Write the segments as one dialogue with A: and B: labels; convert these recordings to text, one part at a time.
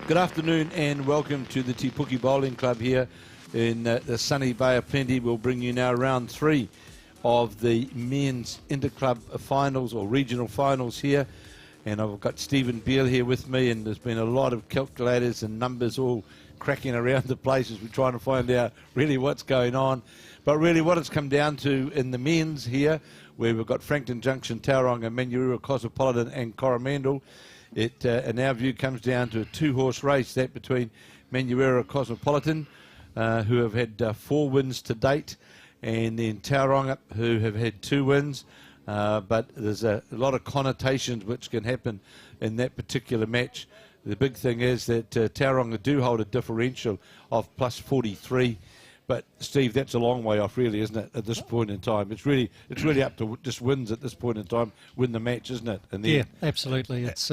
A: Good afternoon and welcome to the Puke Bowling Club here in the sunny Bay of Plenty. We'll bring you now round 3 of the men's Interclub finals or regional finals here. And I've got Stephen Beale here with me, and there's been a lot of calculators and numbers all cracking around the place as we're trying to find out really what's going on. But really what it's come down to in the men's here, where we've got Frankton Junction, Tauranga, Manurewa, Cosmopolitan and Coromandel. It, in our view, comes down to a 2-horse race, that between Manurewa, Cosmopolitan, who have had 4 wins to date, and then Tauranga, who have had 2 wins. But there's a lot of connotations which can happen in that particular match. The big thing is that Tauranga do hold a differential of plus 43. But Steve, that's a long way off, really, isn't it? At this point in time, it's really up to just wins at this point in time. Win the match, isn't it? And then,
B: yeah, absolutely. It's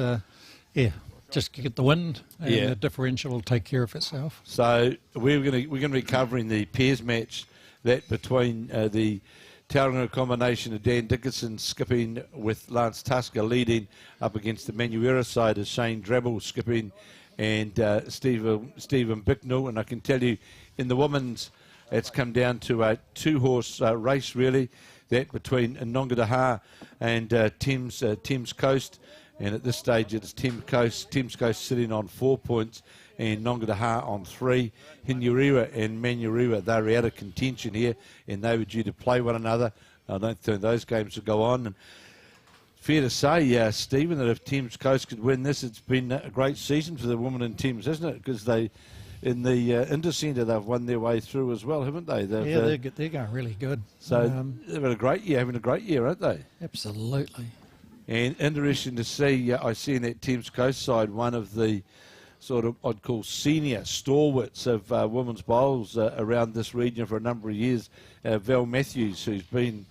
B: just get the win, and the differential will take care of itself.
A: So we're going to be covering the pairs match that between the Tauranga combination of Dan Dickinson skipping with Lance Tusker leading up against the Manurewa side of Shane Drabble skipping and Stephen Bicknell. And I can tell you, in the women's, it's come down to a 2-horse race, really, that between Nongadaha and Thames Coast. And at this stage, it's Thames Coast sitting on 4 points and Nongadaha on 3. Hinurewa and Manurewa, they're out of contention here, and they were due to play one another. I don't think those games will go on. And fair to say, Stephen, that if Thames Coast could win this, it's been a great season for the women in Thames, isn't it? Because they, in the Intercentre, they've won their way through as well, haven't they?
B: They're going really good.
A: So they've had a great year, having a great year, aren't they?
B: Absolutely.
A: And interesting to see, I see in that Thames Coast side one of the sort of, I'd call senior stalwarts of women's bowls around this region for a number of years, Val Matthews, who's been,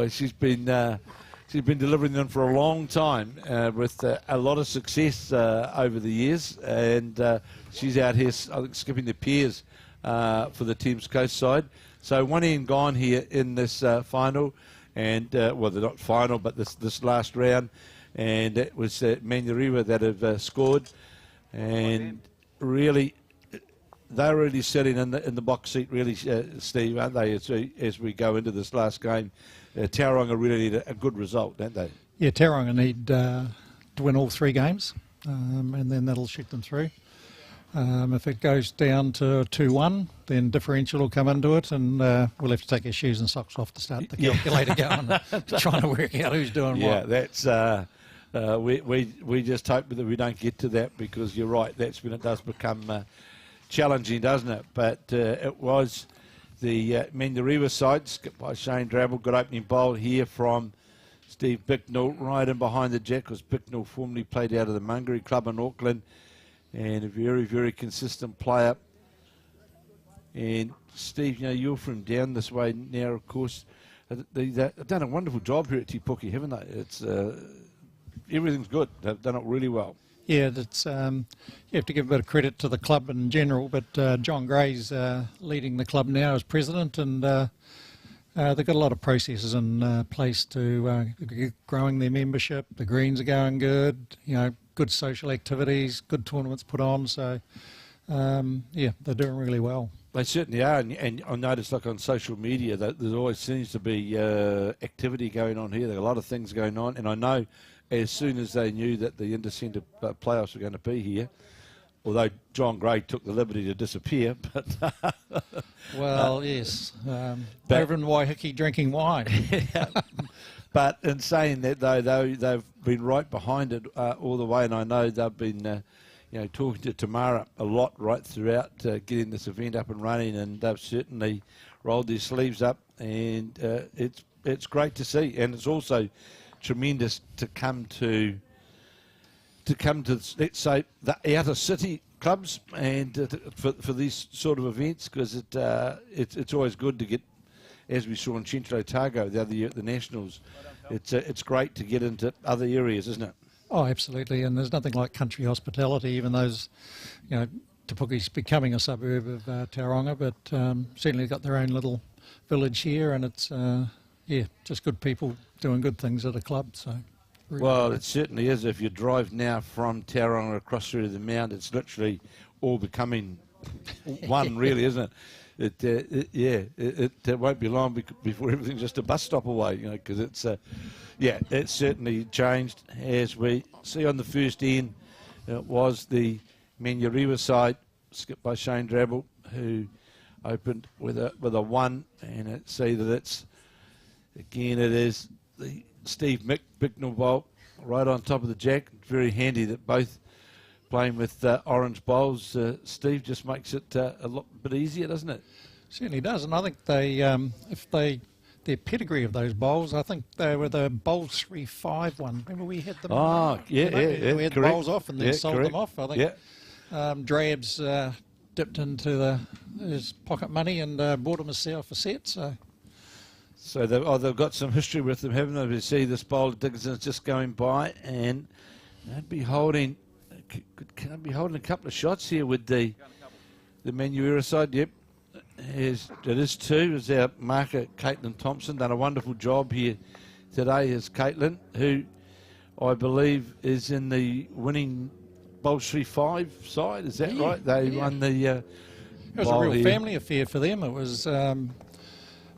A: she's been delivering them for a long time with a lot of success over the years, and she's out here, I think, skipping the pairs for the Thames Coast side. So one end gone here in this final, and well, they're not final, but this last round, and it was Manurewa that have scored, and really they're really sitting in the box seat, really, Steve, aren't they? As we go into this last game, Tauranga really need a good result, don't they? Yeah,
B: Tauranga need to win all 3 games, and then that'll shoot them through. If it goes down to 2-1, then differential will come into it, and we'll have to take our shoes and socks off to start the calculator going, trying to work out who's doing what.
A: Yeah, that's we just hope that we don't get to that, because you're right, that's when it does become challenging, doesn't it? But it was the Manurewa side, skipped by Shane Drabble. Good opening bowl here from Steve Bicknell, right in behind the jack, because Bicknell formerly played out of the Mungari Club in Auckland, and a very, very consistent player. And Steve, you know, you're from down this way now, of course. They've done a wonderful job here at Te Puke, haven't they? It's everything's good. They've done it really well.
B: Yeah, that's you have to give a bit of credit to the club in general, but John Gray's leading the club now as president, and they've got a lot of processes in place to growing their membership. The greens are going good, you know, good social activities, good tournaments put on, so yeah, they're doing really well.
A: They certainly are, and I noticed, like on social media, that there always seems to be activity going on here. There are a lot of things going on, and I know as soon as they knew that the Intercentre playoffs were going to be here, although John Gray took the liberty to disappear, but
B: well, yes, over in Waiheke drinking wine.
A: But in saying that, though, they've been right behind it all the way, and I know they've been you know, talking to Tamara a lot right throughout getting this event up and running, and they've certainly rolled their sleeves up, and it's great to see, and it's also tremendous to come to let's say the outer city clubs and for these sort of events, because it's always good to get, as we saw in Centro Otago the other year at the Nationals. It's great to get into other areas, isn't it?
B: Oh, absolutely, and there's nothing like country hospitality, even those, you know, Te Puke's becoming a suburb of Tauranga, but certainly got their own little village here, and it's yeah, just good people doing good things at a club. So Really
A: Well,
B: good.
A: it certainly is. If you drive now from Tauranga across through to the Mount, it's literally all becoming one, really, isn't it? It won't be long before everything's just a bus stop away, because it's, it's certainly changed. As we see on the first end, it was the Manurewa side, skipped by Shane Drabble, who opened with a 1, and see that it is the Steve Bicknell bowl right on top of the jack. Very handy that both playing with orange bowls. Steve just makes it a bit easier, doesn't it?
B: Certainly does, and I think their pedigree of those bowls, I think they were the bowl 3-5 one. Remember we had them?
A: Oh, yeah,
B: we had the
A: correct.
B: bowls off and then sold them off. I think Drabs dipped into his pocket money and bought him a set.
A: So they've got some history with them, haven't they? We see this bowler Dickinson's just going by, and they'd be holding a couple of shots here with the Manurewa side. Yep, it is 2. Is our marker Caitlin Thompson done a wonderful job here today? Is Caitlin, who I believe is in the winning bowl 3-5 side? Is that right? They won the.
B: It was a real family affair for them. It was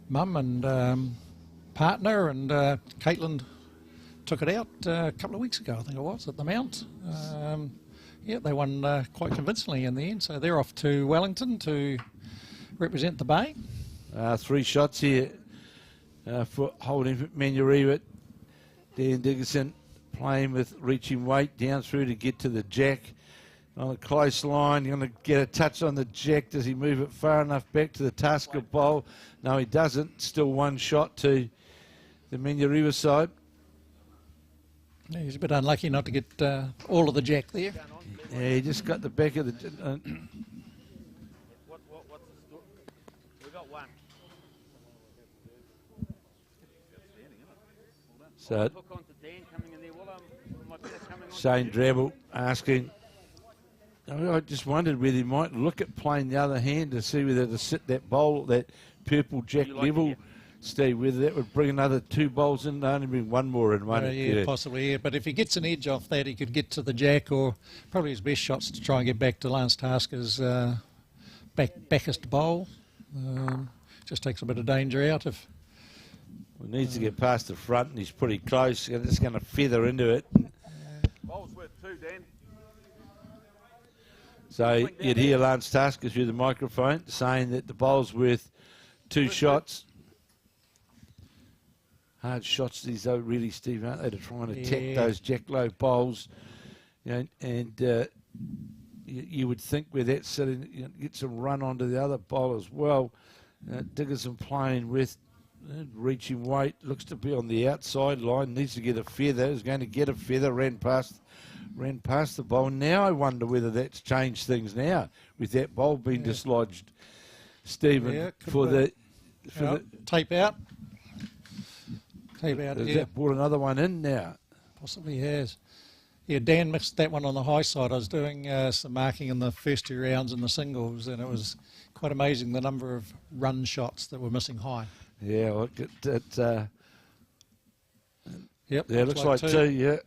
B: mum and partner, and Caitlin took it out a couple of weeks ago, I think it was, at the Mount. They won quite convincingly in the end, so they're off to Wellington to represent the Bay.
A: 3 shots here for holding Manurewa. Dan Dickinson playing with reaching weight down through to get to the jack. On a close line, you're going to get a touch on the jack. Does he move it far enough back to the Tasker bowl? No, he doesn't. Still 1 shot to the Manurewa side.
B: Yeah, he's a bit unlucky not to get all of the jack there.
A: Yeah, he just got the back of the...
C: What's the score? We got 1.
A: So
C: Hook on to Dan coming in there. My better coming on.
A: Shane Drabble asking... I just wondered whether he might look at playing the other hand to see whether to sit that bowl at that purple jack level, Steve, whether that would bring another 2 bowls in, only bring 1 more in one.
B: Possibly, yeah. But if he gets an edge off that, he could get to the jack, or probably his best shots to try and get back to Lance Tasker's backest bowl. Just takes a bit of danger out. He
A: needs to get past the front, and he's pretty close. He's just going to feather into it.
C: Bowl's worth 2, Dan.
A: So you'd hear Lance Tasker through the microphone saying that the bowl's worth 2 shots. Hard shots these, though, really, Steve, aren't they, to try and attack those jack low bowls. And you would think with that sitting, get some run onto the other bowl as well. Dickinson playing with reaching weight, looks to be on the outside line, needs to get a feather, is going to get a feather, ran past the bowl. Now I wonder whether that's changed things now with that bowl being dislodged, Stephen, for the
B: tape out. Tape out.
A: Has that brought another one in now?
B: Possibly has. Yeah, Dan missed that one on the high side. I was doing some marking in the first 2 rounds in the singles, and it was quite amazing the number of run shots that were missing high.
A: Yeah, well,
B: yep.
A: Yeah, looks like 2, yeah.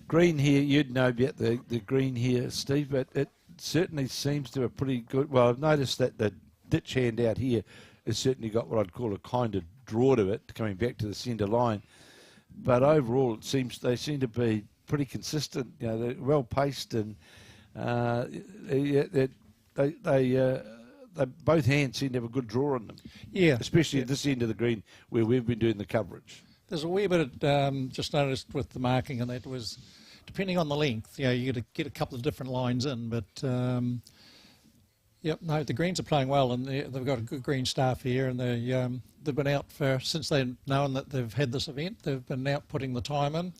A: Green here, you'd know about the green here, Steve, but it certainly seems to be pretty good. Well, I've noticed that the ditch hand out here has certainly got what I'd call a kind of draw to it, coming back to the centre line. But overall, they seem to be pretty consistent. They're well paced, and they both hands seem to have a good draw on them.
B: Yeah,
A: especially at this end of the green where we've been doing the coverage.
B: There's a wee bit just noticed with the marking, and that was depending on the length. You get a couple of different lines in, but the greens are playing well, and they've got a good green staff here, and they've been out since they've known that they've had this event. They've been out putting the time in,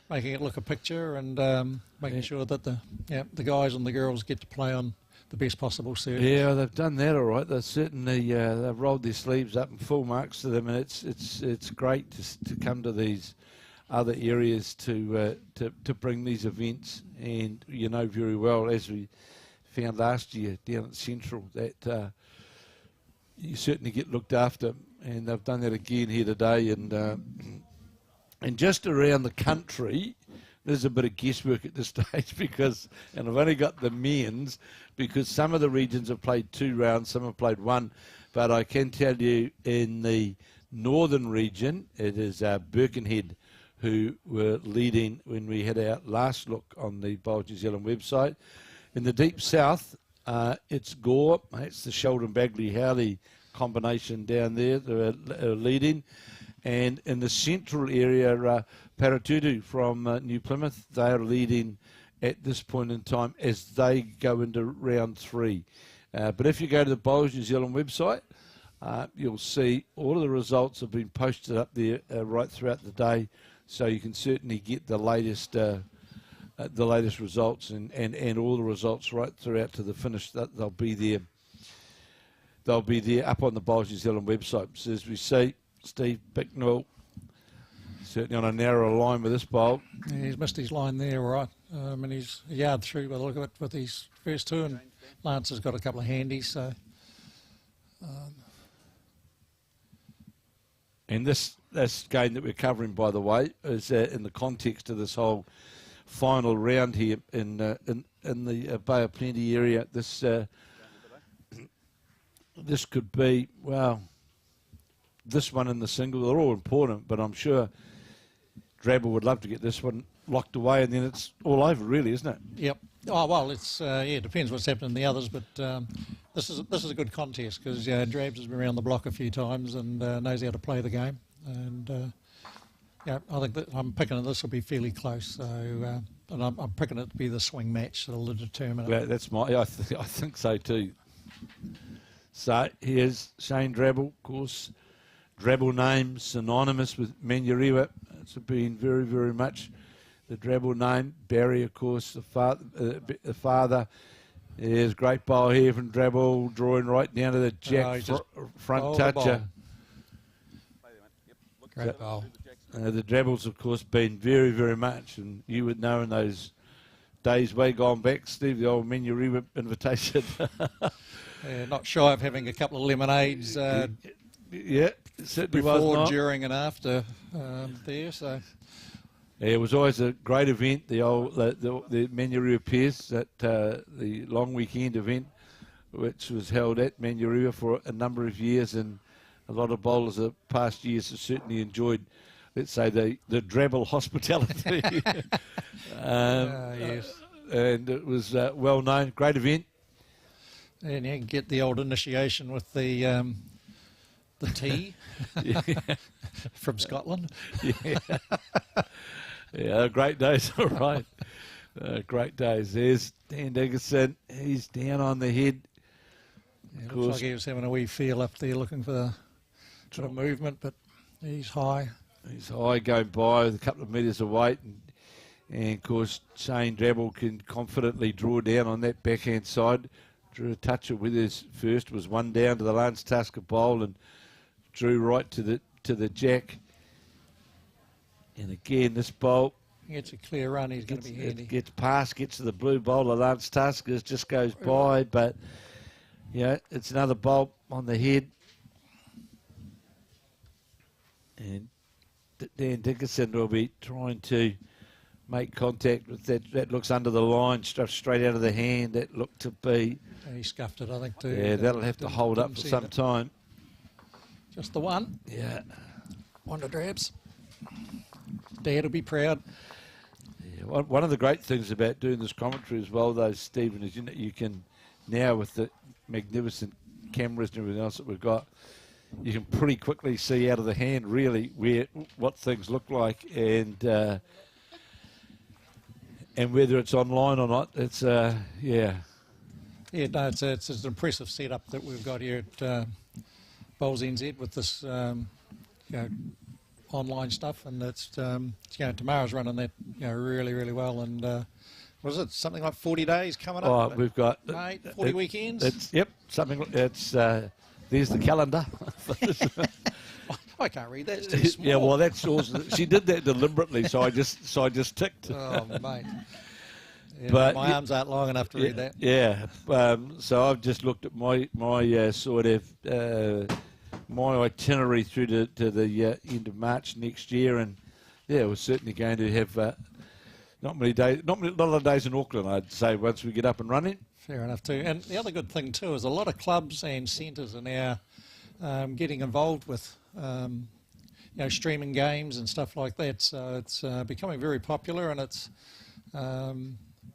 B: making it look a picture, and making sure that the guys and the girls get to play on the best possible surface. Yeah,
A: they've done that all right. They've certainly they've rolled their sleeves up and full marks to them, and it's great to come to these other areas to bring these events. And you know very well, as we found last year down at Central, that you certainly get looked after, and they've done that again here today. And just around the country, there's a bit of guesswork at this stage because, and I've only got the men's because some of the regions have played 2 rounds, some have played 1, but I can tell you in the northern region, it is Birkenhead who were leading when we had our last look on the Bowls New Zealand website. In the deep south, it's Gore, it's the Sheldon Bagley Howley combination down there that are leading. And in the central area, Paratutu from New Plymouth, they are leading at this point in time as they go into round 3. But if you go to the Bowls New Zealand website, you'll see all of the results have been posted up there right throughout the day, so you can certainly get the latest results and all the results right throughout to the finish. They'll be there. They'll be there up on the Bowls New Zealand website. So as we see, Steve Bicknell certainly on a narrower line with this bowl.
B: Yeah, he's missed his line there, right? And he's a yard through by the look of it with his first 2, and Lance has got a couple of handies, so...
A: And this game that we're covering, by the way, is in the context of this whole final round here in the Bay of Plenty area. This could be, well, this one in the single. They're all important, but I'm sure Drabble would love to get this one locked away, and then it's all over, really, isn't it?
B: Yep. Oh well, it's it depends what's happening in the others, but this is a good contest because Drabs has been around the block a few times and knows how to play the game, and yeah, I think that I'm picking this will be fairly close. So, and I'm picking it to be the swing match that'll determine it.
A: Yeah, that's I think so too. So here's Shane Drabble, of course. Drabble name synonymous with Manurewa. It's been very, very much the Drabble name. Barry, of course, the father. There's great bowl here from Drabble, drawing right down to the jack front toucher.
B: Great bowl.
A: The Drabbles, of course, been very, very much, and you would know in those days way gone back, Steve, the old Manurewa invitation.
B: Yeah, not shy of having a couple of lemonades.
A: Yeah, it certainly
B: before,
A: was
B: during, and after there. So
A: yeah, it was always a great event. The Manurewa Pierce, that the long weekend event, which was held at Manurewa for a number of years, and a lot of bowlers of past years have certainly enjoyed, let's say, the Drabble hospitality.
B: yes,
A: and it was well known, great event.
B: And you can get the old initiation with the tea from Scotland.
A: Yeah, yeah, great days, all right. Great days. There's Dan Dickerson. He's down on the head.
B: Yeah, looks like he was having a wee feel up there looking for the sort of movement, but he's high.
A: He's high, going by with a couple of metres of weight. And of course, Shane Drabble can confidently draw down on that backhand side. Drew a toucher with his first, was one down to the Lance Tasker bowl and drew right to the jack. And again, this bowl
B: He gets a clear run, he's going to be handy.
A: Gets past, gets to the blue bowl of Lance Taskers, just goes by, but yeah, it's another bolt on the head. And Dan Dickerson will be trying to make contact with that. That looks under the line, straight out of the hand. That looked to be.
B: And he scuffed it, I think, too.
A: Yeah, that'll have to hold up for some time.
B: Just the one.
A: Yeah.
B: One to Drabs. Dad will be proud.
A: Yeah, one of the great things about doing this commentary as well, though, Stephen, is you can now, with the magnificent cameras and everything else that we've got, you can pretty quickly see out of the hand really what things look like, and whether it's online or not. It's yeah.
B: Yeah, no, it's an impressive setup that we've got here at Bowls NZ with this online stuff, and it's Tamara's running that really, really well. And what is it? Something like 40 days coming up.
A: Oh, we've got
B: 40 weekends.
A: Yep, something. It's there's the calendar.
B: I can't read that. It's too small.
A: Yeah, well, that's awesome. She did that deliberately, so I just ticked.
B: Oh, mate. Yeah,
A: But
B: my arms aren't long enough to read that.
A: Yeah. So I've just looked at my sort of my itinerary through to the end of March next year, and yeah, we're certainly going to have not a lot of days in Auckland, I'd say, once we get up and running.
B: Fair enough too. And the other good thing too is a lot of clubs and centres are now getting involved with streaming games and stuff like that. So it's becoming very popular, and it's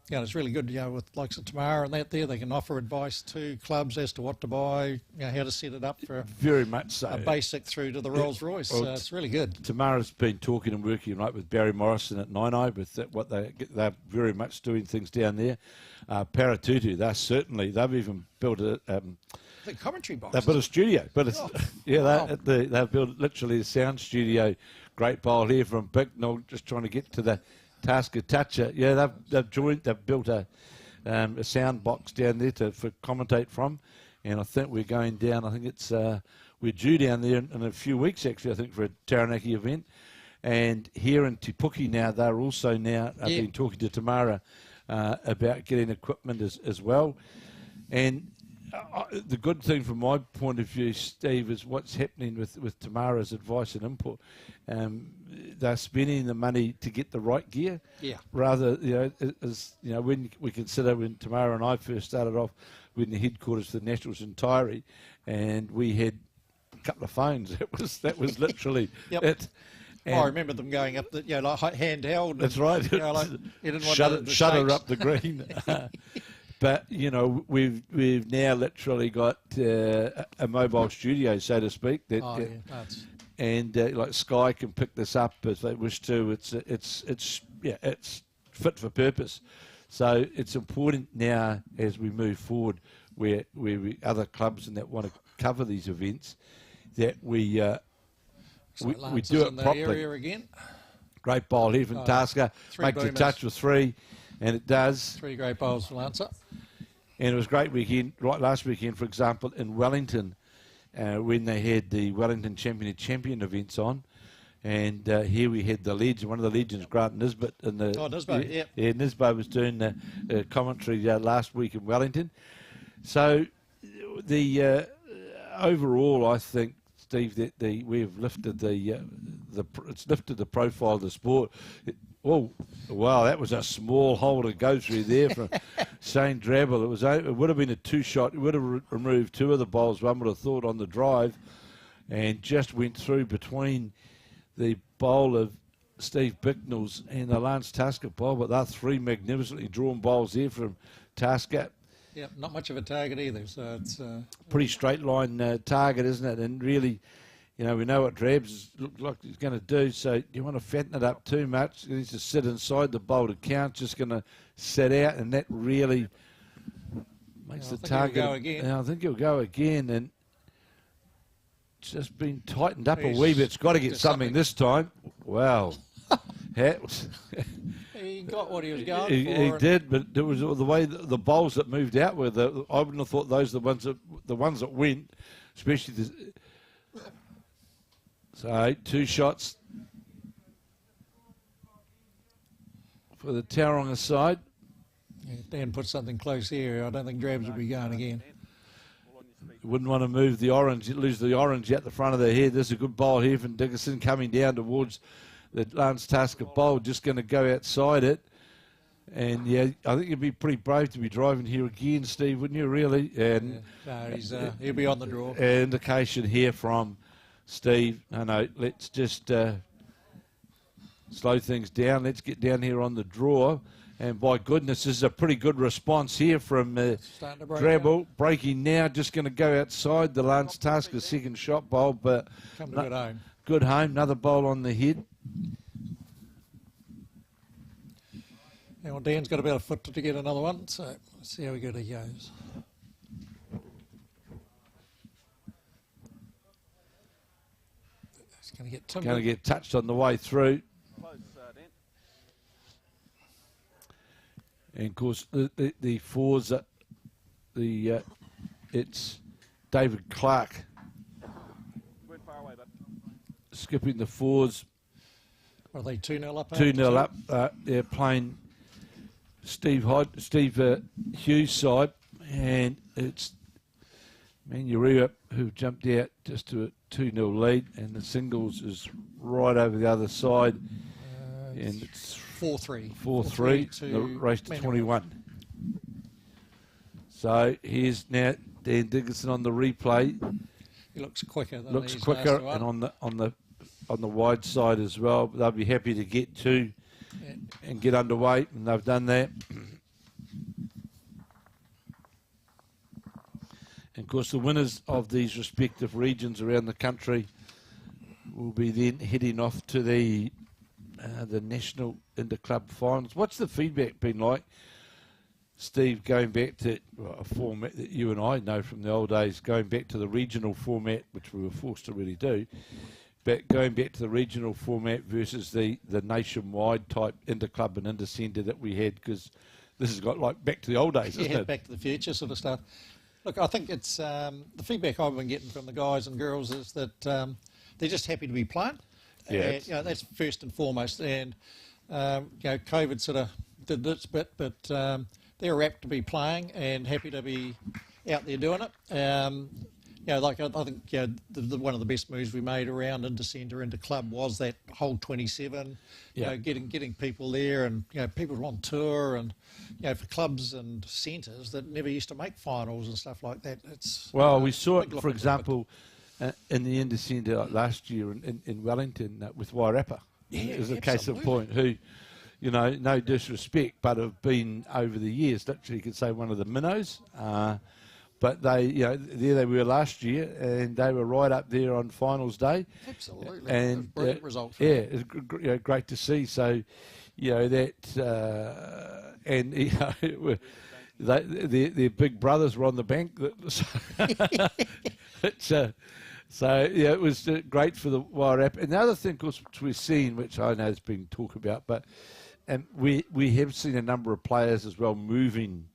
B: it's really good. With likes of Tamara and that, they can offer advice to clubs as to what to buy, how to set it up for
A: Very much so.
B: a basic through to the Rolls Royce.
A: Well,
B: So it's really good.
A: Tamara's been talking and working with Barry Morrison at Nine with what they're very much doing things down there. Paratutu, they've even built a
B: The commentary box.
A: They've built a studio, but it's
B: wow.
A: they've built literally a sound studio. Great bowl here from Bicknell, just trying to get to the Tasker Toucher. Yeah, they've built a sound box down there for commentate from, and I think we're going down. I think it's we're due down there in a few weeks actually. I think for a Taranaki event, and here in Te Puke now they're also I've been talking to Tamara about getting equipment as well, and. The good thing from my point of view, Steve, is what's happening with Tamara's advice and input. They're spending the money to get the right gear.
B: Yeah.
A: Rather, when we consider when Tamara and I first started off with the headquarters for the Nationals in Taieri, and we had a couple of phones. That was literally it.
B: I remember them going up like handheld.
A: That's right.
B: You didn't want
A: shutter up the green. But we've now literally got a mobile studio, so to speak. And like Sky can pick this up if they wish to. It's fit for purpose. So it's important now as we move forward, where other clubs and that want to cover these events, that we do it properly.
B: Area again.
A: Great bowl here from Tasker. Makes a touch with three. And it does.
B: 3 great bowls for Lancer.
A: And it was a great weekend, right last weekend, for example, in Wellington, when they had the Wellington Champion events on. And here we had the legend, one of the legends, Grant Nisbet.
B: Nisbet,
A: yeah. Nisbet was doing the commentary last week in Wellington. So the overall, I think, Steve, that we've lifted it's lifted the profile of the sport. Oh, wow, that was a small hole to go through there from Shane Drabble. It would have been a 2-shot. It would have removed 2 of the bowls, one would have thought, on the drive, and just went through between the bowl of Steve Bicknell's and the Lance Tasker bowl. But they're 3 magnificently drawn bowls there from Tasker.
B: Yeah, not much of a target either. So it's
A: pretty straight line target, isn't it? And really, we know what Drabs looked like he's going to do, so you want to fatten it up too much. He needs to sit inside the bowl to count, just going to sit out, and that really makes the target. I think he'll go again, and it's just been tightened up a wee bit. It's got to get something this time. Wow.
B: He got what he was going for.
A: He did, but it was the way the bowls that moved out were. I wouldn't have thought those are the ones that went, especially So 2 shots for the Tauranga side.
B: Yeah, Dan put something close here. I don't think Drabs will be going again.
A: Wouldn't want to move the orange, lose the orange out the front of the head. There's a good bowl here from Dickerson coming down towards the Lance Tasker bowl, just going to go outside it. And yeah, I think you'd be pretty brave to be driving here again, Steve, wouldn't you, really? And
B: he'll be on the draw.
A: Indication here from Steve. No, let's just slow things down. Let's get down here on the draw. And by goodness, this is a pretty good response here from Drabble. Breaking now, just going to go outside the Lance Tasker second shot bowl. But
B: come to good home.
A: Good home, another bowl on the head.
B: Yeah, well, Dan's got about a foot to get another one, so let's see how good he goes. He's going to get
A: touched on the way through.
C: Close, Dan.
A: And of course, the fours, it's David Clark.
C: Went far away, but
A: skipping the fours.
B: Are they 2-0 up?
A: 2-0 up. They're playing Steve Hughes' side, and it's Manurewa who jumped out just to a 2-0 lead, and the singles is right over the other side, and it's
B: 4-3.
A: 4-3, the race to 21. So here's now Dan Dickinson on the replay.
B: He looks quicker than
A: Looks
B: these
A: quicker,
B: last
A: and
B: one.
A: on the wide side as well. They'll be happy to get to and get underway, and they've done that. And of course, the winners of these respective regions around the country will be then heading off to the national interclub finals. What's the feedback been like, Steve, going back to a format that you and I know from the old days, going back to the regional format, which we were forced to really do, but going back to the regional format versus the nationwide type interclub and intercentre that we had, because this has got like back to the old days, isn't it?
B: Back to the future sort of stuff. Look, I think it's the feedback I've been getting from the guys and girls is that they're just happy to be playing.
A: Yeah,
B: and, that's first and foremost. And COVID sort of did this bit, but they're apt to be playing and happy to be out there doing it. I think one of the best moves we made around Intercentre into club was that whole 27. Getting people there, and people on tour, and for clubs and centres that never used to make finals and stuff like that. It's
A: we saw it, for example, in the Intercentre last year in Wellington with Wairapa. It was a case in point who, no disrespect, but have been over the years, literally you could say one of the minnows. But they, there they were last year, and they were right up there on finals day.
B: Absolutely,
A: and
B: brilliant result.
A: It's great to see. So, that, and their big brothers were on the bank. It was great for the Wairapa. And the other thing, of course, which we've seen, which I know has been talked about, but we have seen a number of players as well moving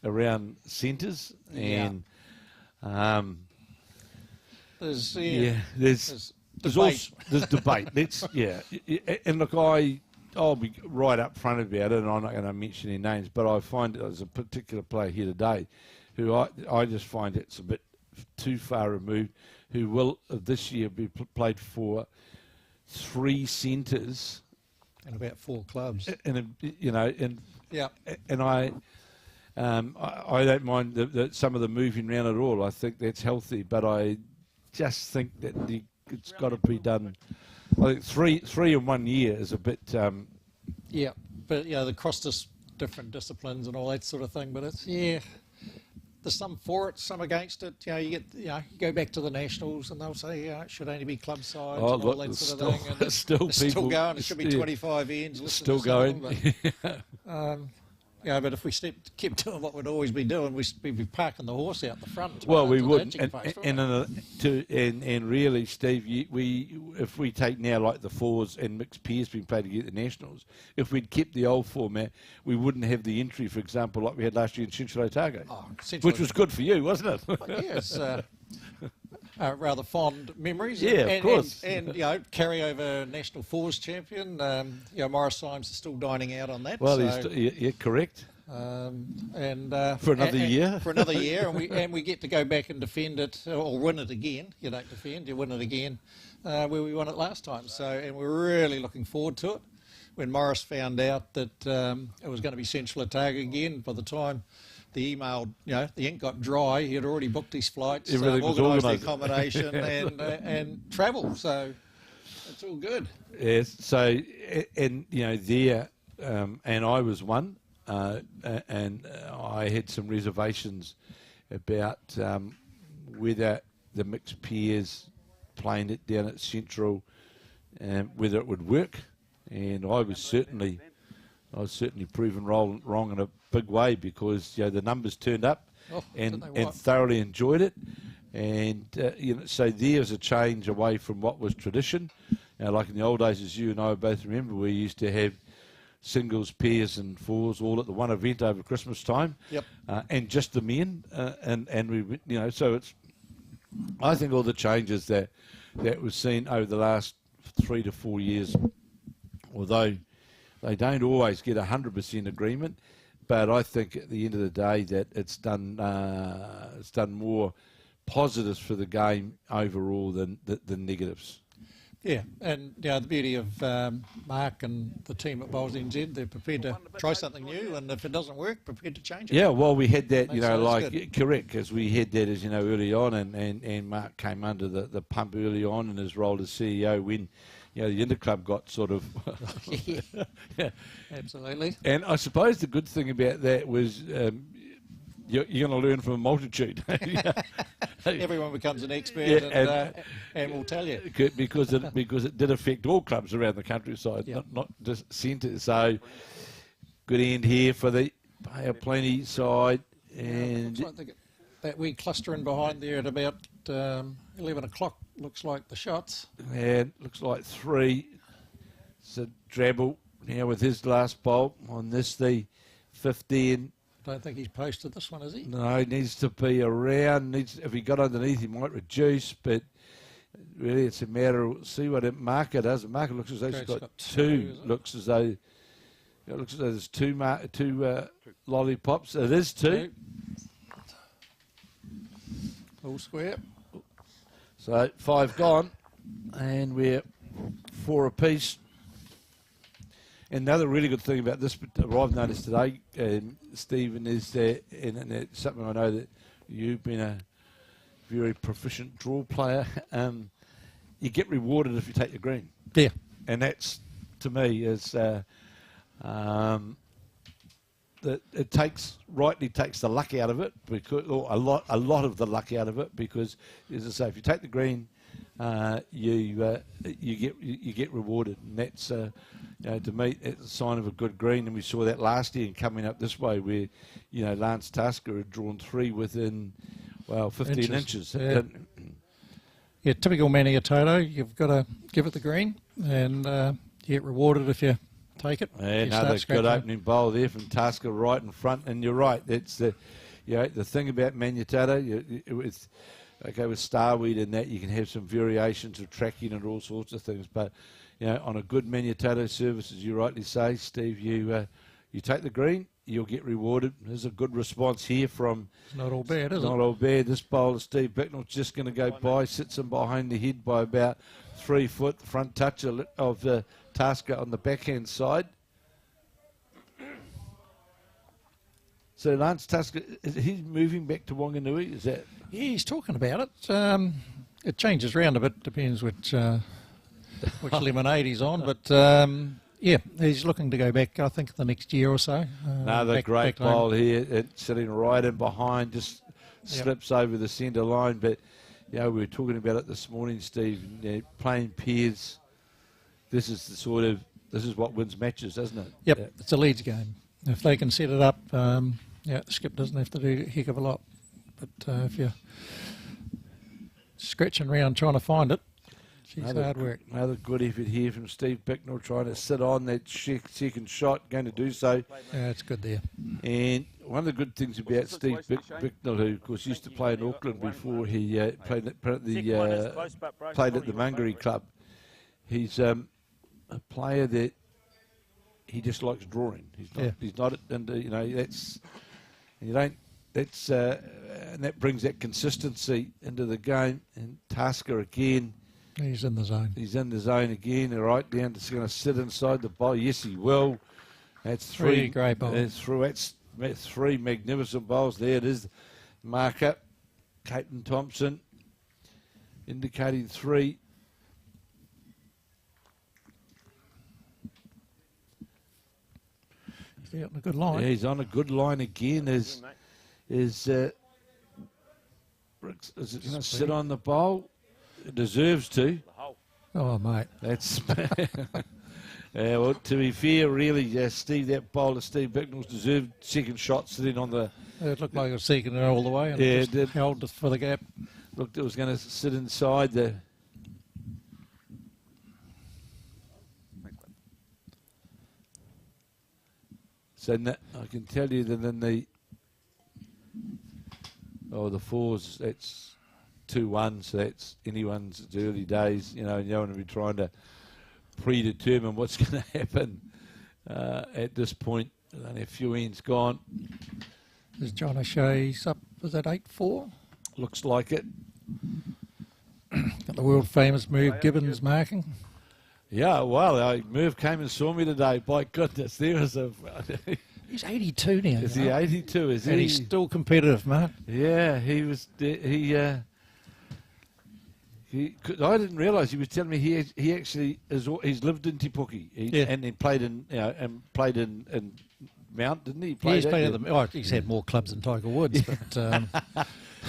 A: around centres, and
B: there's
A: debate. And look, I'll be right up front about it, and I'm not going to mention any names, but I find there's a particular player here today who I just find it's a bit too far removed, who will this year be played for 3 centres
B: and about 4 clubs,
A: and I don't mind some of the moving around at all. I think that's healthy, but I just think that it's got to be done. I think three in 1 year is a bit.
B: But the cross different disciplines and all that sort of thing. But it's there's some for it, some against it. You go back to the nationals and they'll say it should only be club sides and all that sort of thing. And it's still going. It should be 25 ends.
A: Still going.
B: But if we kept doing what we'd always be doing, we'd be parking the horse out the front.
A: Well, we wouldn't. And really, Steve, if we take now like the 4s and mixed pairs being played to get the nationals, if we'd kept the old format, we wouldn't have the entry, for example, like we had last year in Central Otago, which was good for you, wasn't it?
B: Yes. Rather fond memories.
A: Of course.
B: And carry over national 4s champion. Morris Symes is still dining out on that.
A: Well, correct. For another year.
B: For another year, and we get to go back and defend it or win it again. You don't defend, you win it again, where we won it last time. So, and we're really looking forward to it. When Morris found out that it was going to be Central Otago again, by the time the email, the ink got dry, he had already booked his flights, organised the accommodation and travel. So it's all good.
A: Yes. So, and there, and I was one, and I had some reservations about whether the mixed pairs playing it down at Central, whether it would work, and I was certainly proven wrong in a big way, because the numbers turned up and thoroughly enjoyed it, and so there's a change away from what was tradition. Like in the old days, as you and I both remember, we used to have singles, pairs, and 4s all at the one event over Christmas time, and just the men, and we so it's. I think all the changes that we've seen over the last 3 to 4 years, although they don't always get 100% agreement, but I think at the end of the day that it's done more positives for the game overall than negatives.
B: Yeah, and the beauty of Mark and the team at Bowls NZ, they're prepared to try something new, and if it doesn't work, prepared to change it.
A: Yeah, well, we had that, you know,
B: Makes sense,
A: like, correct, because we had that, as you know, early on, and Mark came under the pump early on in his role as CEO when, you know, the Interclub got sort of...
B: Yeah, absolutely.
A: And I suppose the good thing about that was you're going to learn from a multitude.
B: Everyone becomes an expert,
A: Yeah,
B: and will tell you.
A: because it did affect all clubs around the countryside,
B: Yep.
A: not just centre. So good end here for the Bay of Plenty side, and
B: Looks like that wee cluster in behind there at about 11 o'clock looks like the shots.
A: and looks like 3. So Drabble now with his last bolt on this, the 15.
B: Don't think he's posted this one, is he?
A: No, he needs to be around. If he got underneath, he might reduce, but really it's a matter of see what marker does. The marker looks as though she's got 2. Looks as though there's 2 lollipops. It is 2.
B: All square.
A: So 5 gone, and we're 4 apiece. And the other really good thing about this, I've noticed today, Stephen, is that, and it's something I know that you've been a very proficient draw player, you get rewarded if you take the green.
B: Yeah.
A: And that's, to me, is that it rightly takes the luck out of it, because, or a lot of the luck out of it, because, as I say, if you take the green, you get rewarded, and that's to me it's a sign of a good green. And we saw that last year, and coming up this way, where Lance Tasker had drawn 3 within 15 inches.
B: Yeah. Yeah, typical Maniatoto. You've got to give it the green, and you get rewarded if you take it.
A: Another good opening bowl there from Tasker right in front, and you're right. That's the thing about Maniatoto. With Starweed and that, you can have some variations of tracking and all sorts of things. But on a good Maniatoto service, as you rightly say, Steve, you take the green, you'll get rewarded. There's a good response here from.
B: It's not all bad, is it?
A: Not all bad. This bowler, Steve Bicknell's just going to go by, sits him behind the head by about 3 foot. The front touch of the Tasker on the backhand side. So Lance Tasker, he's moving back to Wanganui, is that?
B: Yeah, he's talking about it. It changes around a bit, depends which lemonade he's on. But yeah, he's looking to go back, I think, the next year or so.
A: Another great bowl here. It's sitting right in behind, just slips over the centre line. But we were talking about it this morning, Steve. Playing pairs. This is what wins matches, doesn't it?
B: Yep, it's a leads game. If they can set it up, the skip doesn't have to do a heck of a lot. But if you're scratching around trying to find it, it's hard work.
A: Another good effort here from Steve Bicknell, trying to sit on that second shot, going to do so.
B: Yeah, it's good there.
A: And one of the good things about Steve Bicknell, who of course used to play in Auckland before he played at the Mangere Club, he's a player that he just likes drawing. He's not into, and that brings that consistency into the game. And Tasker again.
B: He's in the zone.
A: He's in the zone again. Right down, just going to sit inside the bowl. Yes, he will. That's 3
B: great bowls.
A: That's 3 magnificent bowls. There it is. Marker, Caitlin Thompson, indicating 3.
B: He's on a good line.
A: Yeah, he's on a good line again. Is it going to sit on the bowl? It deserves to.
B: Oh, mate.
A: That's well, to be fair, really, Steve, that bowler, Steve Bicknell's deserved second shot sitting on the.
B: It looked like it was seeking it all the way, and it just held for the gap.
A: Looked, it was going to sit inside the. So I can tell you that in the. The 4s, that's 2-1, so that's anyone's early days, and you don't want to be trying to predetermine what's going to happen at this point. There's only a few ends gone.
B: Is John O'Shea's up? Is that 8-4?
A: Looks like it.
B: Got the world famous Merv Gibbons marking.
A: Yeah, well, Merv came and saw me today. By goodness, there was a...
B: He's 82 now.
A: Is he 82? Is he?
B: And he's still competitive, mate.
A: Yeah, he was... I didn't realise. He was telling me he actually he's lived in Te Puke. And he played in in Mount, didn't he?
B: He's had more clubs than Tiger Woods, but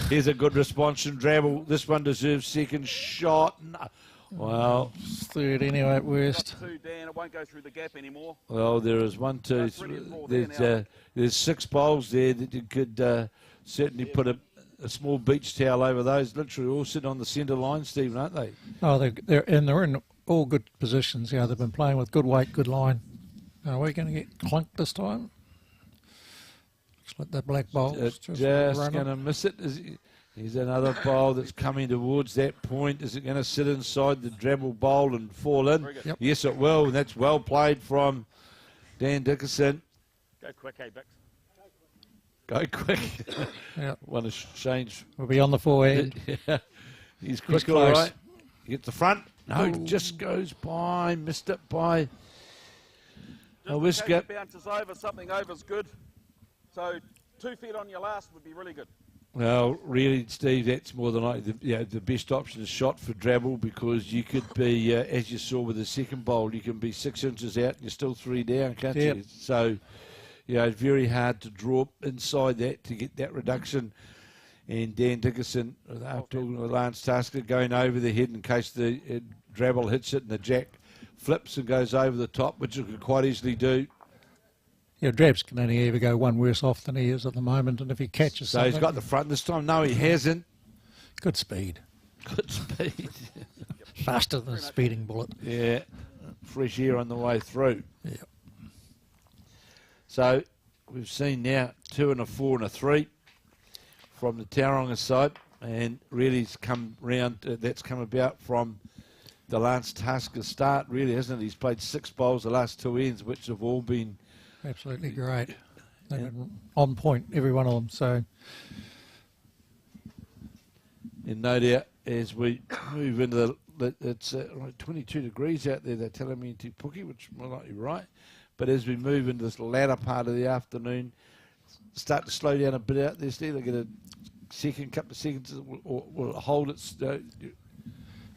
A: here's a good response from Drabble. This one deserves second shot. No. Well,
B: it's third anyway at worst.
C: Two, Dan. It won't go through the gap anymore.
A: Well, there is 1, 2, 3. There's 6 bowls there that you could certainly put a small beach towel over those. Literally all sitting on the centre line, Stephen, aren't they?
B: Oh, they're in all good positions. Yeah, they've been playing with good weight, good line. Are we going to get clunked this time? Looks like that black bowl's
A: just going to miss it. Here's another bowl that's coming towards that point. Is it going to sit inside the Drabble bowl and fall in?
B: Yep.
A: Yes, it will. And that's well played from Dan Dickerson.
C: Go quick, hey, Bix.
A: Go quick.
B: Yep.
A: One of Shane's.
B: We'll be on the forehand.
A: Yeah. He's quick,
B: He's
A: all
B: close.
A: right. Get the front. No,
B: Oh.
A: just goes by. Missed it by a
C: Just in
A: whisker.
C: case it bounces over, something over's good. So 2 feet on your last would be really good.
A: Well, really, Steve, that's more than likely. The best option is shot for Drabble, because you could be, as you saw with the second bowl, you can be 6 inches out and you're still 3 down, can't
B: Yep.
A: you? So, it's very hard to draw inside that to get that reduction. And Dan Dickerson, after talking to Lance Tasker, going over the head in case the Drabble hits it and the jack flips and goes over the top, which it could quite easily do.
B: Yeah, Drabs can only ever go one worse off than he is at the moment, and if he catches
A: So
B: something,
A: he's got the front this time. No, he hasn't.
B: good speed,
A: Good speed.
B: faster than a speeding bullet.
A: Yeah, fresh air on the way through.
B: Yeah.
A: So we've seen now 2 and a 4 and a 3 from the Tauranga side, and really it's come round. That's come about from the Lance Tasker start, really, hasn't it? He's played 6 bowls the last 2 ends, which have all been
B: Absolutely great. They've been on point, every one of them. So,
A: in no doubt as we move into it's 22 degrees out there. They're telling me in Te Puke, which might be right. But as we move into this latter part of the afternoon, start to slow down a bit out there, Steve. They get a couple of seconds, will hold it.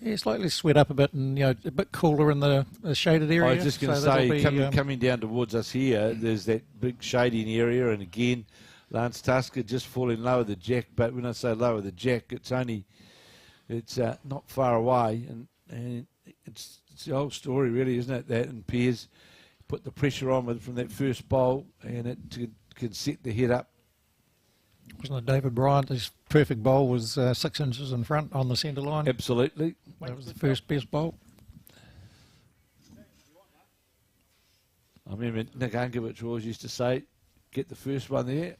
B: yeah, slightly sweat up a bit, and a bit cooler in the shaded area.
A: I was just going to
B: so that'll
A: say,
B: be,
A: coming down towards us here, there's that big shading area, and again, Lance Tasker just falling lower the jack. But when I say lower the jack, it's not far away, and it's the old story, really, isn't it? That and Piers put the pressure on from that first bowl, and it can set the head up.
B: Wasn't it David Bryant? His perfect bowl was 6 inches in front on the centre line.
A: Absolutely.
B: That was the first best bowl.
A: I remember Nick Ankovich always used to say, get the first one there.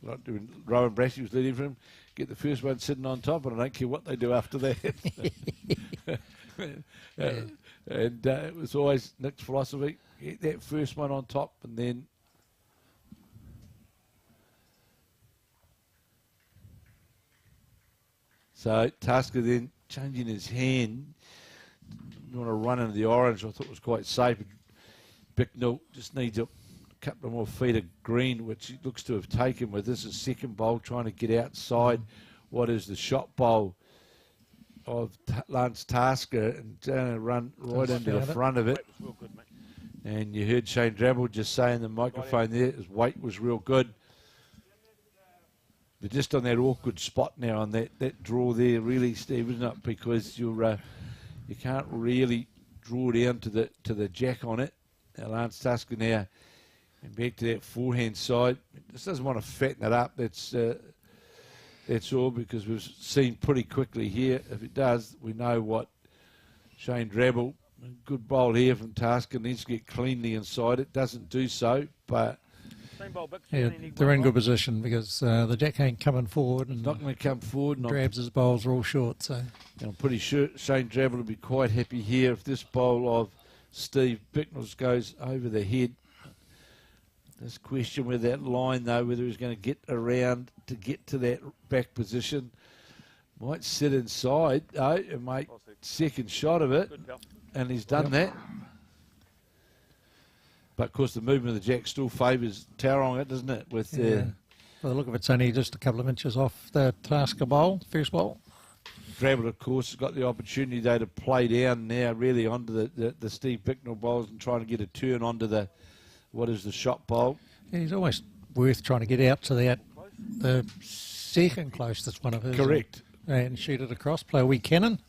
A: Like when Rowan Brashy was leading for him, get the first one sitting on top, and I don't care what they do after that. And it was always Nick's philosophy, get that first one on top, and then so Tasker then changing his hand. You want to run into the orange, I thought was quite safe. Bicknell just needs a couple of more feet of green, which he looks to have taken with this. His second bowl, trying to get outside what is the shot bowl of Lance Tasker, and run right into the front of it.
C: Weight was real good, mate.
A: And you heard Shane Drabble just say in the microphone there, his weight was real good. But just on that awkward spot now, on that draw there, really, Steve, isn't it? Because you can't really draw down to the jack on it. Now Lance Tasker now, and back to that forehand side. Just doesn't want to fatten it up. That's all, because we've seen pretty quickly here. If it does, we know what Shane Drabble, good bowl here from Tasker, needs to get cleanly inside it. Doesn't do so, but
C: Same bowl, Bix.
B: Yeah, they're in good position because the jack ain't coming forward, and
A: not going to come forward.
B: Drabs' bowls are all short. So
A: I'm pretty sure Shane Drabble will be quite happy here if this bowl of Steve Bicknell's goes over the head. This question with that line, though, whether he's going to get around to get to that back position. Might sit inside, though, and make second shot of it. And he's done that. But, of course, the movement of the jack still favours Tauranga, doesn't it? With
B: By the look of it, it's only just a couple of inches off the Tasker bowl, first bowl.
A: Drabble, of course, has got the opportunity, though, to play down now really onto the Steve Bicknell bowls and trying to get a turn onto the, what is the shot bowl.
B: Yeah, he's almost worth trying to get out to that, the second closest one of his.
A: Correct.
B: And shoot it across, play a wee cannon.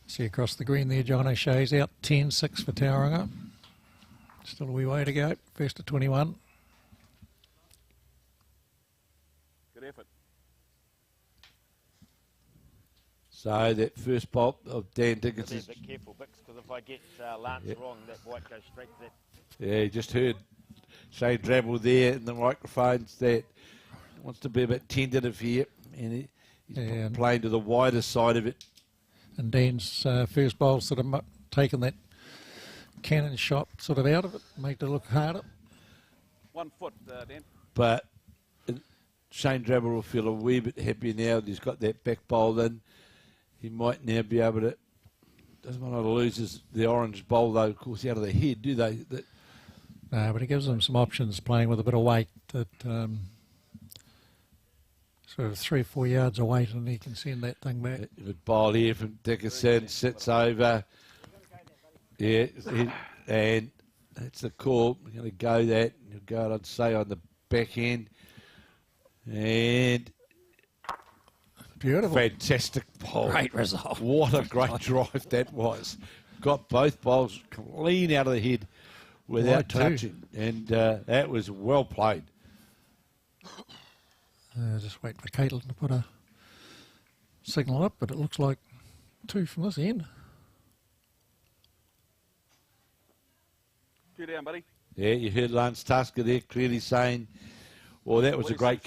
B: See across the green there, John O'Shea's out 10-6 for Tauranga. Still a wee way to go, first to 21.
C: Good effort.
A: So that first bolt of Dan Dickinson.
D: Be a bit careful, Bix, because if I get Lance wrong, that white goes straight to that.
A: Yeah, you just heard Shane Drabble there in the microphones that wants to be a bit tentative here, and he's playing to the wider side of it.
B: And Dan's first bowl sort of taken that cannon shot sort of out of it, made it look harder.
C: 1 foot, Dan.
A: But Shane Drabble will feel a wee bit happier now that he's got that back bowl in. He might now be able to, doesn't want to lose the orange bowl though, of course, out of the head, do they?
B: No, but it gives them some options playing with a bit of weight that sort of 3 or 4 yards of weight and he can send that thing back.
A: The bowl here from Dickinson sits over. Yeah, and that's the call. We're going to go that. You'll go, I'd say, on the back end. And
B: beautiful.
A: Fantastic bowl.
B: Great result.
A: What a great drive that was. Got both bowls clean out of the head without touching. And that was well played.
B: Just wait for Caitlin to put a signal up, but it looks like 2 from this end.
C: 2 down, buddy.
A: Yeah, you heard Lance Tasker there clearly saying, well, that was a great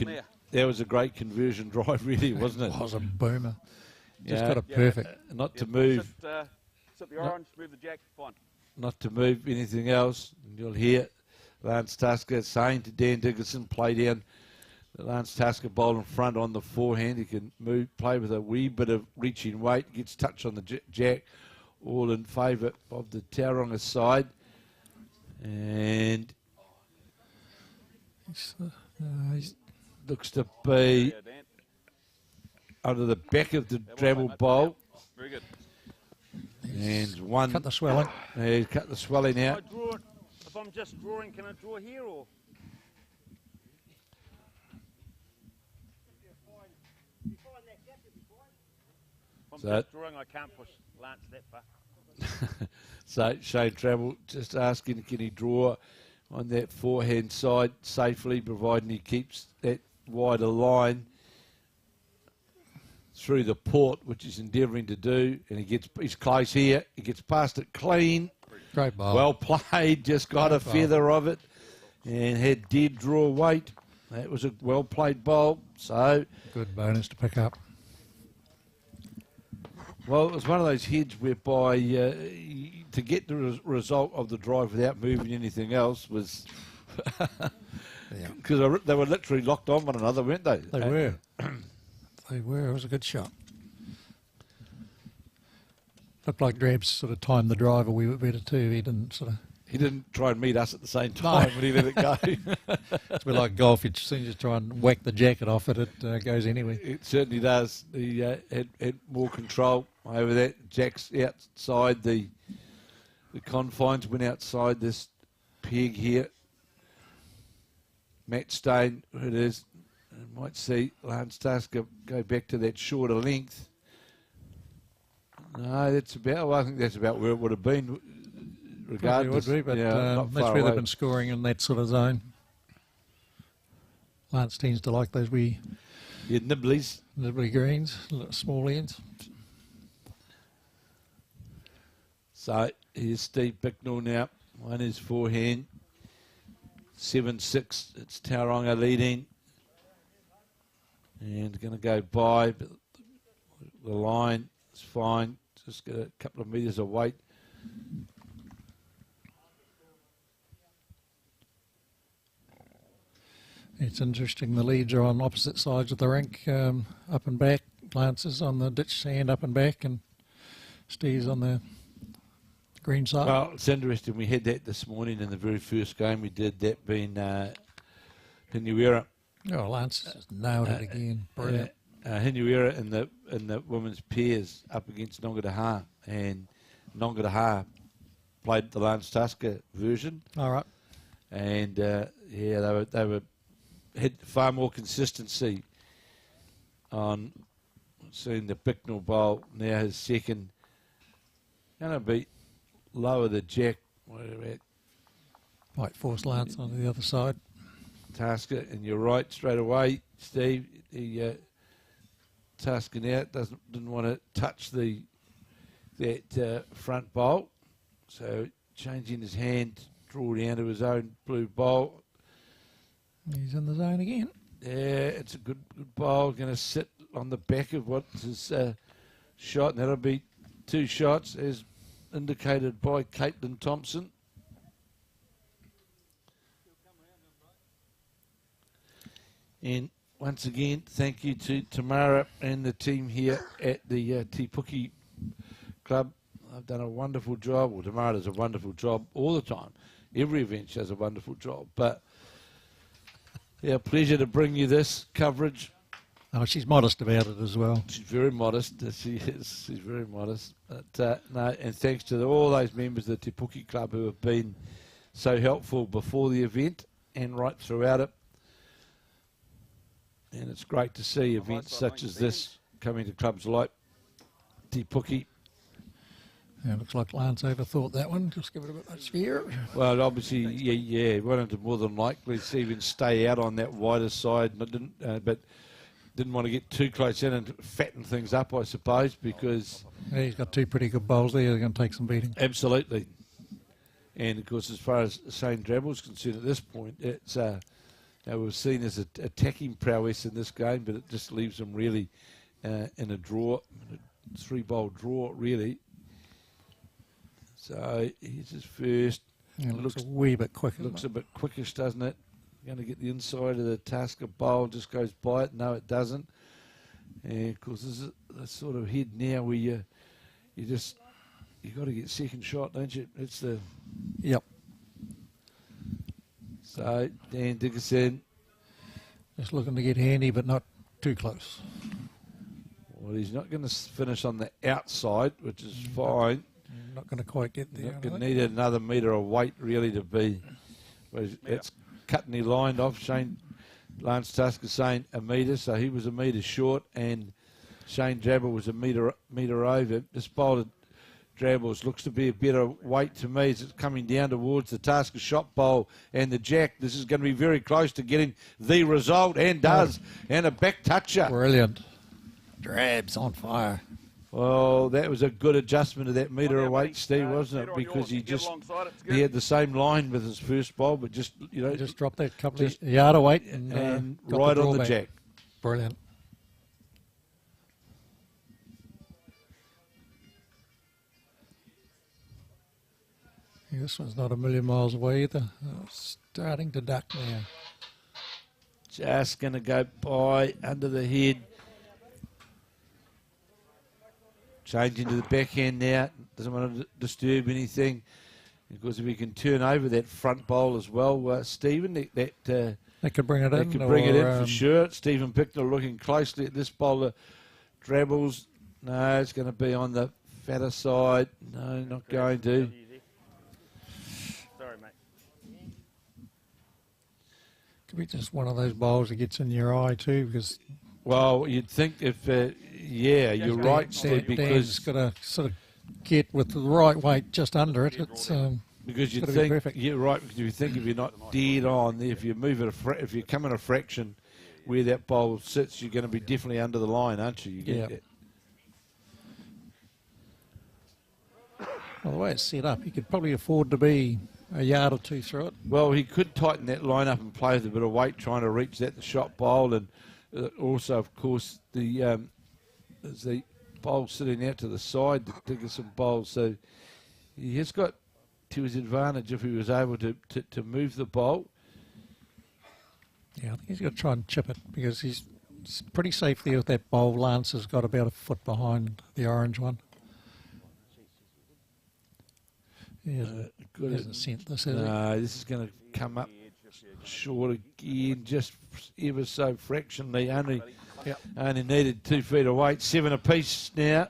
A: conversion drive, really, wasn't it?
B: It was a boomer. Just
A: Yeah.
B: got it perfect.
A: Not to move.
C: Sit the orange, move the jack, fine.
A: Not to move anything else. And you'll hear Lance Tasker saying to Dan Dickinson, play down the Lance Tasker bowl in front on the forehand. He can play with a wee bit of reaching weight, gets touch on the jack, all in favour of the Tauranga side. And he looks to be under the back of the Drabble bowl.
C: Very good.
A: And one.
B: Cut the swelling.
A: Yeah, cut the swelling out.
D: If I'm just drawing, can I draw here or? If I'm just drawing, I can't push Lance that far.
A: So Shane Drabble just asking, can he draw on that forehand side safely, providing he keeps that wider line through the port, which he's endeavouring to do, and he's close here. He gets past it clean.
B: Great ball.
A: Well played, just got a feather of it, and did draw weight. That was a well played bowl. So
B: good bonus to pick up.
A: Well, it was one of those heads whereby to get the result of the drive without moving anything else was because they were literally locked on one another, weren't they?
B: They were. They were. It was a good shot. Looked like Drabs sort of timed the drive a wee bit better too. He didn't
A: try and meet us at the same time when he let it go.
B: It's a bit like golf. You just try and whack the jacket off it. It goes anywhere.
A: It certainly does. He had more control over that. Jack's outside the confines, went outside this peg here. Matt Stone, who it is, might see Lance Tasker go back to that shorter length. No, I think that's about where it would have been regardless.
B: Probably would be, but that's where they've been scoring in that sort of zone. Lance tends to like those wee nibbly greens, little small ends.
A: So here's Steve Bicknell now on his forehand. 7-6. It's Tauranga leading. And going to go by, but the line is fine. Just get a couple of metres of weight.
B: It's interesting, the leads are on opposite sides of the rink, up and back. Lance is on the ditch sand up and back, and Steve's on the green side.
A: Well, it's interesting. We had that this morning in the very first game we did, that being Hinuera.
B: Oh, Lance just nailed it again. Brilliant.
A: Hinuera in the women's pairs up against Nongataha, and Nongataha played the Lance Tusker version.
B: All right.
A: And yeah, they had far more consistency on seeing the Bicknell bowl. Now his second going to be lower the jack.
B: Might force Lance on the other side.
A: Tasker, and you're right straight away, Steve. He tasking out, didn't want to touch that front bowl, so changing his hand, draw down to his own blue bowl.
B: He's in the zone again.
A: Yeah, it's a good bowl. Going to sit on the back of what's his shot, and that'll be 2 shots as indicated by Caitlin Thompson. And once again, thank you to Tamara and the team here at the Te Puke Club. I've done a wonderful job. Well, Tamara does a wonderful job all the time. Every event she does a wonderful job. But, yeah, pleasure to bring you this coverage.
B: Oh, she's modest about it as well.
A: She's very modest. She is. She's very modest. But, no, and thanks to all those members of the Te Puke Club who have been so helpful before the event and right throughout it. And it's great to see events such as this coming to clubs like Te Puke.
B: Yeah, looks like Lance overthought that one. Just give it a bit of sphere.
A: Well, obviously, yeah, wanted to more than likely see even stay out on that wider side, but didn't want to get too close in and fatten things up, I suppose, because...
B: Yeah, he's got 2 pretty good bowls there. They're going to take some beating.
A: Absolutely. And, of course, as far as Shane Drabble's concerned at this point, it's... It was seen as attacking prowess in this game, but it just leaves them really in a draw, a 3-bowl draw, really. So here's his first.
B: Yeah, looks a wee bit quicker.
A: Looks a bit quickish, doesn't it? Going to get the inside of the Tasker bowl, just goes by it. No, it doesn't. And of course, this is the sort of head now where you got to get second shot, don't you? It's the...
B: Yep.
A: So, Dan Dickerson.
B: Just looking to get handy, but not too close.
A: Well, he's not going to finish on the outside, which is fine.
B: Not going to quite get there.
A: Not going to need another metre of weight, really, to be. It's cutting he lined off. Lance Tusker saying a metre, so he was a metre short, and Shane Drabble was a metre over. This bowler Drabbles looks to be a better weight to me as it's coming down towards the Tasker shot bowl and the jack. This is going to be very close to getting the result, and does. And a back toucher.
B: Brilliant. Drab's on fire.
A: Well, that was a good adjustment of that metre of weight, Steve, wasn't it? Because he had the same line with his first bowl, but just
B: dropped that couple of yard of weight and
A: right on the jack.
B: Brilliant. This one's not a million miles away either. Starting to duck now.
A: Just going to go by under the head. Changing to the backhand now. Doesn't want to disturb anything. Because if he can turn over that front bowl as well, Stephen, that
B: could bring it in.
A: Could bring it in for sure. Stephen Bicknell looking closely at this bowler. Drabbles. No, it's going to be on the fatter side. No, not going to.
B: Could be just one of those bowls that gets in your eye too, because...
A: Well, you'd think if... yeah, you're right, Steve, because...
B: Dan's got to sort of get with the right weight just under it. It's
A: because you think... You're right, because you think if you're not dead on, if you move it, if you come in a fraction where that bowl sits, you're going to be definitely under the line, aren't you? You get that.
B: Well, the way it's set up, you could probably afford to be a yard or two through it.
A: Well, he could tighten that line up and play with a bit of weight, trying to reach that the shot bowl, and also, of course, there's the bowl sitting out to the side, the Dickerson bowl. So he has got to his advantage if he was able to move the bowl.
B: Yeah, I think he's got to try and chip it because he's pretty safe there with that bowl. Lance has got about a foot behind the orange one. He hasn't sent this, has he?
A: No, this is going to come up short again, just ever so fractionally. Only needed 2 feet of weight. 7 apiece now.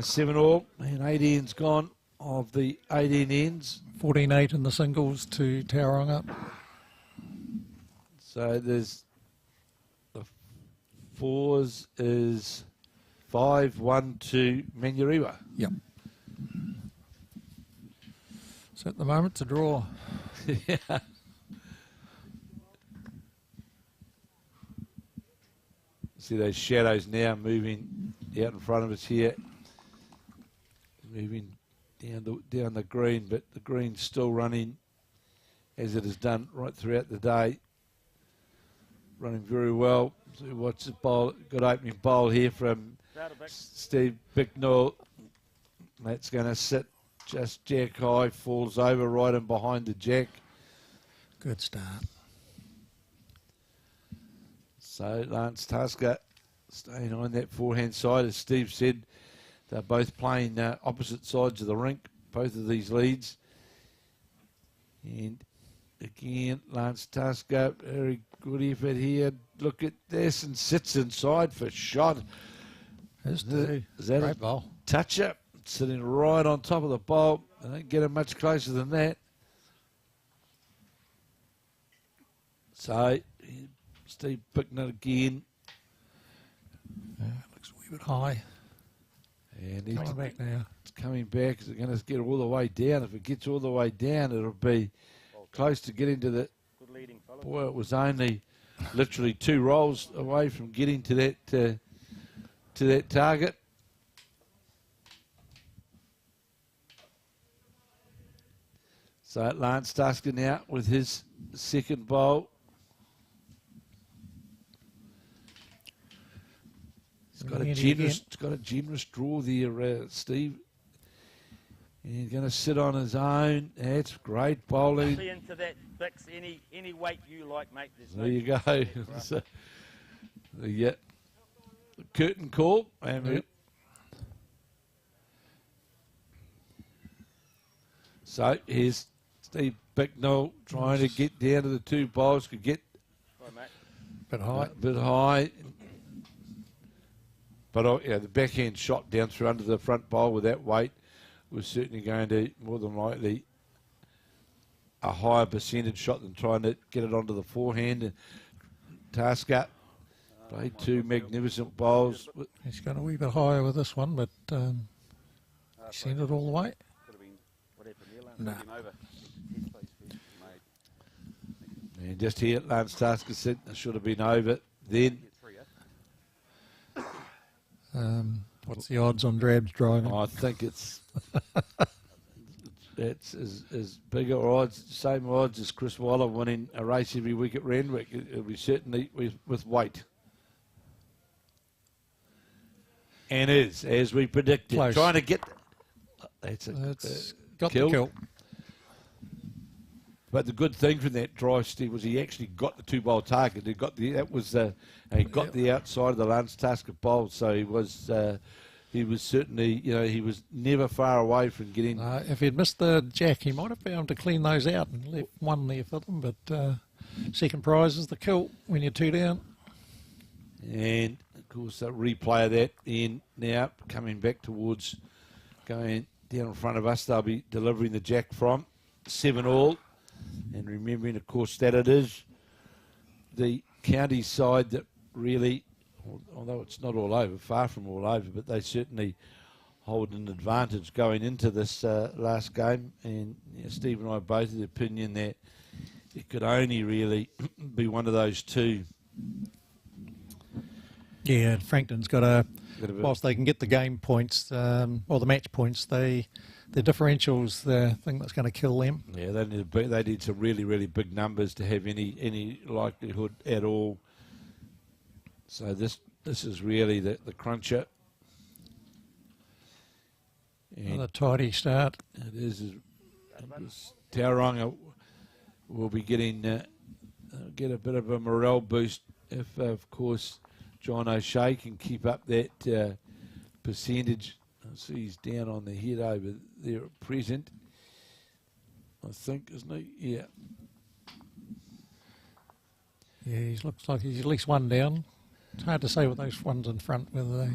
A: Seven all, and 8 ends gone of the 18 ends.
B: 14-8 in the singles to Tauranga.
A: So there's the fours is 5-1 to Manurewa.
B: Yep. So at the moment it's a draw.
A: Yeah. See those shadows now moving out in front of us here. Moving down the green, but the green's still running as it has done right throughout the day. Running very well. So watch the bowl, good opening bowl here from Steve Bicknell. That's going to sit just jack high, falls over right in behind the jack.
B: Good start.
A: So Lance Tasker staying on that forehand side, as Steve said. They're both playing opposite sides of the rink, both of these leads. And again, Lance Tasker, very good effort here. Look at this, and sits inside for shot.
B: Is
A: that
B: great
A: a
B: bowl.
A: touch-up? Sitting right on top of the bowl. I don't get it much closer than that. So, Steve Bicknell again.
B: Looks a wee bit high.
A: And he's
B: Coming back now.
A: It's coming back. Is it going to get all the way down? If it gets all the way down, it'll be close to getting to the...
D: Good leading, fella.
A: Boy, it was only literally 2 rolls away from getting to that target. So Lance Tasker now with his second bowl. It's got a generous draw there, Steve. And he's going to sit on his own. That's great bowling.
D: See into that, Bix. Any weight you like, mate. There's
A: There you go. So, yeah. Curtain call. And
B: yep.
A: So here's Steve Bicknell trying to get down to the 2 bowls. Could get
B: Bit high.
A: a bit high. But yeah, the backhand shot down through under the front bowl with that weight was certainly going to, more than likely, a higher percentage shot than trying to get it onto the forehand. And Tasker played 2 magnificent bowls.
B: He's gone a wee bit higher with this one, but he's sent it all the way. No.
A: And just here, Lance Tasker said it should have been over then.
B: What's the odds on Drabs driving?
A: I think it's as big odds, same odds as Chris Waller winning a race every week at Randwick. It'll be certainly with weight. And is, as we predicted,
B: Close.
A: trying to get...
B: It's got
A: kill.
B: the kill.
A: But the good thing from that drive, Steve, was he actually got the 2-bowl target. He got the the outside of the Lance Tasker bowl, so he was certainly, he was never far away from getting.
B: If he'd missed the jack, he might have been able to clean those out and left one there for them. But second prize is the kill when you're 2 down.
A: And of course, that replay of that in now coming back towards going down in front of us. They'll be delivering the jack from 7 all. And remembering, of course, that it is the county side that really, although it's not all over, far from all over, but they certainly hold an advantage going into this last game. And Steve and I are both of the opinion that it could only really be one of those 2.
B: Yeah, Frankton's got whilst they can get the game points, or the match points, the differential's the thing that's going to kill them.
A: Yeah, they need some really, really big numbers to have any likelihood at all. So this is really the cruncher. And
B: Another tidy start.
A: it is. Tauranga will be getting get a bit of a morale boost if, of course, John O'Shea can keep up that percentage. I see he's down on the head over there at present, I think, isn't he? Yeah.
B: Yeah, he looks like he's at least one down. It's hard to say with those ones in front whether they...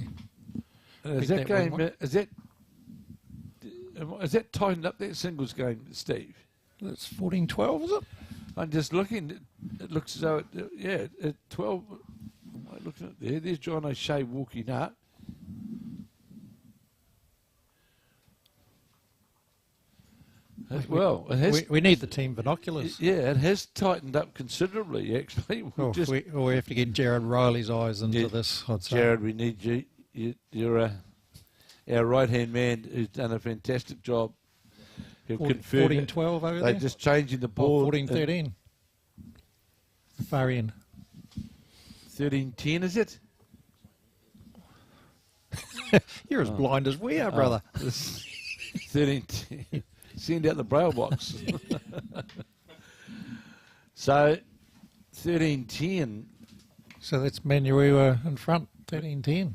A: Is that game, is that tightened up, that singles game, Steve?
B: That's 14-12, is it?
A: I'm just looking. It looks as though, at 12. I'm looking at there. There's John O'Shea walking up. Well, it has.
B: We need the team binoculars.
A: Yeah, it has tightened up considerably, actually.
B: We have to get Jared Riley's eyes into this, I'd say.
A: Jared, we need you. You're our right-hand man who's done a fantastic job.
B: 14-12 over there?
A: They're just changing the ball.
B: 14-13. Far end.
A: 13-10, is it?
B: You're as blind as we are, brother.
A: 13-10. Send out the braille box. So, 13-10.
B: So that's Manuiwa in front, 13-10.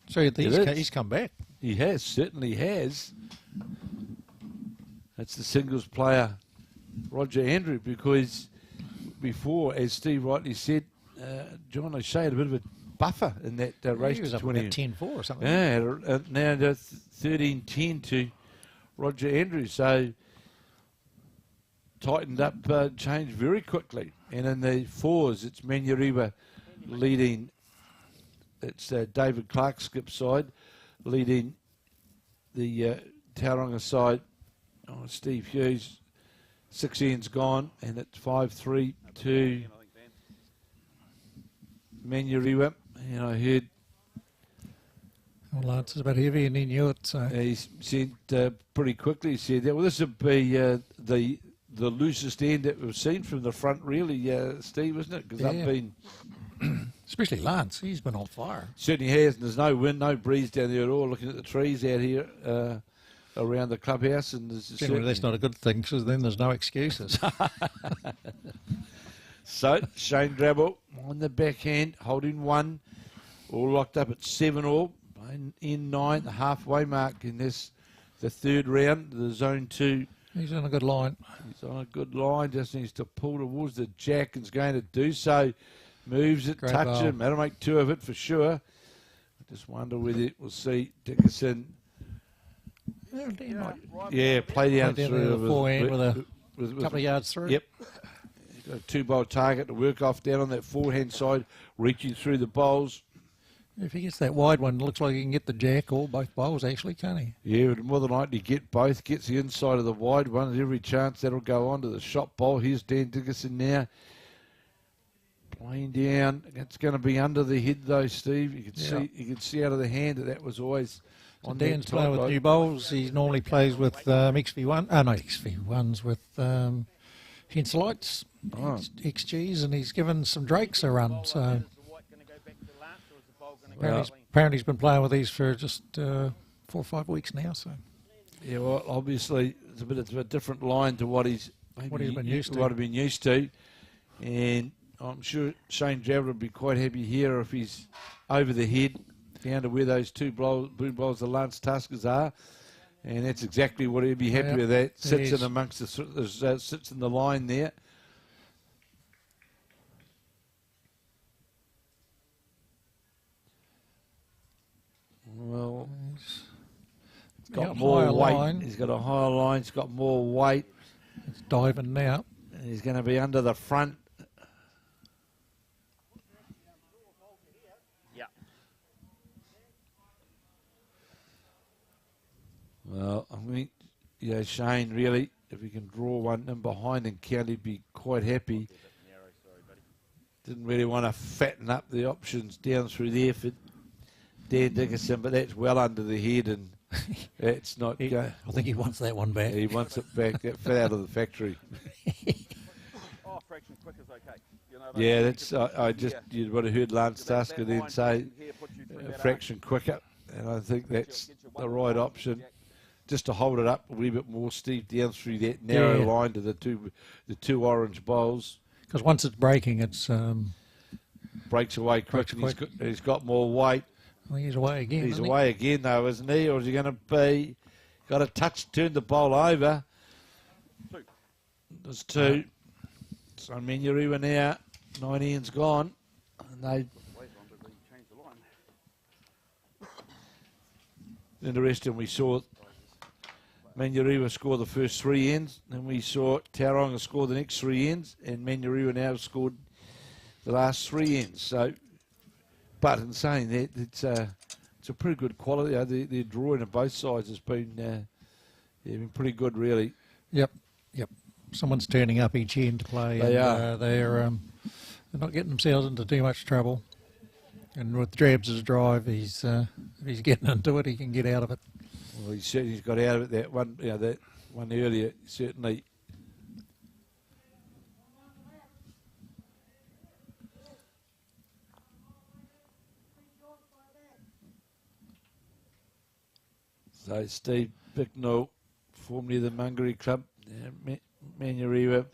B: So he's come back.
A: He has, certainly has. That's the singles player, Roger Andrew, because before, as Steve rightly said, John O'Shea had a bit of a buffer in that race.
B: He was
A: to
B: up
A: 20.
B: about 10-4 or something.
A: Yeah, now 13-10 to Roger Andrews. So tightened up, changed very quickly. And in the fours, it's Manuiwa leading. It's David Clark's skip side leading the Tauranga side. Oh, Steve Hughes, 6 ends gone, and it's 5-3 to Manuiwa. And I heard
B: Well, Lance is a bit heavy and he knew it. So
A: he said pretty quickly, he said that, well, this would be the loosest end that we've seen from the front, really, Steve, isn't it? Because
B: Yeah.
A: I've been...
B: especially Lance, he's been on fire.
A: Certainly has, and there's no wind, no breeze down there at all, looking at the trees out here around the clubhouse. And
B: Generally, that's not a good thing, because then there's no excuses.
A: So, Shane Drabble on the backhand, holding one, all locked up at 7-all, in 9, the halfway mark in this, the third round, the zone 2.
B: He's on a good line.
A: He's on a good line, just needs to pull towards the jack and is going to do so. Moves it,
B: Great
A: touch
B: ball.
A: him, that'll make 2 of it for sure. I just wonder whether we'll see Dickerson. Yeah, play down through
B: the forehand with a
A: with
B: couple of yards through.
A: Yep. He's got a 2-bowl target to work off down on that forehand side, reaching through the bowls.
B: If he gets that wide one, it looks like he can get the jack or both bowls, actually, can't he?
A: Yeah, would more than likely get both. Gets the inside of the wide one. At every chance that'll go on to the shot bowl. Here's Dan Dickerson now. Playing down. It's going to be under the head though, Steve. You can see out of the hand that was always on
B: Dan's
A: that
B: playing
A: top
B: with
A: rope.
B: new bowls. He normally plays with XV1. Oh, no, XV1s with Henselites, XGs, and he's given some Drakes a run. So apparently he's been playing with these for just 4 or 5 weeks now. So
A: yeah, well, obviously it's a bit of a different line to what he's
B: been used to.
A: What he's been used to, and I'm sure Shane Drabble would be quite happy here if he's over the head down to where those blue bowls the Lance Tuskers are, and that's exactly what he'd be happy with. That sits in amongst the sits in the line there. Well, he's got more weight.
B: Line.
A: He's got a higher line. He's got more weight.
B: It's diving now.
A: And he's going to be under the front.
D: Yeah.
A: Well, I mean, Shane, really, if he can draw one in behind and count, he'd be quite happy. Didn't really want to fatten up the options down through there for Dan Dickinson, but that's well under the head, and that's not going.
B: I think he wants that one back.
A: He wants it back. That fell out of the factory.
C: Oh, fraction quick is okay. You know,
A: Yeah, that's. I just you would have heard Lance Tasker then say fraction quicker, and I think that's the right option. Just to hold it up a wee bit more, Steve, down through that narrow line to the two orange bowls.
B: Because once it's breaking, it's
A: breaks away quick. He's got more weight.
B: well, he's away again.
A: He's away again, though, isn't he? Or is he going to be? Got a touch, turned the bowl over. There's two. So Menyuriwa now, 9 ends gone. And they. Interesting, we saw Menyuriwa score the first 3 ends, then we saw Tauranga score the next 3 ends, and Menyuriwa now scored the last 3 ends. So, but in saying that, it's a pretty good quality. Their drawing on both sides has been pretty good, really.
B: Yep. Someone's turning up each end to play.
A: They
B: are. They're not getting themselves into too much trouble. And with Drabs' drive, if he's getting into it, he can get out of it.
A: Well, he's got out of it that one earlier, certainly. So Steve Bicknell, formerly of the Mungari Club, Menyuriwa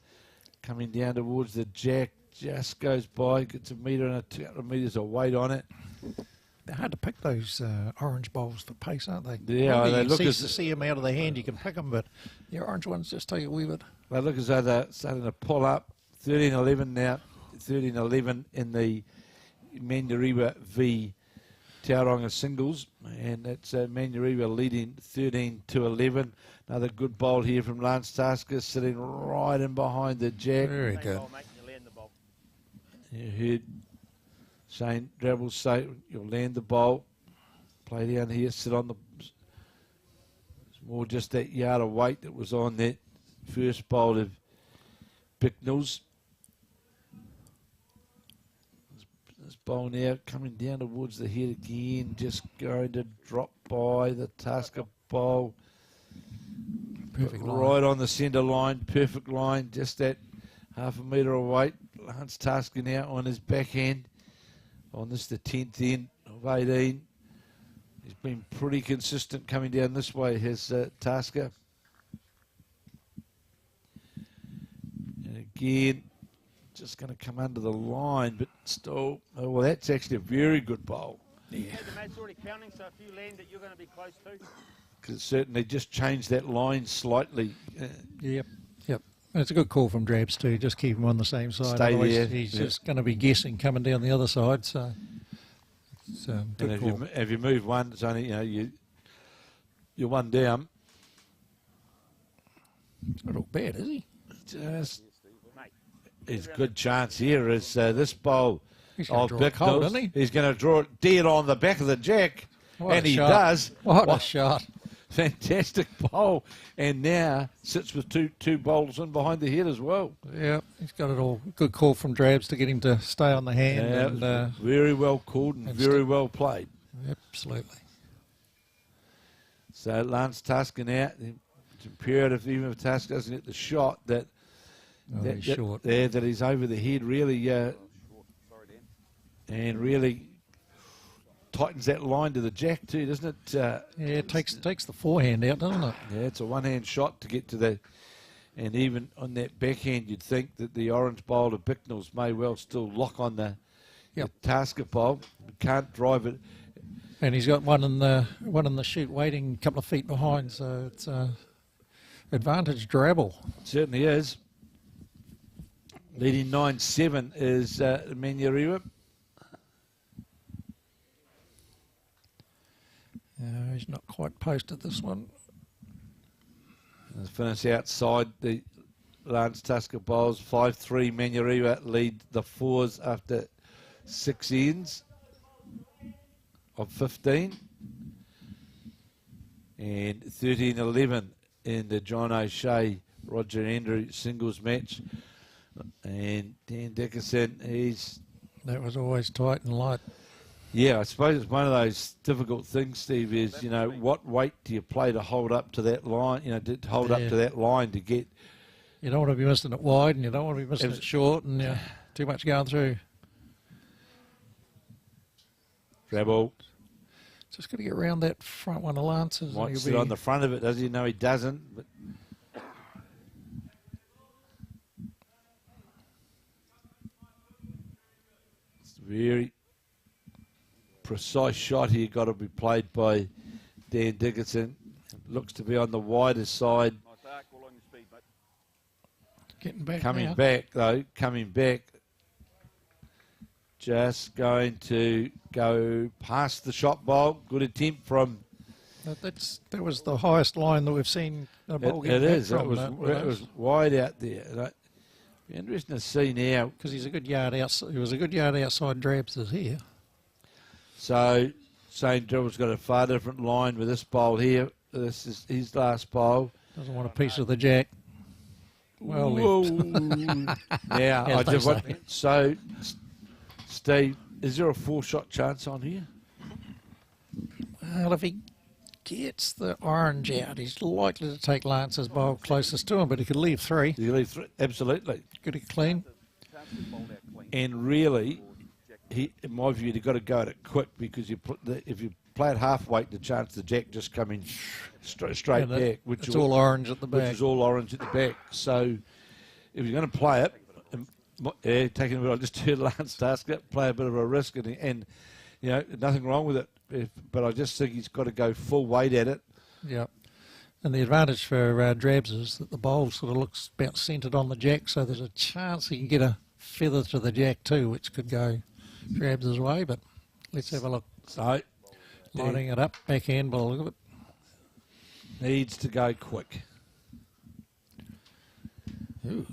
A: coming down towards the jack, just goes by, gets a metre and a couple of metres of weight on it.
B: They're hard to pick those orange bowls for pace, aren't they?
A: Yeah, they look
B: as see them out of the hand, you can pick them, but the orange ones just take a wee bit.
A: They look as though they're starting to pull up. 13-11 now, 13-11 in the Menyuriwa v Tauranga singles, and it's Menyuriwa leading 13-11. Another good bowl here from Lance Tasker, sitting right in behind the jack.
B: Very good.
A: You heard Shane Drabble say, you'll land the bowl, play down here, sit on the... It's more just that yard of weight that was on that first bowl of Bicknell's. This bowl now coming down towards the head again, just going to drop by the Tasker bowl.
B: Perfect line.
A: Right on the centre line, perfect line, just that half a metre of weight. Lance Tasker now on his backhand. On this, the 10th end of 18. He's been pretty consistent coming down this way, has Tasker. And again, just going to come under the line, but still, oh, well, that's actually a very good bowl.
D: Yeah, the mate's already counting, so if you land it, you're going to be close to.
A: Because certainly just changed that line slightly.
B: Yep. And it's a good call from Drabs too. Just keep him on the same side.
A: Stay
B: Otherwise
A: there.
B: He's just going to be guessing coming down the other side. So it's a good
A: And
B: call.
A: if you move one, it's only you're one down.
B: Not all bad, is he?
A: Just his good chance here is this bowl
B: He's gonna
A: of
B: draw it cold,
A: Bicknell's.
B: isn't he?
A: He's going to draw it dead on the back of the jack,
B: What
A: and
B: a
A: he
B: shot.
A: does.
B: What
A: Wow.
B: a shot!
A: Fantastic bowl, and now sits with two bowls in behind the head as well.
B: Yeah, he's got it all. Good call from Drabs to get him to stay on the hand.
A: Yeah,
B: and,
A: it was very well called and very well played.
B: Absolutely.
A: So Lance Tasker now, it's imperative, even if Tasker doesn't get the shot, that
B: He's short.
A: that he's over the head really, and really tightens that line to the jack too, doesn't it?
B: Yeah, it takes the forehand out, doesn't it?
A: Yeah, it's a one-hand shot to get to the, and even on that backhand, you'd think that the orange bowl of Bicknell's may well still lock on the Tasker bowl. Can't drive it.
B: And he's got one in the chute waiting a couple of feet behind, so it's advantage Drabble.
A: Certainly is. Leading 9-7 is Menyuriwa.
B: He's not quite posted this one.
A: Let's finish outside the Lance Tasker bowls. 5-3 Menyuriwa lead the fours after 6 ends of 15. And 13-11 in the John O'Shea, Roger Andrew singles match. And Dan Dickinson, he's
B: That was always tight and light.
A: Yeah, I suppose it's one of those difficult things, Steve, is, you know, what weight do you play to hold up to that line, you know, to hold up to that line to get...
B: You don't want to be missing it wide and you don't want to be missing it short and too much going through.
A: Treble.
B: Just got to get around that front one of Lance's.
A: Might sit on the front of it, does he? No, he doesn't. But it's a very precise shot here, got to be played by Dan Dickinson. Looks to be on the wider side.
D: Nice arc, all on your speed, mate.
B: Getting back
A: Coming
B: now.
A: back, though, coming back. Just going to go past the shot bowl. Good attempt from...
B: That was the highest line that we've seen a ball get
A: It
B: back
A: is.
B: from.
A: It was wide out there. Be interesting to see now.
B: Because he's a good yard outside. He was a good yard outside Drabs is here.
A: So St. Dribbles got a far different line with this bowl here. This is his last bowl.
B: Doesn't want a piece of the jack. Well left.
A: Yeah,
B: As
A: I
B: they
A: just want,
B: say.
A: so Steve, is there a 4-shot chance on here?
B: Well, if he gets the orange out, he's likely to take Lance's bowl closest to him, but he could leave 3.
A: You leave 3, absolutely.
B: Good and clean.
A: And really, in my view, you've got to go at it quick because if you play it half weight, the chance the jack just coming straight back, which
B: it's all orange at the back.
A: Which is all orange at the back. So if you're going to play it, taking a bit, I just heard Lance Tasker play a bit of a risk, and you know, nothing wrong with it. But I just think he's got to go full weight at it.
B: Yeah. And the advantage for Drabs is that the bowl sort of looks about centred on the jack, so there's a chance he can get a feather to the jack too, which could go Drabs' way. But let's have a look.
A: So
B: Lining it up, backhand by the look of it.
A: Needs to go quick.
B: Ooh.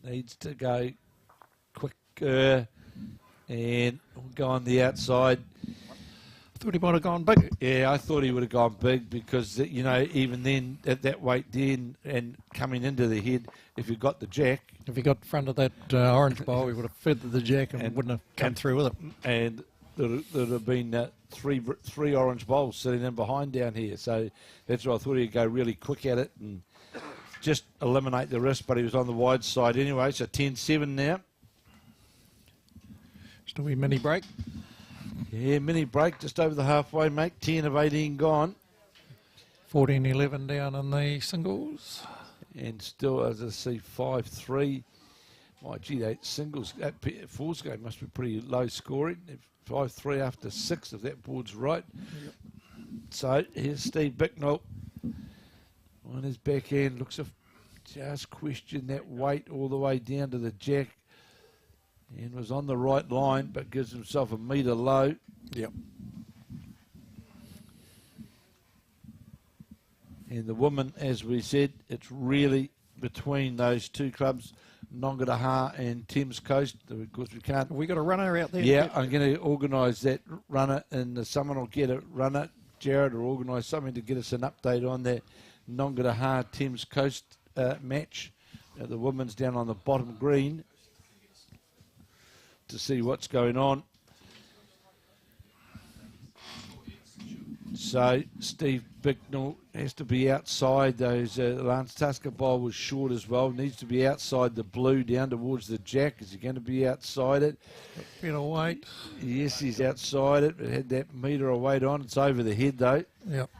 A: Needs to go quicker, and we'll go on the outside.
B: I thought he might have gone big.
A: Yeah, I thought he would have gone big because, you know, even then at that weight then and coming into the head, if you got the jack.
B: If he got in front of that orange bowl, he would have feathered the jack and wouldn't have come through with it.
A: And there'd have been three orange bowls sitting in behind down here. So that's why I thought he'd go really quick at it and just eliminate the risk, but he was on the wide side anyway. So 10-7 now.
B: Just a wee mini break.
A: Yeah, mini break just over the halfway, mate. 10 of 18 gone.
B: 14-11 down in the singles.
A: And still, as I see, 5-3. My gee, that singles, that fours game must be pretty low scoring. 5-3 after 6, if that board's right.
B: Yep.
A: So here's Steve Bicknell on his backhand. Looks to just question that weight all the way down to the jack. And was on the right line, but gives himself a metre low.
B: Yep.
A: And the woman, as we said, it's really between those two clubs, Nongataha and Thames Coast. Of course, we can't.
B: We got a runner out there.
A: Yeah, I'm going to organise that runner, and someone will get a runner. Jared will organise something to get us an update on that Nongataha Thames Coast match. The woman's down on the bottom green to see what's going on. So Steve Bicknell has to be outside those. Lance Tasker bowl was short as well. Needs to be outside the blue down towards the jack. Is he going to be outside it?
B: Bit of weight.
A: Yes, he's outside it. It had that metre of weight on. It's over the head though.
B: Yep.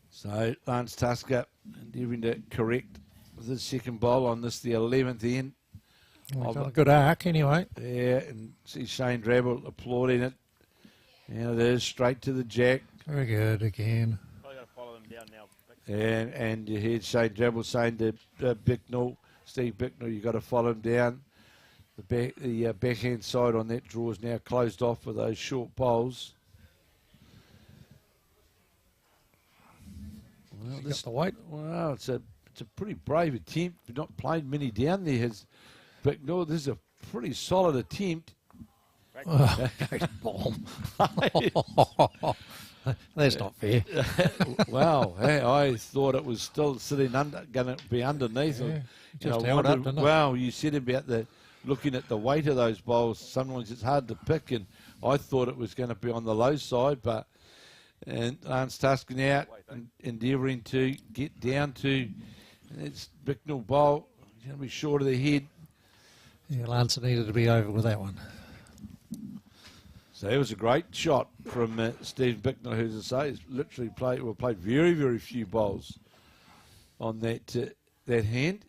A: So Lance Tasker endeavouring to correct the second bowl on this, the 11th end.
B: Well, got a good arc anyway.
A: Yeah, and see Shane Drabble applauding it. And it is straight to the jack.
B: Very good again.
D: Probably got to follow them down now.
A: And you heard Shane Drabble saying to Bicknell, Steve Bicknell, you've got to follow him down. The backhand side on that draw is now closed off with those short bowls. Well,
B: This the weight.
A: Well, it's a pretty brave attempt. We've not played many down there. Has Bicknell? This is a pretty solid attempt.
B: Bomb. That's not fair.
A: Wow, hey, I thought it was still sitting going to be underneath.
B: Yeah,
A: You
B: just
A: know,
B: held up, didn't it?
A: wow, you said about looking at the weight of those bowls. Sometimes it's hard to pick, and I thought it was going to be on the low side, but and Lance Tuscan out and endeavouring to get down to it's Bicknell bowl. He's going to be short of the head.
B: Yeah, Lance needed to be over with that one.
A: So it was a great shot from Steve Bicknell, who, as I say, has literally played very, very few bowls on that hand.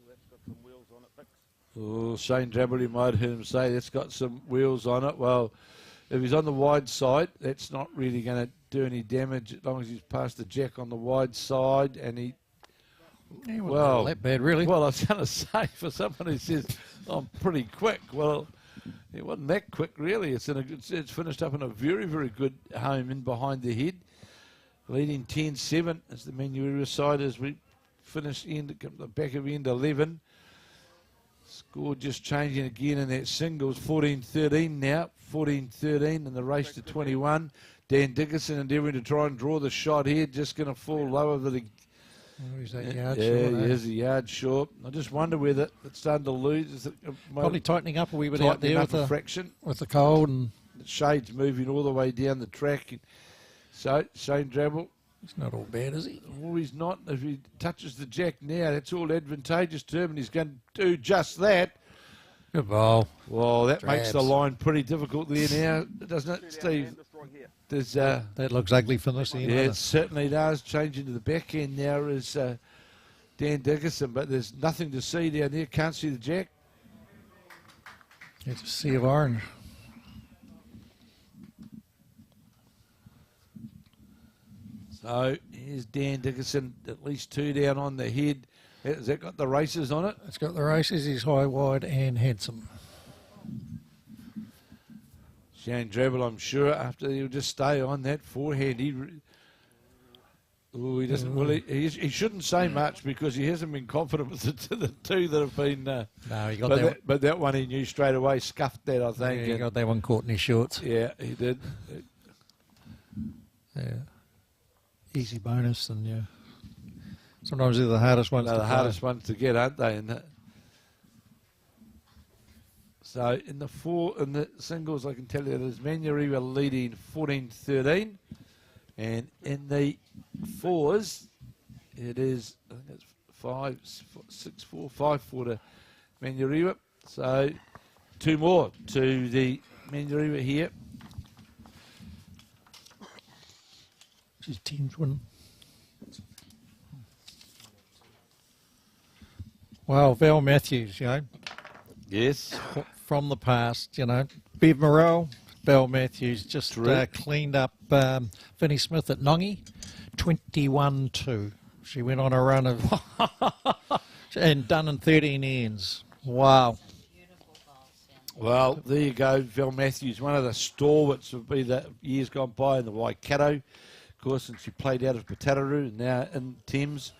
D: That's got some wheels on it, Bix.
A: Oh, Shane Drabble, you might have heard him say that's got some wheels on it. Well, if he's on the wide side, that's not really going to do any damage as long as he's past the jack on the wide side. And he,
B: Well, that bad, really.
A: well, I was going to say, for someone who says I'm pretty quick, well, it wasn't that quick, really. It's finished up in a very, very good home in behind the head, leading 10-7 as the Manurewa side as we finish the back of end 11. Score just changing again in that singles, 14-13 now, 14-13 in the race to 21. Dan Dickinson endeavouring to try and draw the shot here, just going to fall low over the...
B: Where's that yard
A: Yeah,
B: short?
A: he is a yard short. I just wonder whether it's starting to lose. Is it
B: Probably tightening up a wee bit out there with
A: a
B: the,
A: fraction?
B: with the cold, and
A: The shade's moving all the way down the track. So Shane Drabble,
B: it's not all bad, is he?
A: oh, he's not. If he touches the jack now, that's all advantageous to him, and he's going to do just that.
B: Good ball.
A: Well, that makes the
B: Drabs.
A: line pretty difficult there now, doesn't it, Steve? There's
B: That looks ugly from this end.
A: yeah,
B: doesn't
A: it certainly does. Changing to the back end now is Dan Dickinson, but there's nothing to see down there. Can't see the jack.
B: it? It's a sea of orange.
A: So here's Dan Dickinson, at least two down on the head. Has that got the races on it?
B: It's got the races. He's high, wide, and handsome.
A: Shane Drabble, I'm sure, after he'll just stay on that forehand. He doesn't. Well, he shouldn't say much because he hasn't been confident with the two that have been.
B: No, he got
A: but
B: that.
A: but that one he knew straight away, scuffed that, I think.
B: Yeah, he
A: and-
B: got that one caught in his shorts.
A: yeah, he did.
B: Yeah. Easy bonus, and yeah. Sometimes they're the hardest ones
A: They're
B: to
A: the
B: play.
A: hardest ones to get, aren't they? So in the singles, I can tell you there's Manurewa leading 14-13, and in the fours, it is I think it's 5-4 to Manurewa. So two more to the Manurewa here.
B: His team's winning. Well, Val Matthews, you know,
A: Yes.
B: from the past, you know. Bev Morrell, Val Matthews just
A: Correct.
B: cleaned up Vinnie Smith at Nongi, 21-2. She went on a run of and done in 13 ends. Wow.
A: Well, there you go. Val Matthews, one of the stalwarts of the years gone by in the Waikato. Of course, since she played out of Pataruru and now in Thames.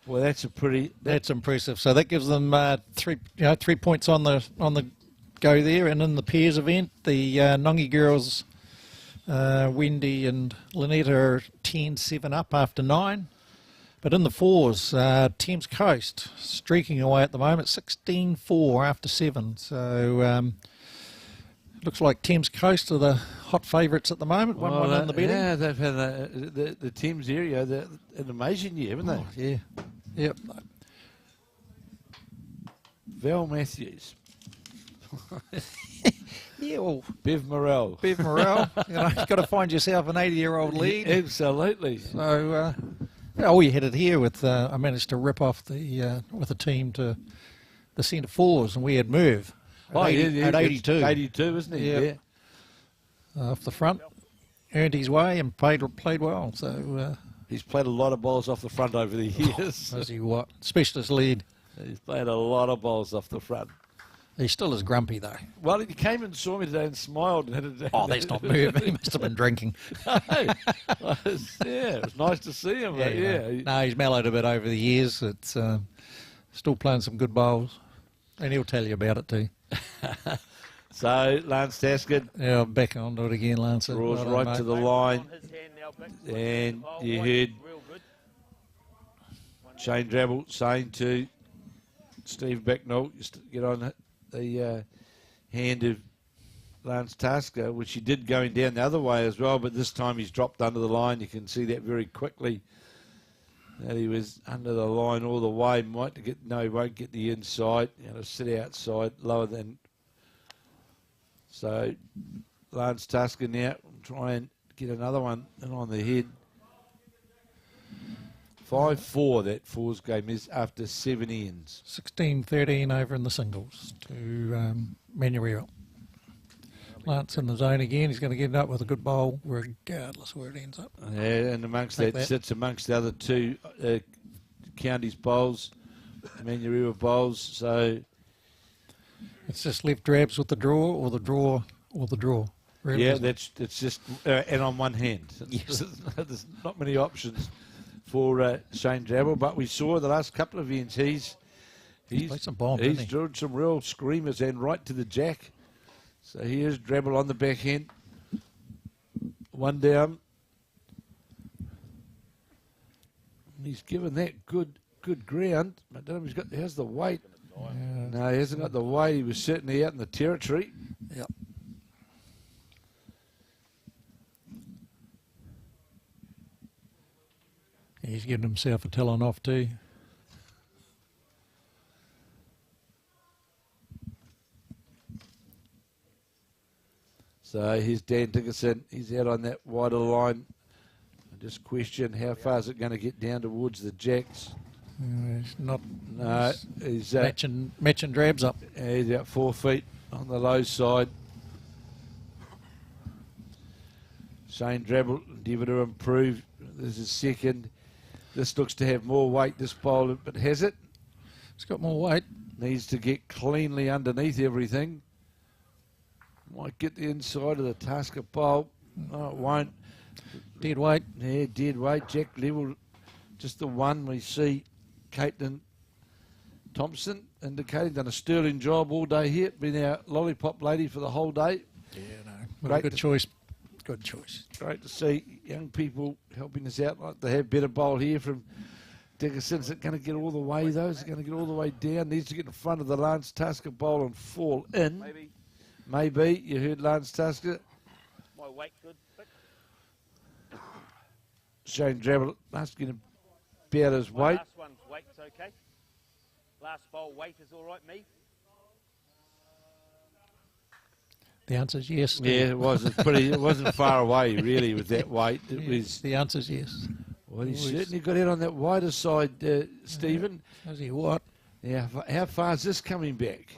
A: Well, that's a pretty...
B: That's impressive. So that gives them 3 points on the go there. And in the pairs event, the Nongi girls, Wendy and Lynetta, are 10-7 up after 9. But in the fours, Thames Coast streaking away at the moment, 16-4 after 7. So looks like Thames Coast are the hot favourites at the moment. 1-1 in the betting.
A: Yeah, they've had the Thames area an amazing year, haven't they?
B: Oh, yeah. Yep.
A: Val Matthews.
B: Yeah, well,
A: Bev Morrell.
B: Bev Morrell, you've got to find yourself an 80-year-old lead.
A: Absolutely.
B: So, all you had it here with, I managed to rip off with the team to the centre fours, and we had Merv at 82.
A: 82, isn't he?
B: Yeah. Off the front, earned his way and played well. So,
A: He's played a lot of balls off the front over the years.
B: as he what? Specialist lead.
A: He's played a lot of balls off the front.
B: He still is grumpy, though.
A: Well, he came and saw me today and smiled. And
B: Oh, that's not moving. He must have been drinking.
A: yeah, it was nice to see him. Yeah.
B: No, he's mellowed a bit over the years. It's still playing some good bowls. And he'll tell you about it, too.
A: So, Lance Taskett
B: Yeah, back onto it again, Lance.
A: draws
B: Well done,
A: right
B: mate.
A: to the line.
D: On his hand now, Vic.
A: And
D: Oh,
A: you
D: white,
A: heard
D: real good.
A: Shane Drabble saying to Steve Becknell, just get on the hand of Lance Tasker, which he did going down the other way as well, but this time he's dropped under the line. You can see that very quickly, that he was under the line all the way. He won't get the inside. Sit outside, lower than. So Lance Tasker now try and get another one in on the head. 5-4 that fours game is after 7 ends.
B: 16-13 over in the singles to Manuel. Lance in the zone again. He's going to get it up with a good bowl, regardless where it ends up.
A: Yeah, and amongst that sits amongst the other two counties bowls, Manurewa bowls. So
B: it's just left drabs with the draw, or the draw, or the draw. Really,
A: yeah,
B: isn't it?
A: it's just and on one hand.
B: Yes.
A: There's not many options for Shane Drabble, but we saw the last couple of ends he's
B: played some bomb, hasn't he?
A: drilled some real screamers and right to the jack. So here's Drabble on the backhand. One down. He's given that good ground. I don't know if he has the weight. No, he hasn't got the weight. He was certainly out in the territory.
B: Yep. He's giving himself a telling off too.
A: So here's Dan Dickerson. He's out on that wider line. I just question how far is it going to get down towards the jacks.
B: He's not.
A: No, he's
B: matching drabs up.
A: he's out 4 feet on the low side. Shane Drabble endeavour to improve. This is second. This looks to have more weight, this bowler, but has it?
B: It's got more weight.
A: Needs to get cleanly underneath everything. Might get the inside of the Tasker bowl. No, it won't.
B: Dead weight.
A: Yeah, dead weight. Jack level. Just the one we see. Caitlin Thompson indicating done a sterling job all day here. Been our lollipop lady for the whole day.
B: Yeah, no.
A: Great
B: Good choice. Good choice.
A: Great to see young people helping us out like they have. Better bowl here from Dickerson. Is it going to get all the way though? Is it going to get all the way down? Needs to get in front of the Lance Tasker bowl and fall in. Maybe. You heard Lance Tasker.
D: My weight good, Vic.
A: Shane Drabble asking about his weight.
D: Last one's weight's okay. Last bowl weight is all right, me.
B: The answer's yes.
A: Yeah, it was. It wasn't far away really with that weight. It was.
B: The answer's yes.
A: Well, he certainly got out on that wider side, Stephen.
B: Has he what?
A: Yeah. How far is this coming back?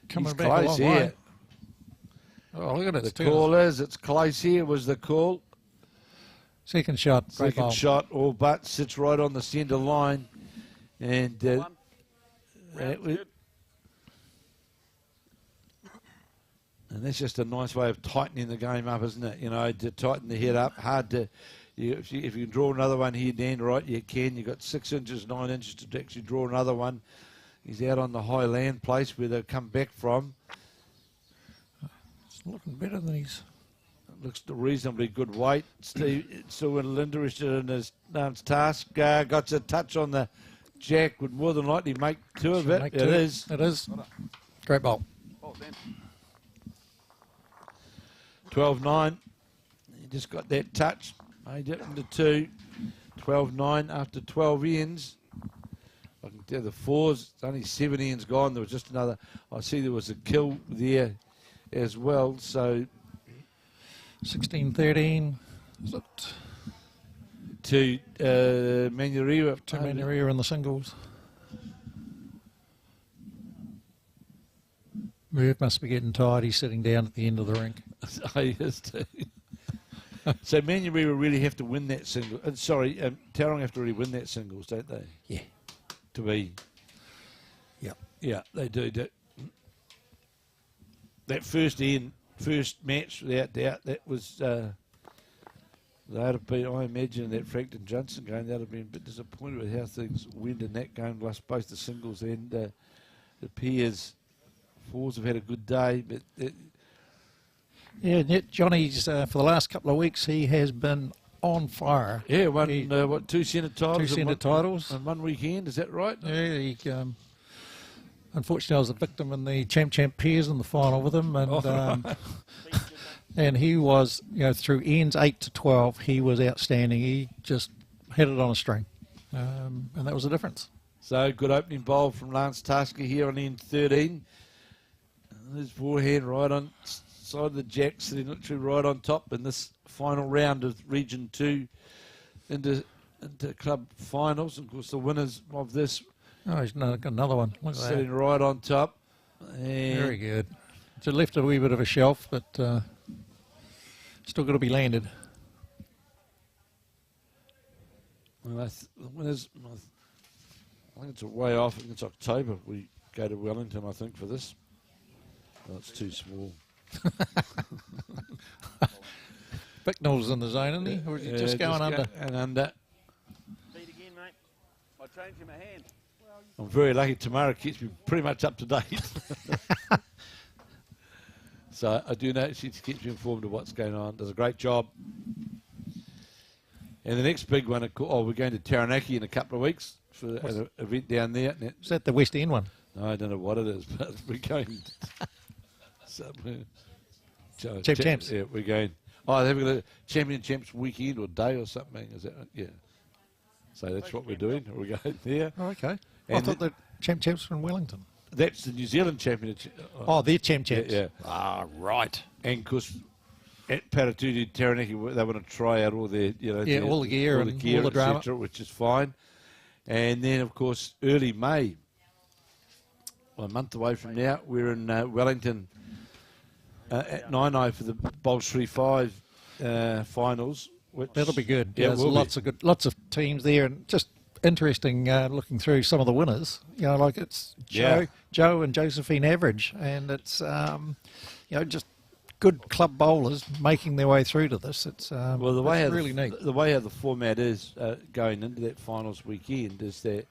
B: Coming
A: He's
B: back
A: close
B: a long
A: here.
B: way. Oh, look at it.
A: The call is it's close here. Was the call?
B: Second shot. Great
A: Second
B: bowl.
A: shot, all but sits right on the centre line, and
D: One.
A: that
D: Round's
A: was-
D: good.
A: and that's just a nice way of tightening the game up, isn't it? You know, to tighten the head up. Hard to, if you can draw another one here, Dan, right, you can. You've got 6 inches, 9 inches to actually draw another one. He's out on the high land place where they've come back from.
B: It's looking better than he's.
A: Looks a reasonably good weight. Steve, still in Linda in his task. Got a touch on the jack. Would more than likely make 2 of it.
B: Make
A: It
B: two.
A: is.
B: It is. Great bowl.
C: Oh, then.
A: 12-9. He just got that touch. Made it into 2. 12-9 after 12 ends. I can tell the fours. It's only 7 ends gone. There was just another. I see there was a kill there as well. So
B: 16-13. Is it
A: to Manurewa.
B: to Manurewa in the singles? Merv must be getting tired. He's sitting down at the end of the rink.
A: He is too. So Manurewa really have to win that single. Sorry, Tauranga have to really win that singles, don't they?
B: Yeah.
A: To be.
B: Yep.
A: Yeah, they do. that first match, without doubt, that was. They'd have been, I imagine, that Frankton Johnson game, they'd have been a bit disappointed with how things went in that game, plus both the singles and the pairs. Fours have had a good day, but
B: Yeah, and yet Johnny's, for the last couple of weeks, he has been on fire.
A: yeah, won, two centre titles?
B: Two centre titles.
A: On one weekend, is that right?
B: Yeah, he, unfortunately I was a victim in the champ pairs in the final with him, and and he was, through ends 8 to 12, he was outstanding. He just had it on a string, and that was the difference.
A: So, good opening bowl from Lance Tasker here on end 13. His forehand right on side of the jack, sitting literally right on top in this final round of Region 2 into club finals. And of course, the winners of this
B: Oh, he's got another one. Look at
A: sitting
B: that.
A: right on top. And
B: Very good. So left a wee bit of a shelf, but still got to be landed.
A: well, the winners, I think it's a way off. I think it's October. We go to Wellington, I think, for this. Oh, it's too small.
B: Bicknell's in the zone, isn't he? Or is he just going under?
A: And under.
D: Feed again, mate. I changed my hand.
A: I'm very lucky. Tamara keeps me pretty much up to date. So I do know she keeps me informed of what's going on. Does a great job. And the next big one, we're going to Taranaki in a couple of weeks for an event down there.
B: Is that the West End one?
A: No, I don't know what it is, but we're going somewhere.
B: Champs.
A: Yeah, we're going. Oh, they're having a champs weekend or day or something. Is that right? Yeah. So that's what we're doing. We're going there.
B: Oh, okay. I
A: And
B: thought the champs were in Wellington.
A: That's the New Zealand championship.
B: Oh, they're champs.
A: Yeah.
B: Ah, right.
A: And of course, at Paratutu, Taranaki, they want to try out all their,
B: all the gear and all the drama,
A: etc., which is fine. And then, of course, early May, a month away from now, we're in Wellington at Nainai for the Bowls 3-5 finals. Which,
B: that'll be good.
A: Yeah,
B: there's lots of teams there, and just interesting looking through some of the winners. Like it's Joe and Josephine Average, and it's just good club bowlers making their way through to this. It's
A: well, the way
B: it's really neat.
A: The way how the format is going into that finals weekend is that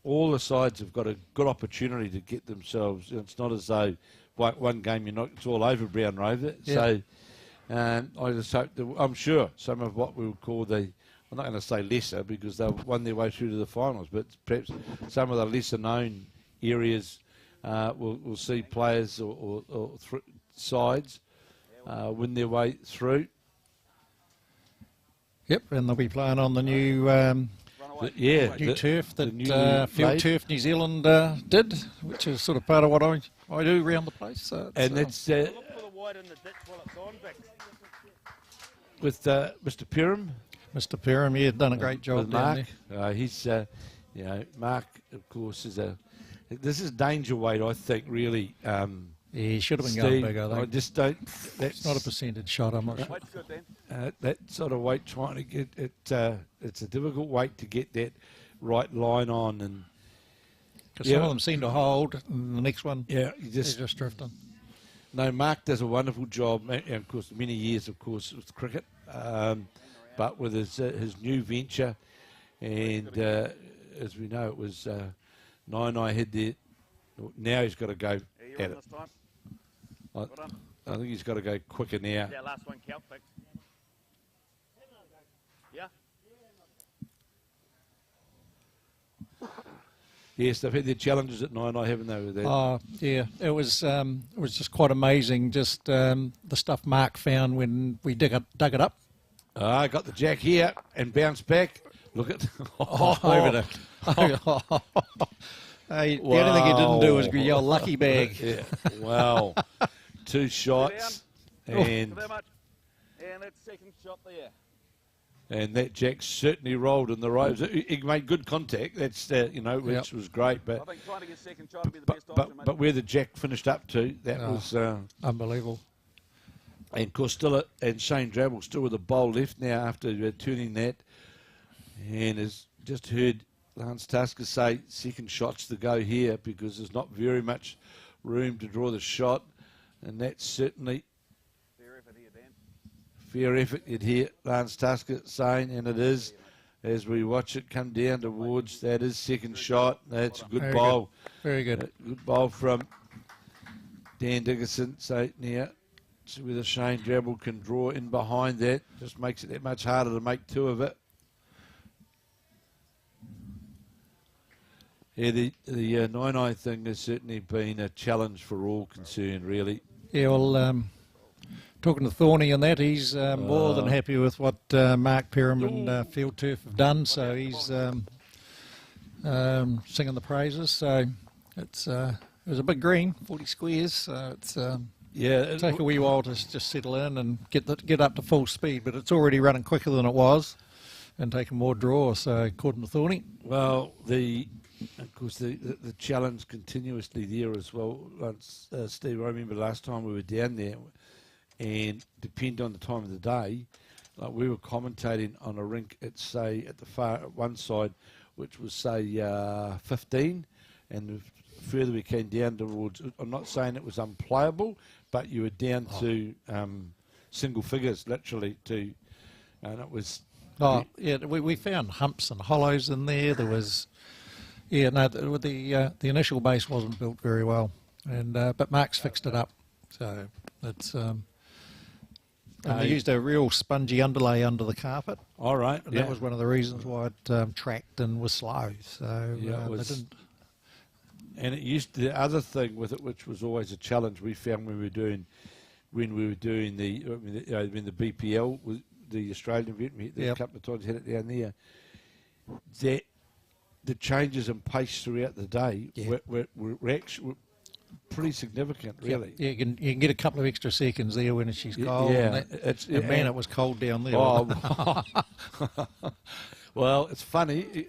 A: all the sides have got a good opportunity to get themselves. It's not as though one game it's all over Brown Rover.
B: Yeah.
A: So I just hope that I'm sure some of what we would call I'm not going to say lesser because they've won their way through to the finals, but perhaps some of the lesser known areas will see players or sides win their way through.
B: Yep, and they'll be playing on the new new turf that Field Turf New Zealand did, which is sort of part of what I do around the place. So
A: and it's
D: Look for the wide in the ditch while it's on, Vic.
A: with Mr. Piram.
B: Mr. Perham, he had done a great job
A: With
B: down
A: Mark. He's, Mark, of course, this is danger weight, I think, really.
B: there. He should have been
A: Steve,
B: going big, I think.
A: I just don't.
B: It's not a percentage shot, I'm not sure.
D: Weight's good then.
A: That sort of weight, trying to get it, it's a difficult weight to get that right line on, and
B: Because some of them seem to hold, and the next one,
A: you
B: they're just drifting.
A: No, Mark does a wonderful job, and of course, many years, of course, with cricket, but with his new venture, and as we know, it was Nainai had there. Now he's got to go
D: Yeah,
A: at
D: you're on
A: it.
D: this time.
A: I,
D: Well done.
A: I think he's got to go quicker now.
D: That last one count, Vic. Yeah?
A: Yes, they've had their challenges at Nainai, haven't they? With that?
B: Yeah, it was just quite amazing, just the stuff Mark found when we dug it up.
A: I got the jack here and bounced back. Look at
B: Over there. Hey, the only thing he didn't do was yell lucky bag.
A: Yeah. Wow. Two shots and
D: Very much. And that second shot there.
A: that jack certainly rolled in the ropes. He made good contact. That's which was great.
D: I
A: But
D: think trying to get second shot would be the best option, mate.
A: but where the jack finished up to, that was.
B: Unbelievable.
A: And of course, and Shane Drabble still with a bowl left now after turning that, and has just heard Lance Tasker say second shots to go here because there's not very much room to draw the shot, and that's certainly
D: Fair effort here, Dan.
A: fair effort you'd hear Lance Tusker saying, and it is, as we watch it come down towards, that is second shot. That's a good
B: Very
A: bowl.
B: Very good.
A: Good bowl from Dan Dickerson. So now, see whether Shane Drabble can draw in behind that. Just makes it that much harder to make two of it. Yeah, the 9-9 thing has certainly been a challenge for all concerned, really.
B: Yeah, well, talking to Thorny and that, he's more than happy with what Mark Perham and Field Turf have done, so he's singing the praises. So it's it was a big green, 40 squares, so it's
A: Yeah,
B: take a wee while to just settle in and get up to full speed, but it's already running quicker than it was and taking more draw, so according to Thorny.
A: well, of course, the challenge continuously there as well. Steve, I remember last time we were down there, and depending on the time of the day, like we were commentating on a rink at, say, at the far at one side, which was, say, 15, and the further we came down towards, I'm not saying it was unplayable, but you were down to single figures, literally, and it was...
B: Oh, yeah, we found humps and hollows in there. There was... Yeah, no, the initial base wasn't built very well, and but Mark's fixed it up, so it's and they used a real spongy underlay under the carpet.
A: All right,
B: And that was one of the reasons why it tracked and was slow. So
A: Yeah, it was-
B: they didn't.
A: And it used the other thing with it, which was always a challenge we found when we were doing the BPL, was the Australian event, we hit a couple of times, had it down there. That the changes in pace throughout the day were actually pretty significant, really.
B: Yeah, you can get a couple of extra seconds there when she's cold.
A: Yeah,
B: and man, it was cold down there.
A: Oh, well, it's funny.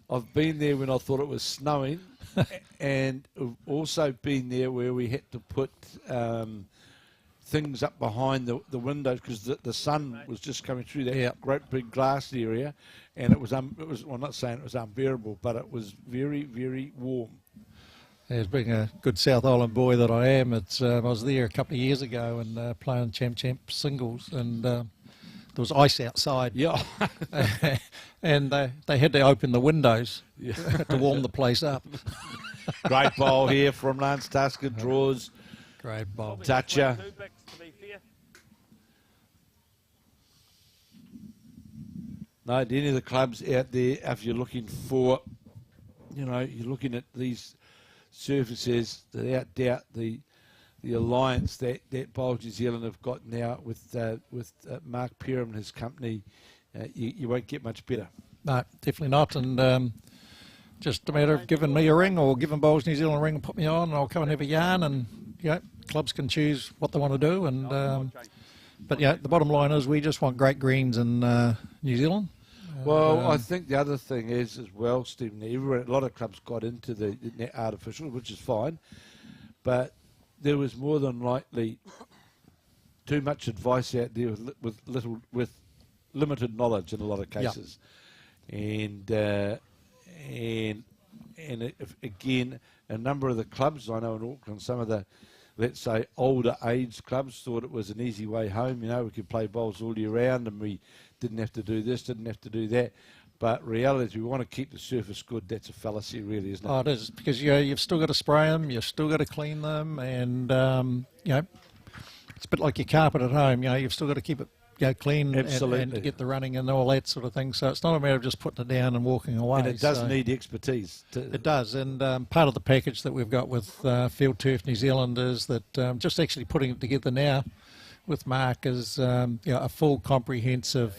A: I've been there when I thought it was snowing, and I've also been there where we had to put things up behind the windows because the sun was just coming through that great big glass area, and it was well, I'm not saying it was unbearable, but it was very, very warm.
B: As being a good South Island boy that I am, I was there a couple of years ago and playing champ singles, and there was ice outside.
A: Yeah.
B: And they had to open the windows to warm the place up.
A: Great bowl here from Lance Tusker, draws.
B: Great bowl.
A: Toucher.
D: 2 bicks, to be fair.
A: No, any of the clubs out there, if you're looking for, you're looking at these surfaces, without doubt, the alliance that Bowl New Zealand have got now with Mark Perham and his company, you won't get much better.
B: No, definitely not. And just a matter of giving me a ring or giving Bowls New Zealand a ring and put me on, and I'll come and have a yarn. And clubs can choose what they want to do. And but the bottom line is we just want great greens in New Zealand.
A: Well, I think the other thing is as well, Stephen, a lot of clubs got into the net artificial, which is fine, but there was more than likely too much advice out there with limited knowledge in a lot of cases, and again, a number of the clubs I know in Auckland, some of the, let's say, older age clubs thought it was an easy way home. We could play bowls all year round and we didn't have to do this, didn't have to do that. But reality, we want to keep the surface good. That's a fallacy, really, isn't it?
B: Oh, it is, because you've still got to spray them, you've still got to clean them, and it's a bit like your carpet at home. You've still got to keep it clean and get the running and all that sort of thing. So it's not a matter of just putting it down and walking away.
A: And it does need expertise.
B: It does, and part of the package that we've got with Field Turf New Zealand is that just actually putting it together now with Mark is a full comprehensive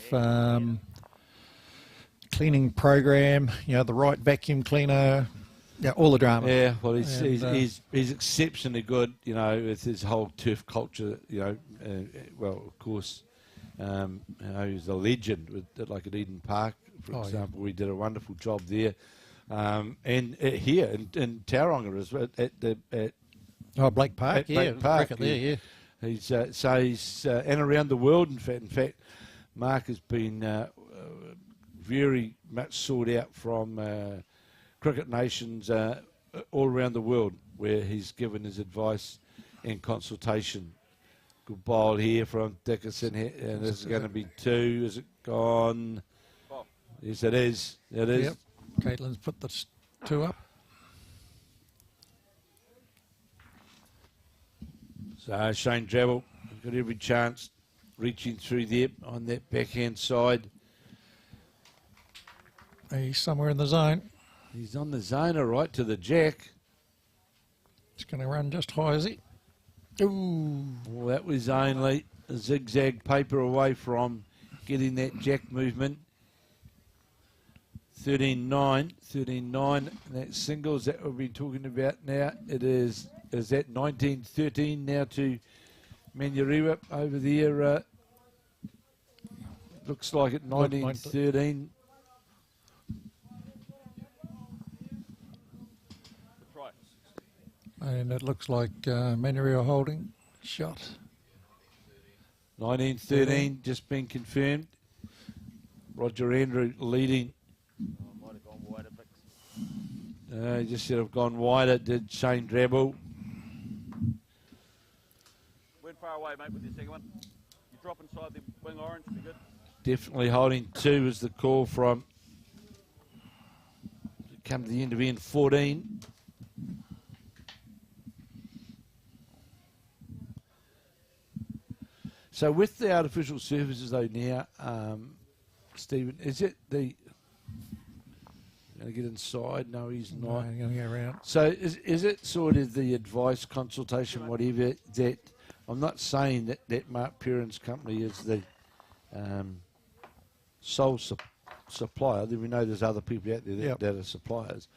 B: cleaning program, the right vacuum cleaner, all the drama.
A: Yeah, well, he's exceptionally good, with his whole turf culture, well, of course, he's a legend with, like at Eden Park, for example. We did a wonderful job there. And here in Tauranga as well, at
B: Blake Park,
A: Blake Park,
B: there.
A: He's and around the world. In fact, Mark has been very much sought out from cricket nations all around the world. where he's given his advice and consultation. Good bowl here from Dickerson, and this is going to be 2. Is it gone?
C: Oh.
A: Yes, it is. It is.
B: Yep. Caitlin's put the 2 up.
A: So Shane Drabble got every chance reaching through there on that backhand side.
B: He's somewhere in the zone.
A: He's on the zoner right to the jack.
B: He's going to run just high, is he? Ooh.
A: Well, that was only a zigzag paper away from getting that jack movement. 13-9, 13-9. That singles that we've been talking about now. It is that 19-13 now to Manurewa over there. Looks like it 19-13.
C: Try.
B: And it looks like Manurewa holding. Shot.
A: 19-13 just been confirmed. Roger Andrew leading.
D: Might have gone wider, Bix.
A: He just should have gone wider, did Shane Drabble.
C: Went far away, mate, with your second one. You drop inside the wing orange, be good.
A: Definitely holding 2 is the call from. Come to the end of end 14. So with the artificial surfaces though now, Stephen, is it the... Going to get inside? No, he's not.
B: No, going to go around.
A: So is it sort of the advice, consultation, whatever, that I'm not saying that Mark Perrin's company is the sole supplier. We know there's other people out there that are suppliers,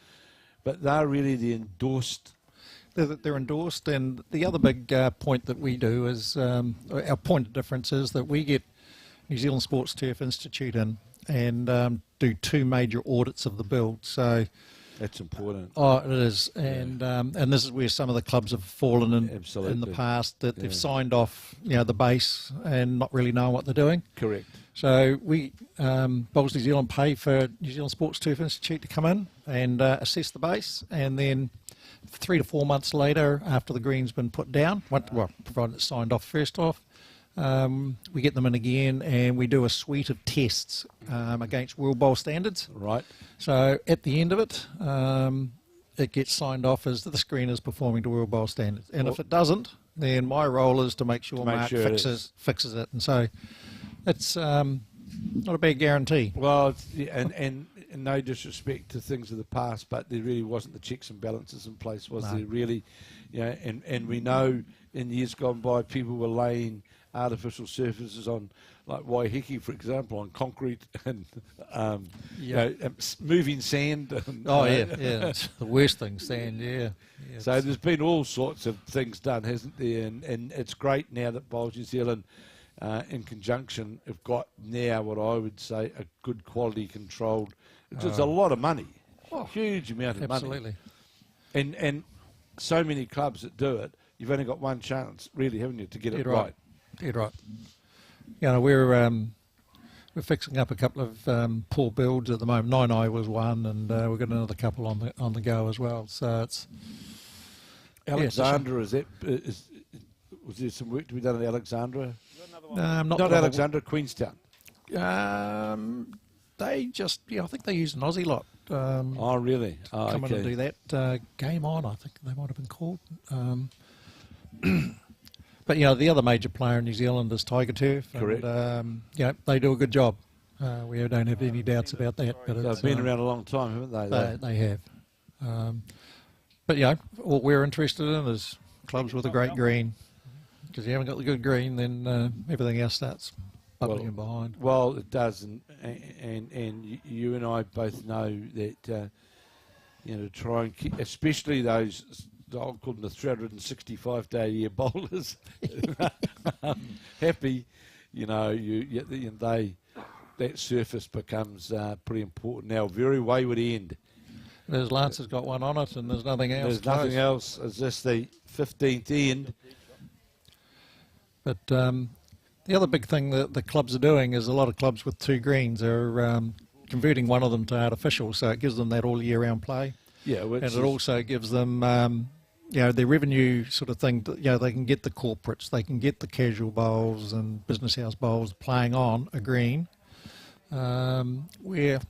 A: but they're really the endorsed.
B: They're endorsed, and the other big point that we do is our point of difference is that we get New Zealand Sports Turf Institute in and do 2 major audits of the build. So
A: that's important.
B: Oh, it is, and this is where some of the clubs have fallen in the past, that they've signed off, the base and not really knowing what they're doing.
A: Correct.
B: So we, Bowls New Zealand, pay for New Zealand Sports Turf Institute to come in and assess the base, and then 3 to 4 months later, after the green's been put down, provided it's signed off first off, we get them in again and we do a suite of tests against World Bowl standards.
A: Right.
B: So at the end of it, it gets signed off as the screen is performing to World Bowl standards. And if it doesn't, then my role is to make sure Mark fixes it. And so it's not a bad guarantee.
A: Well, and no disrespect to things of the past, but there really wasn't the checks and balances in place, was there really? And we know in years gone by people were laying artificial surfaces on, like Waiheke, for example, on concrete and moving sand. And,
B: it's the worst thing, sand. Yeah.
A: So there's been all sorts of things done, hasn't there? And it's great now that Bowls New Zealand, in conjunction, have got now what I would say a good quality controlled. It's a lot of money, huge amount of money.
B: Absolutely.
A: And so many clubs that do it, you've only got one chance, really, haven't you, to get it right.
B: Dead right. We're fixing up a couple of poor builds at the moment. Nine Eye was one, and we've got another couple on the go as well. So it's
A: Alexandra. Was there some work to be done at Alexandra?
B: Not
A: Alexandra, Queenstown.
B: They just I think they used an Aussie lot.
A: Oh really?
B: Come in and do that. Game On, I think they might have been called. But the other major player in New Zealand is Tiger Turf.
A: Correct.
B: And, they do a good job. We don't have any doubts about that. But
A: They've been around a long time, haven't they?
B: They have. But all we're interested in is clubs with a great green. Because you haven't got the good green, then everything else starts bubbling in behind.
A: Well, it does, and you and I both know that to try and keep, especially those, I'll call them the 365-day-a-year bowlers, happy, that surface becomes pretty important now. Very wayward end.
B: There's Lance has got one on it, and there's nothing else.
A: There's nothing else. It's just the 15th end.
B: But the other big thing that the clubs are doing is a lot of clubs with 2 greens are converting one of them to artificial, so it gives them that all year round play.
A: Yeah,
B: and it also gives them their revenue sort of thing, they can get the corporates, they can get the casual bowls and business house bowls playing on a green, where it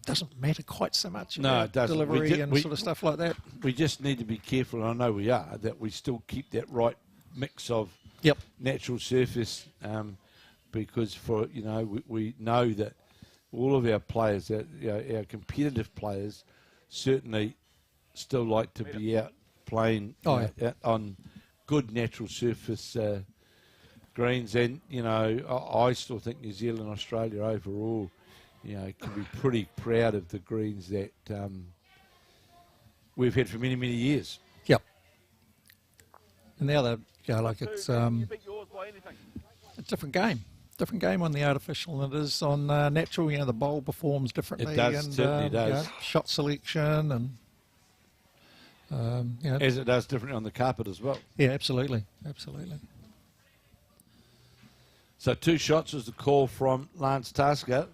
B: doesn't matter quite so much about
A: it doesn't.
B: delivery and sort of stuff like that.
A: We just need to be careful, and I know we are, that we still keep that right mix of natural surface, because we know that all of our players, our competitive players, certainly still like to be out playing out on good natural surface greens, and I still think New Zealand and Australia overall, can be pretty proud of the greens that we've had for many, many years.
B: Yep. And the other, it's
C: You beat yours by anything.
B: a different game on the artificial than it is on natural. The bowl performs differently.
A: It does,
B: and,
A: certainly does.
B: Shot selection and
A: As it does differently on the carpet as well.
B: Yeah, absolutely.
A: So 2 shots was the call from Lance Tasker,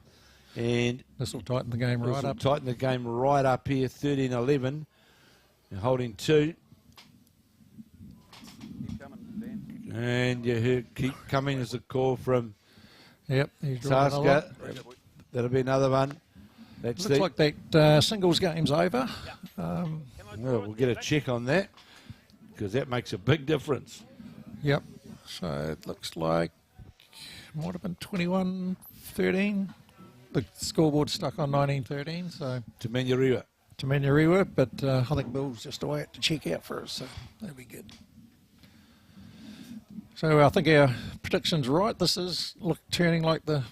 A: and
B: this will tighten the game right up.
A: Tighten the game right up here, 13-11. You're holding 2.
C: Keep coming, Dan.
A: And you hear keep coming as a call from
B: He's drawing another
A: Tasker.
B: one.
A: That'll be another one.
B: Looks like that singles game's over.
A: Well, we'll get a check on that, because that makes a big difference.
B: Yep. So it looks like it might have been 21-13. The scoreboard's stuck on 19-13. So
A: To Manuriwa.
B: to Manuriwa, but I think Bill's just away to check out for us, so that'll be good. So I think our prediction's right. This is turning like the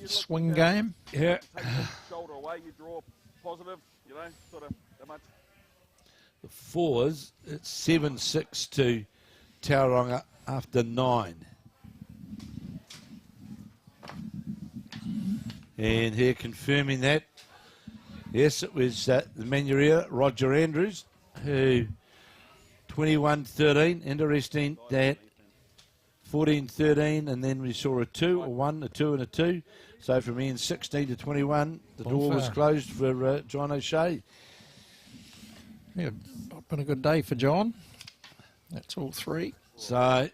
B: swing game.
A: Yeah.
C: Take the shoulder away, you draw positive, sort of that much.
A: The 4s, it's 7-6 to Tauranga after 9. And here confirming that, yes, it was the Manuriwa, Roger Andrews, who 21-13. Interesting that 14-13, and then we saw a 2, a 1, a 2, and a 2. So from Ian 16 to 21, the door was closed for John O'Shea.
B: Yeah, been a good day for John. That's all 3.
A: So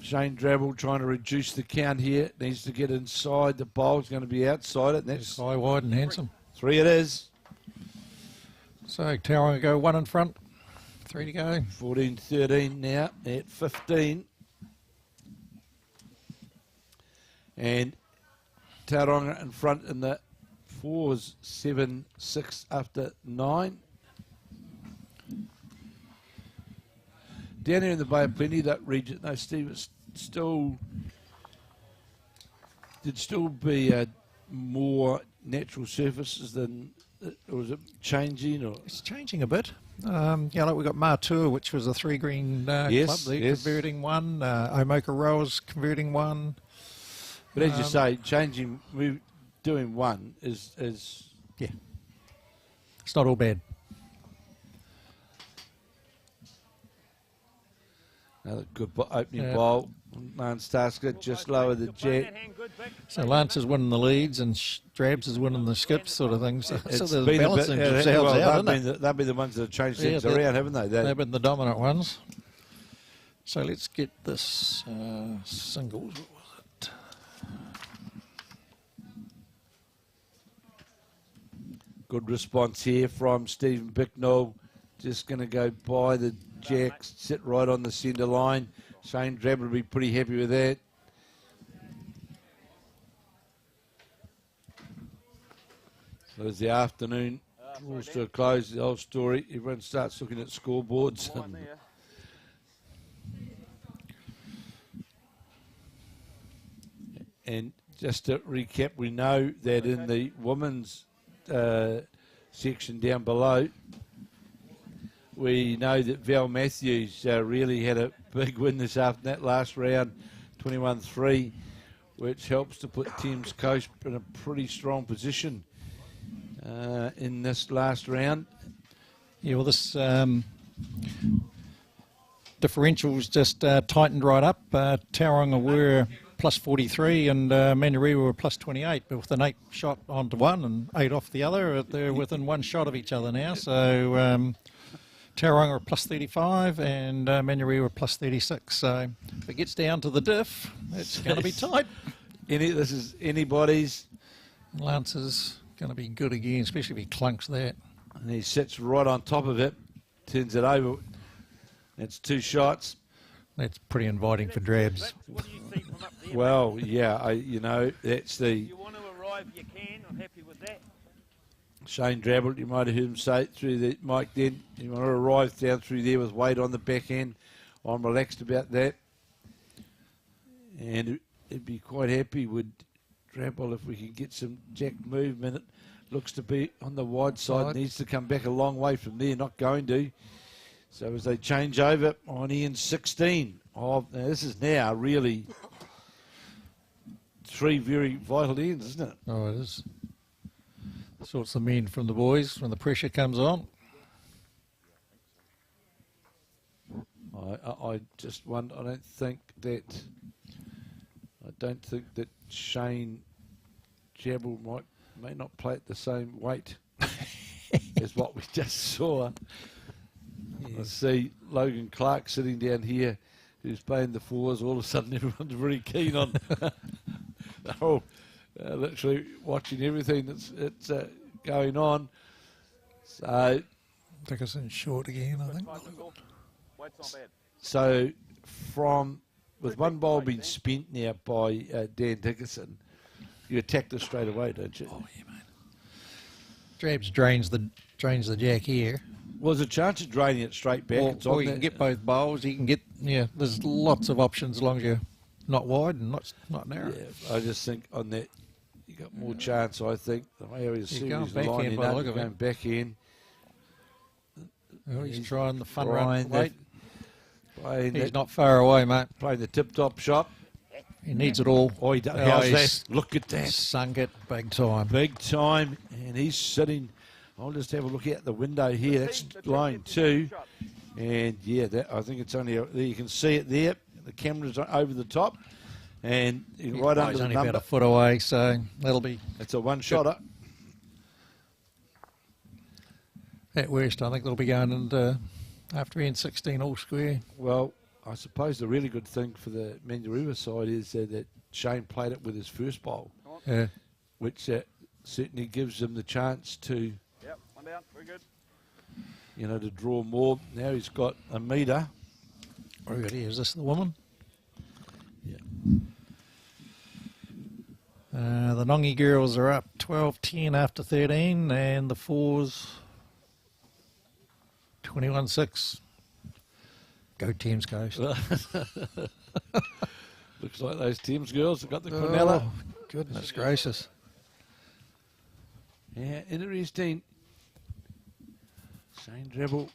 A: Shane Drabble trying to reduce the count here. Needs to get inside. The bowl's going to be outside it. And that's
B: high, wide, and handsome.
A: 3 it is.
B: So Tauranga go 1 in front. 3 to go.
A: 14-13 now at 15. And Tauranga in front in the 4s, 7-6 after 9. Down here in the Bay of Plenty, that region, no, Steve, it's still be more natural surfaces than, or is it changing? Or
B: it's changing a bit. Like we got Matua, which was a 3 green club. They're converting 1. Omoka Rowers converting 1.
A: But as you say, changing, doing 1 is
B: yeah. It's not all bad.
A: Another good opening bowl. Lance Tasker just lower the jet.
B: So Lance is winning the leads and Drabs is winning the skips, sort of things. So
A: It's
B: there's
A: been
B: balancing themselves out,
A: they'll be the ones that have changed things around, haven't they?
B: They've been the dominant ones. So let's get this singles. What was it?
A: Good response here from Stephen Bicknell. Just going to go by the jacks, sit right on the centre line. Shane Drabble will be pretty happy with that. So as the afternoon draws to a close, the old story, everyone starts looking at scoreboards. And just to recap, we know that in the women's section down below, we know that Val Matthews really had a big win this afternoon, that last round, 21-3, which helps to put Thames Coast in a pretty strong position in this last round.
B: Yeah, well, this differentials just tightened right up. Tauranga were plus 43 and Manuriwa were plus 28, but with an 8 shot onto one and 8 off the other, they're within 1 shot of each other now. So Tauranga plus 35 and Manurewa plus 36. So if it gets down to the diff, it's going to be tight.
A: This is anybody's.
B: Lance is going to be good again, especially if he clunks that.
A: And he sits right on top of it, turns it over. That's 2 shots.
B: That's pretty inviting for Drabs.
D: What do you see from up there?
A: Well, yeah, that's the
D: You want to arrive, you can. I'm happy with that.
A: Shane Drabble. You might have heard him say it through the mic then. You want to arrive down through there with weight on the back end. I'm relaxed about that. And it'd be quite happy with Drabble if we can get some jack movement. It looks to be on the wide side. Needs to come back a long way from there. Not going to. So as they change over on Ian 16 of now this is now really 3 very vital ends, isn't it?
B: Oh, it is. Sorts the men from the boys when the pressure comes on.
A: I just wonder. I don't think that Shane Jabble may not play at the same weight as what we just saw. I see Logan Clark sitting down here, who's playing the 4s. All of a sudden, everyone's very keen on. They're all literally watching everything that's going on. So
B: Dickinson short again, I think.
C: Weight's not bad.
A: So with one bowl being spent now by Dan Dickinson, you attack this straight away, don't you?
B: Oh yeah, mate. Drabs drains the jack here.
A: Well, there's a chance of draining it straight back.
B: Or you can get both bowls. You can get there's lots of options as long as you're not wide and not narrow.
A: Yeah, I just think on that you got more chance. I think the way he's
B: going back
A: lining
B: in by the
A: up,
B: look of it.
A: going back in.
B: Oh, he's trying the fun run. Wait, he's not far away, mate.
A: Playing the tip-top shot.
B: He needs it all.
A: Oh, he does. How's that? Look at that.
B: Sunk it big time.
A: Big time. And he's sitting. I'll just have a look out the window here. That's line 2. And, yeah, I think it's only there. You can see it there. The camera's over the top. And right under the
B: only
A: number.
B: About a foot away, so that'll be...
A: It's a one-shotter.
B: At worst, I think they'll be going into after N16 all square.
A: Well, I suppose the really good thing for the Manurewa side is that Shane played it with his first bowl, which certainly gives him the chance to,
C: Yep, one down, very good.
A: to draw more. Now he's got a metre.
B: Oh, is this the woman?
A: Yeah.
B: The Nongi girls are up 12-10 after 13, and the 4s 21-6. Go Thames Coast.
A: Looks like those Thames girls have got the Quinella.
B: Oh, goodness gracious.
A: Yeah, interesting. Shane Drabble,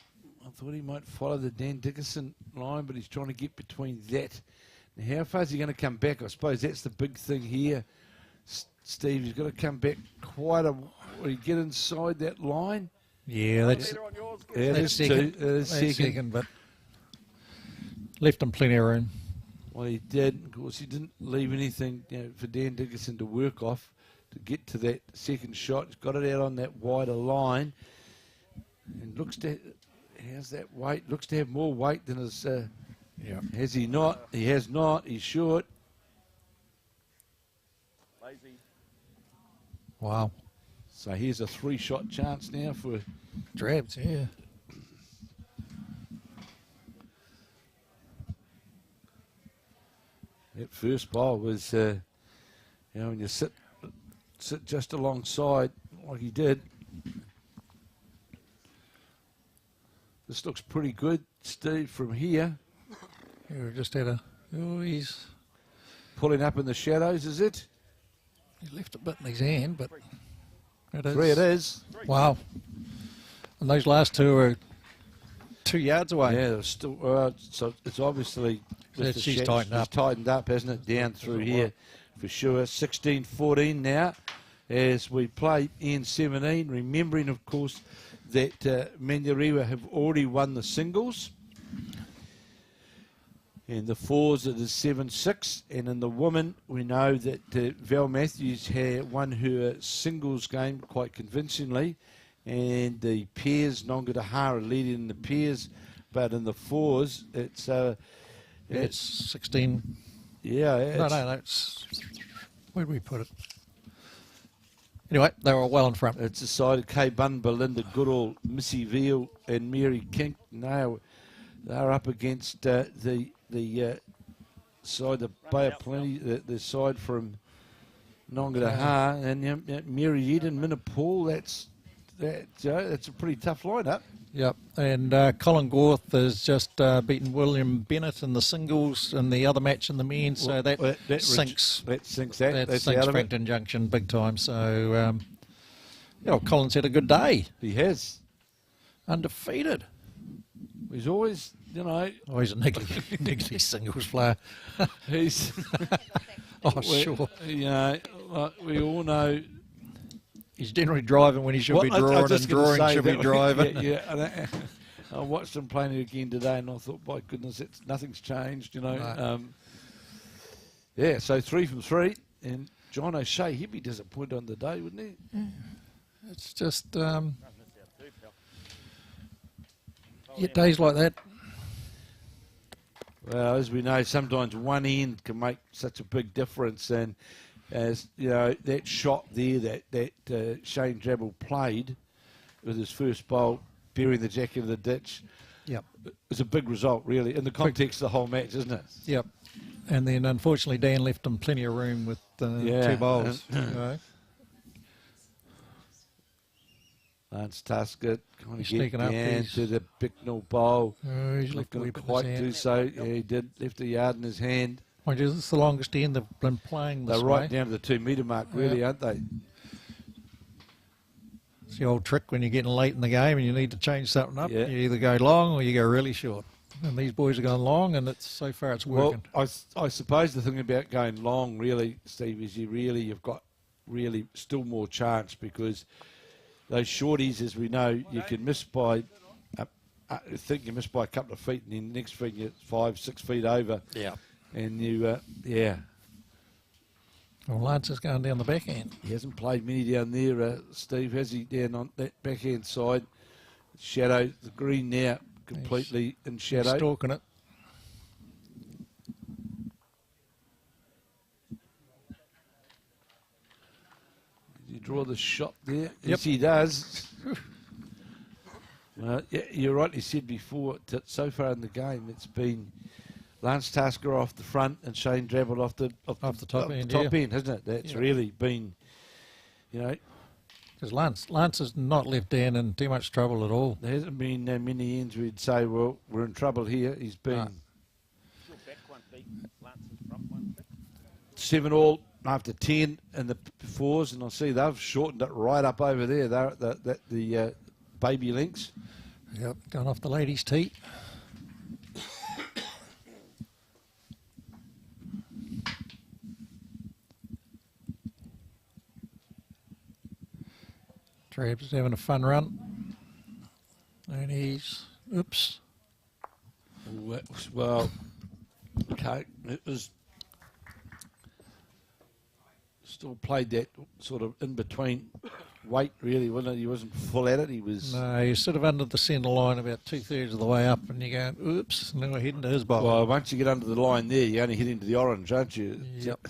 A: I thought he might follow the Dan Dickinson line, but he's trying to get between that. Now, how far is he going to come back? I suppose that's the big thing here. Steve, he's got to come back quite a... Will he get inside that line?
B: Yeah, that's second, but left him plenty of room.
A: Well, he did. Of course, he didn't leave anything for Dan Dickinson to work off to get to that second shot. He's got it out on that wider line. And looks to... How's that weight? Looks to have more weight than his... Has he not? He has not. He's short.
C: Lazy.
B: Wow.
A: So here's a 3-shot chance now for...
B: Drabs, yeah.
A: That first bowl was, when you sit just alongside like he did. This looks pretty good, Steve, from here.
B: Yeah, we just had a... Oh, he's...
A: Pulling up in the shadows, is it?
B: He left a bit in his hand, but... It is.
A: 3 it is.
B: Wow. And those last 2 are 2 yards away.
A: Yeah, they're still... so it's obviously...
B: She's tightened up.
A: She's tightened up, hasn't it? Down through here, for sure. 16-14 now, as we play N17. Remembering, of course, that Manurewa have already won the singles. And the 4s are the 7-6. And in the women, we know that Val Matthews won her singles game quite convincingly. and the pairs, Nongataha leading in the pairs, but in the fours, it's
B: 16.
A: yeah.
B: No, it's, where do we put it? Anyway, they were well in front.
A: It's the side of Kay Bunn, Belinda Goodall, Missy Veal, and Mary Kink. Now they're up against the side of Bay of Plenty, the side from Nongataha, and Mary Eden, Minapol. That's a pretty tough lineup.
B: Yep, and Colin Gorth has just beaten William Bennett in the singles and the other match in the men, so that sinks.
A: That sinks
B: That's Frankton Junction big time. So, Colin's had a good day.
A: He has.
B: Undefeated.
A: He's always,
B: he's a niggly singles player.
A: He's.
B: Sure.
A: We all know.
B: He's generally driving when he should be drawing, and drawing should be driving.
A: Yeah. I watched him playing it again today, and I thought, my goodness, nothing's changed,
B: Right.
A: So 3 from 3, and John O'Shea, he'd be disappointed on the day, wouldn't he?
B: It's just days like that.
A: Well, as we know, sometimes one end can make such a big difference, and as you know, that shot there that Shane Drabble played with his first bowl, burying the jack in the ditch.
B: Yep,
A: it's a big result, really, in the context of the whole match, isn't it?
B: Yep. And then, unfortunately, Dan left him plenty of room with 2 bowls.
A: Lance Taskett kind of
B: sneaking
A: get
B: up
A: down to the Bicknell bowl.
B: He's left
A: Not quite do so. Yeah, he did. Left a yard in his hand.
B: Mind you, this is the longest end they've been playing this
A: They're
B: way.
A: right down to the 2 metre mark, really, aren't they?
B: It's the old trick when you're getting late in the game and you need to change something up.
A: Yeah.
B: You either go long or you go really short. And these boys are going long, and so far it's working.
A: Well, I suppose the thing about going long, really, Steve, is you've got really still more chance, because those shorties, as we know, you can miss by, I think you miss by a couple of feet, and then next feet you're 5-6 feet over.
B: Yeah.
A: And you,
B: Well, Lance is going down the backhand.
A: He hasn't played many down there, Steve, has he? Down on that backhand side. Shadow, the green now, completely in shadow.
B: He's stalking it.
A: Did you draw the shot there?
B: Yep.
A: Yes, he does. You rightly said before, so far in the game, it's been Lance Tasker off the front and Shane Drabble off the top end, hasn't it? That's really been,
B: Because Lance has not left Dan in too much trouble at all.
A: There hasn't been many ends we'd say, well, we're in trouble here. He's been 7 all after 10 in the fours, and I see they've shortened it right up over there. They're at the baby links.
B: Yep, going off the ladies' tee. Trab's having a fun run. And he's, oops.
A: Well, okay, it was still played that sort of in between weight, really, wasn't it? He wasn't full at it. He was.
B: No, he's sort of under the centre line about 2/3 of the way up, and you go, oops, and then we're heading to his bowl.
A: Well, once you get under the line there, you only hit into the orange, aren't you?
B: Yep.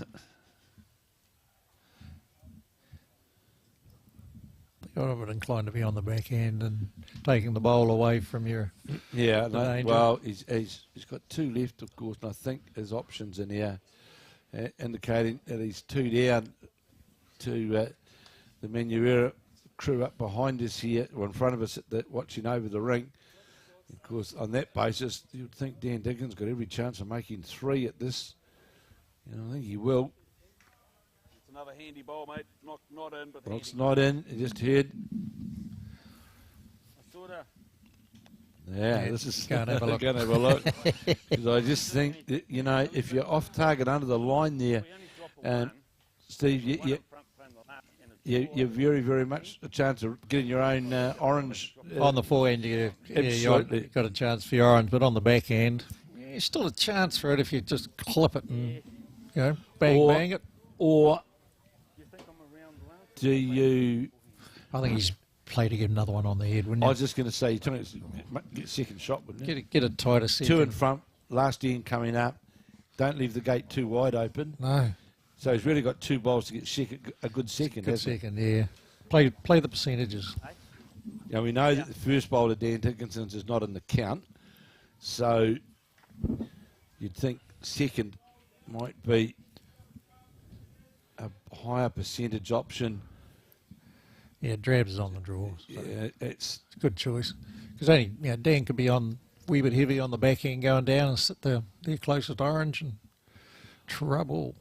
B: You're a bit inclined to be on the backhand and taking the bowl away from your.
A: Yeah,
B: danger.
A: well, he's got 2 left, of course, and I think his options in here indicating that he's 2 down to the Manuera crew up behind us here, or in front of us, watching over the ring. Of course, on that basis, you'd think Dan Dickens got every chance of making 3 at this. I think he will.
C: It's another handy bowl, mate. Not in, but
A: Well, it's not in. He just heard. Yeah, this is
B: going to have a look.
A: Going to have a look. 'Cause I just think that, if you're off target under the line there, Steve, you're very, very much a chance of getting your own orange.
B: On the forehand, you've got a chance for your orange, but on the backhand, there's still a chance for it if you just clip it and, bang it.
A: Or do you...
B: I think he's play to get another one on the head, wouldn't
A: I
B: you?
A: was just going to say, you're trying to get second shot, wouldn't you?
B: Get a tighter second.
A: 2 in front, last end coming up. Don't leave the gate too wide open.
B: No.
A: So he's really got 2 bowls to get a good second.
B: Good
A: hasn't he?
B: second, yeah. Play the percentages.
A: Now we know that the first bowler, Dan Dickinson's, is not in the count. So you'd think second might be a higher percentage option.
B: Yeah, Drabs is on the draw. So
A: Yeah, it's
B: it's a good choice. Because only Dan could be on a wee bit heavy on the back end going down and sit there closest orange and trouble.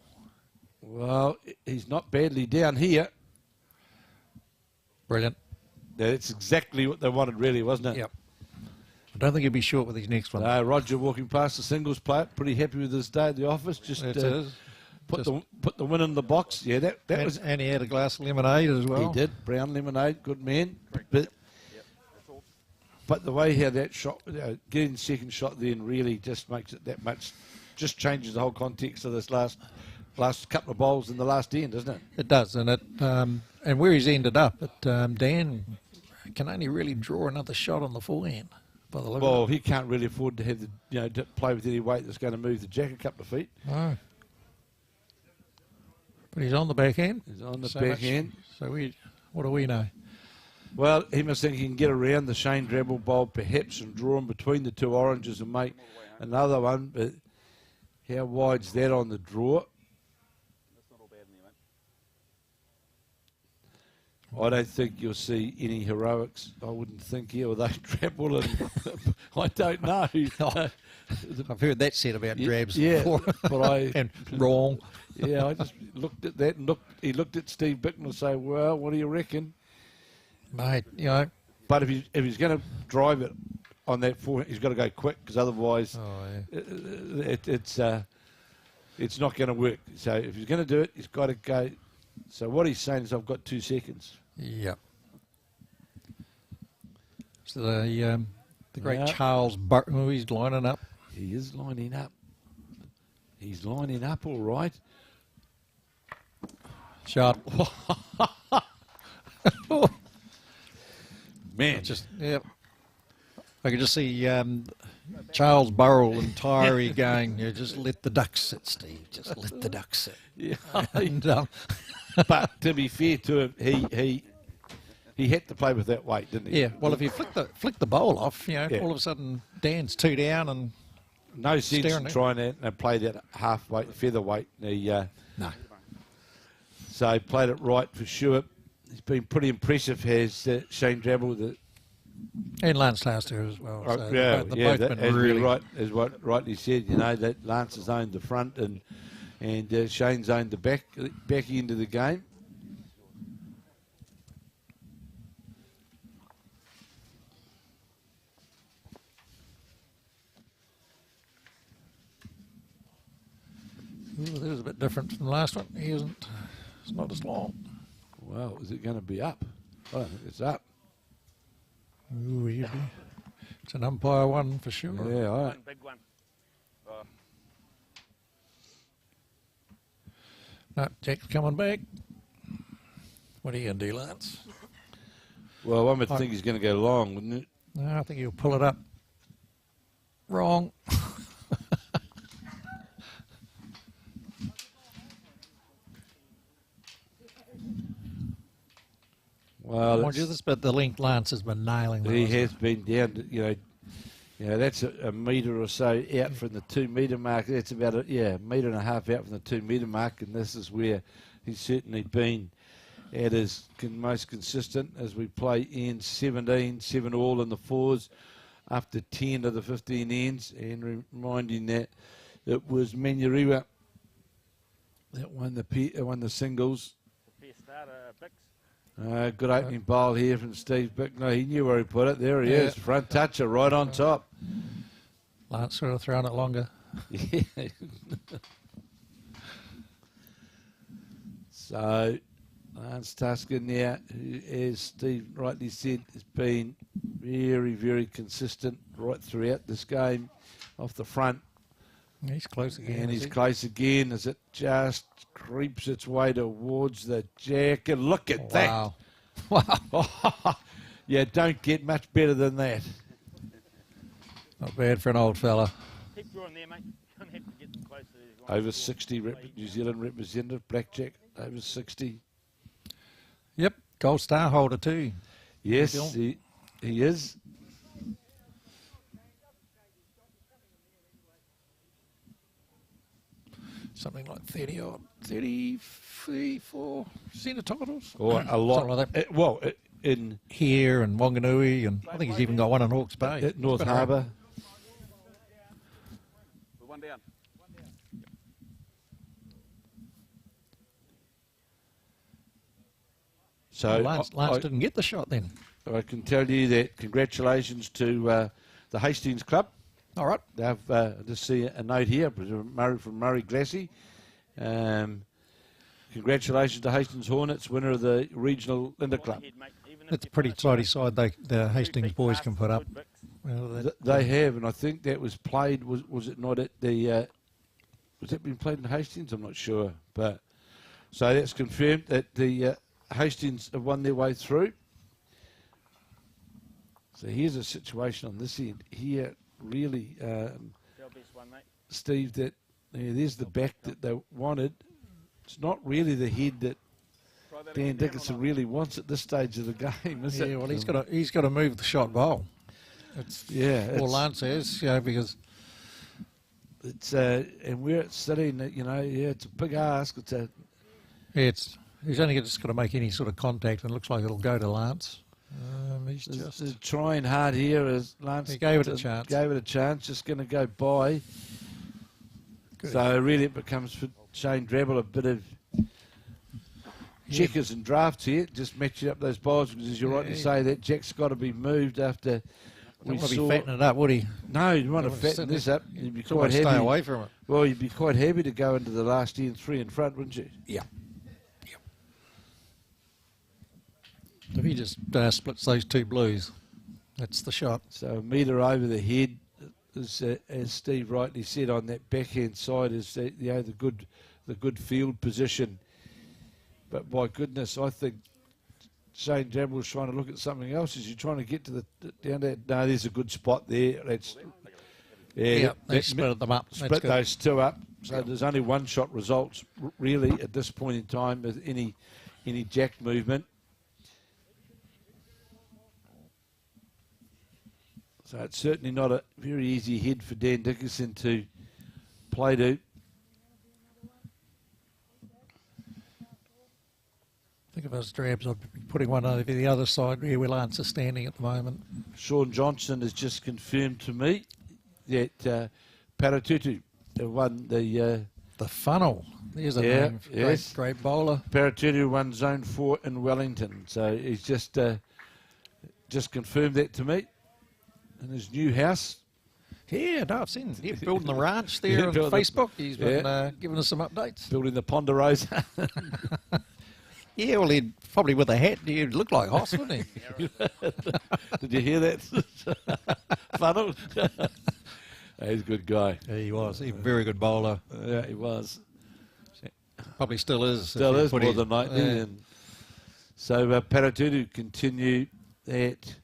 A: well, he's not badly down here.
B: Brilliant.
A: That's exactly what they wanted, really, wasn't it?
B: Yep. I don't think he'll be short with his next one.
A: Roger walking past the singles player, pretty happy with his day at the office. Just
B: It is.
A: put the win in the box. Yeah, that was.
B: And he had a glass of lemonade as well.
A: He did, brown lemonade, good man. But the way how that shot, getting second shot then really just makes it that much, just changes the whole context of this last couple of bowls in the last end, doesn't it?
B: It does, and and where he's ended up, Dan can only really draw another shot on the forehand. By the look
A: Well,
B: of it.
A: he can't really afford to have to play with any weight that's going to move the jack a couple of feet.
B: No. But he's on the backhand.
A: He's on the
B: So
A: backhand.
B: So what do we know?
A: Well, he must think he can get around the Shane Drabble bowl perhaps and draw him between the 2 oranges and make another one. But how wide's that on the draw?
D: That's not all bad in there, mate.
A: I don't think you'll see any heroics. I wouldn't think here, although Drabble and I don't know.
B: I've heard that said about Drabs
A: Yeah,
B: before.
A: but
B: and wrong.
A: Yeah, I just looked at that and he looked at Steve Bicknell and say, well, what do you reckon?
B: Mate,
A: But if he's going to drive it on that forehand, he's got to go quick because otherwise it's not going to work. So if he's going to do it, he's got to go. So what he's saying is, I've got 2 seconds.
B: Yep. So the great
A: Yeah.
B: Charles Burton, he's lining up.
A: He is lining up. He's lining up all right.
B: Shot.
A: Man,
B: I could just see Charles Burrell and Tyree going, just let the ducks sit, Steve. Just let the ducks sit.
A: yeah.
B: And,
A: But to be fair to him, he had to play with that weight, didn't he?
B: yeah, well, if you flick the bowl off,
A: Yeah.
B: all of a sudden Dan's 2 down and
A: No sense
B: Staring
A: in
B: at-
A: trying to play that half-weight, featherweight.
B: no.
A: So he played it right for sure. He's been pretty impressive, has Shane Drabble.
B: And Lance Taster as well. So
A: They've
B: both
A: that,
B: been
A: as
B: really
A: we right, as what rightly said, that Lance has owned the front and Shane's owned the back end of the game.
B: Ooh, that was a bit different from the last one. It's not as long.
A: Well, is it going to be up? I don't think it's up.
B: Ooh, it's an umpire one for sure.
A: Yeah, all right.
D: One big one.
B: No, Jack's coming back. What are you going to do, Lance?
A: Well, one would think he's going to go long, wouldn't it?
B: No, I think he'll pull it up. Wrong.
A: Well,
B: Mind you, but the length Lance has been nailing.
A: he
B: those.
A: has been down. That's a metre or so out from the 2 metre mark. That's about a metre and a half out from the 2 metre mark, and this is where he's certainly been at his most consistent as we play ends 17, 7 all in the 4s after 10 of the 15 ends, and reminding that it was Manuriwa that won the singles.
D: Fair starter, Bix.
A: Good opening bowl here from Steve Bicknell. He knew where he put it. There he is, front toucher right on top.
B: Lance should have thrown it longer.
A: Yeah. So, Lance Tusker now, who, as Steve rightly said, has been very, very consistent right throughout this game off the front.
B: He's close again.
A: And
B: is
A: he's
B: he?
A: close again as it just creeps its way towards the jack. And look at that.
B: Wow. Wow.
A: Yeah, don't get much better than that.
B: Not bad for an old fella.
D: Keep drawing there, mate. Don't have to get them closer.
A: Over 60, New Zealand representative, blackjack, over 60.
B: Yep, gold star holder too.
A: Yes, he is.
B: Something like 30 or 34 centre titles.
A: Or a lot.
B: Something like that.
A: In
B: Here and Wanganui, and I think he's even got one in Hawke's Bay.
A: at North Harbour.
C: With one down.
A: So
B: Lance didn't get the shot then.
A: I can tell you that congratulations to the Hastings Club.
B: All right.
A: They've just see a note here from Murray Glassy. Congratulations to Hastings Hornets, winner of the regional Interclub.
B: That's a pretty tidy side the Hastings boys can put up. Well,
A: They have, and I think that was played. Was it not at the? Was it been played in Hastings? I'm not sure, but so that's confirmed that the Hastings have won their way through. So here's a situation on this end here. Really, Steve, that there's the back that they wanted. It's not really the head that Dan Dickinson really wants at this stage of the game, is it?
B: yeah, well, he's got to move the shot bowl. All Lance says, because
A: it's and where it's sitting, it's a big ask.
B: he's only just got to make any sort of contact, and it looks like it'll go to Lance. He's
A: just trying hard here as Lance.
B: He gave it a chance.
A: Gave it a chance. Just going to go by.
B: Good.
A: So really, it becomes for Shane Drabble a bit of checkers and drafts here. Just matching up those bowls because, as you're right to say, that Jack's got to be moved after.
B: We want to be fattening it up, would he?
A: No, you want to fatten this up. You'd be quite happy.
B: Stay away from it.
A: Well, you'd be quite happy to go into the last end 3 in front, wouldn't you?
B: Yeah. If he just splits those two blues, that's the shot.
A: So a metre over the head, as Steve rightly said, on that backhand side is the good field position. But my goodness, I think Shane Drabble's trying to look at something else. Is he trying to get to the down there? No, there's a good spot there. That's
B: they split them up.
A: Split those two up. So there's only one shot results really at this point in time with any jack movement. So it's certainly not a very easy head for Dan Dickinson to play to.
B: I think if I was Drabs, I'd be putting one over the other side where Lance is standing at the moment.
A: Sean Johnson has just confirmed to me that Paratutu won the
B: funnel. There's a name.
A: Yes.
B: Great bowler.
A: Paratutu won Zone 4 in Wellington. So he's just confirmed that to me. In his new house.
B: Yeah, no, I've seen him building the ranch there on Facebook. He's been giving us some updates.
A: Building the Ponderosa.
B: Yeah, well, he'd probably with a hat, he'd look like Hoss, wouldn't he?
A: Did you hear that? Funnel? He's a good guy.
B: Yeah, he was. He's a very good bowler.
A: Yeah, he was.
B: Probably still is.
A: Still is more than 90. Yeah. And so Paratutu continue that.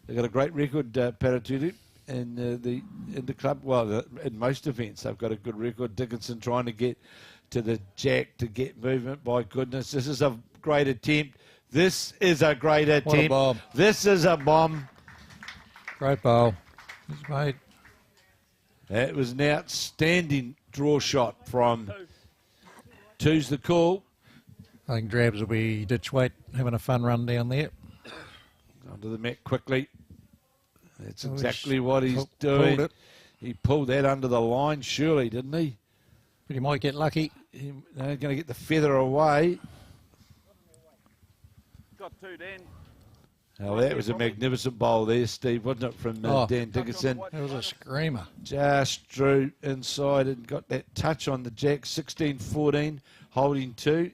A: They've got a great record, Paratutu, in the Interclub. Well, in most events, they've got a good record. Dickinson trying to get to the jack to get movement. My goodness, this is a great attempt. This is a great attempt.
B: What a bomb.
A: This is a bomb.
B: Great bowl. He's made.
A: That was an outstanding draw shot from Two's the call.
B: I think Drabs will be ditch weight, having a fun run down there.
A: Onto the mat quickly. That's exactly what he's doing. He pulled that under the line, surely, didn't he?
B: But he might get lucky.
A: He's going to get the feather away.
C: Got two, Dan.
A: Oh, that was a magnificent bowl there, Steve, wasn't it, from Dan Dickinson?
B: That was a screamer.
A: Just drew inside and got that touch on the jack, 16-14, holding 2.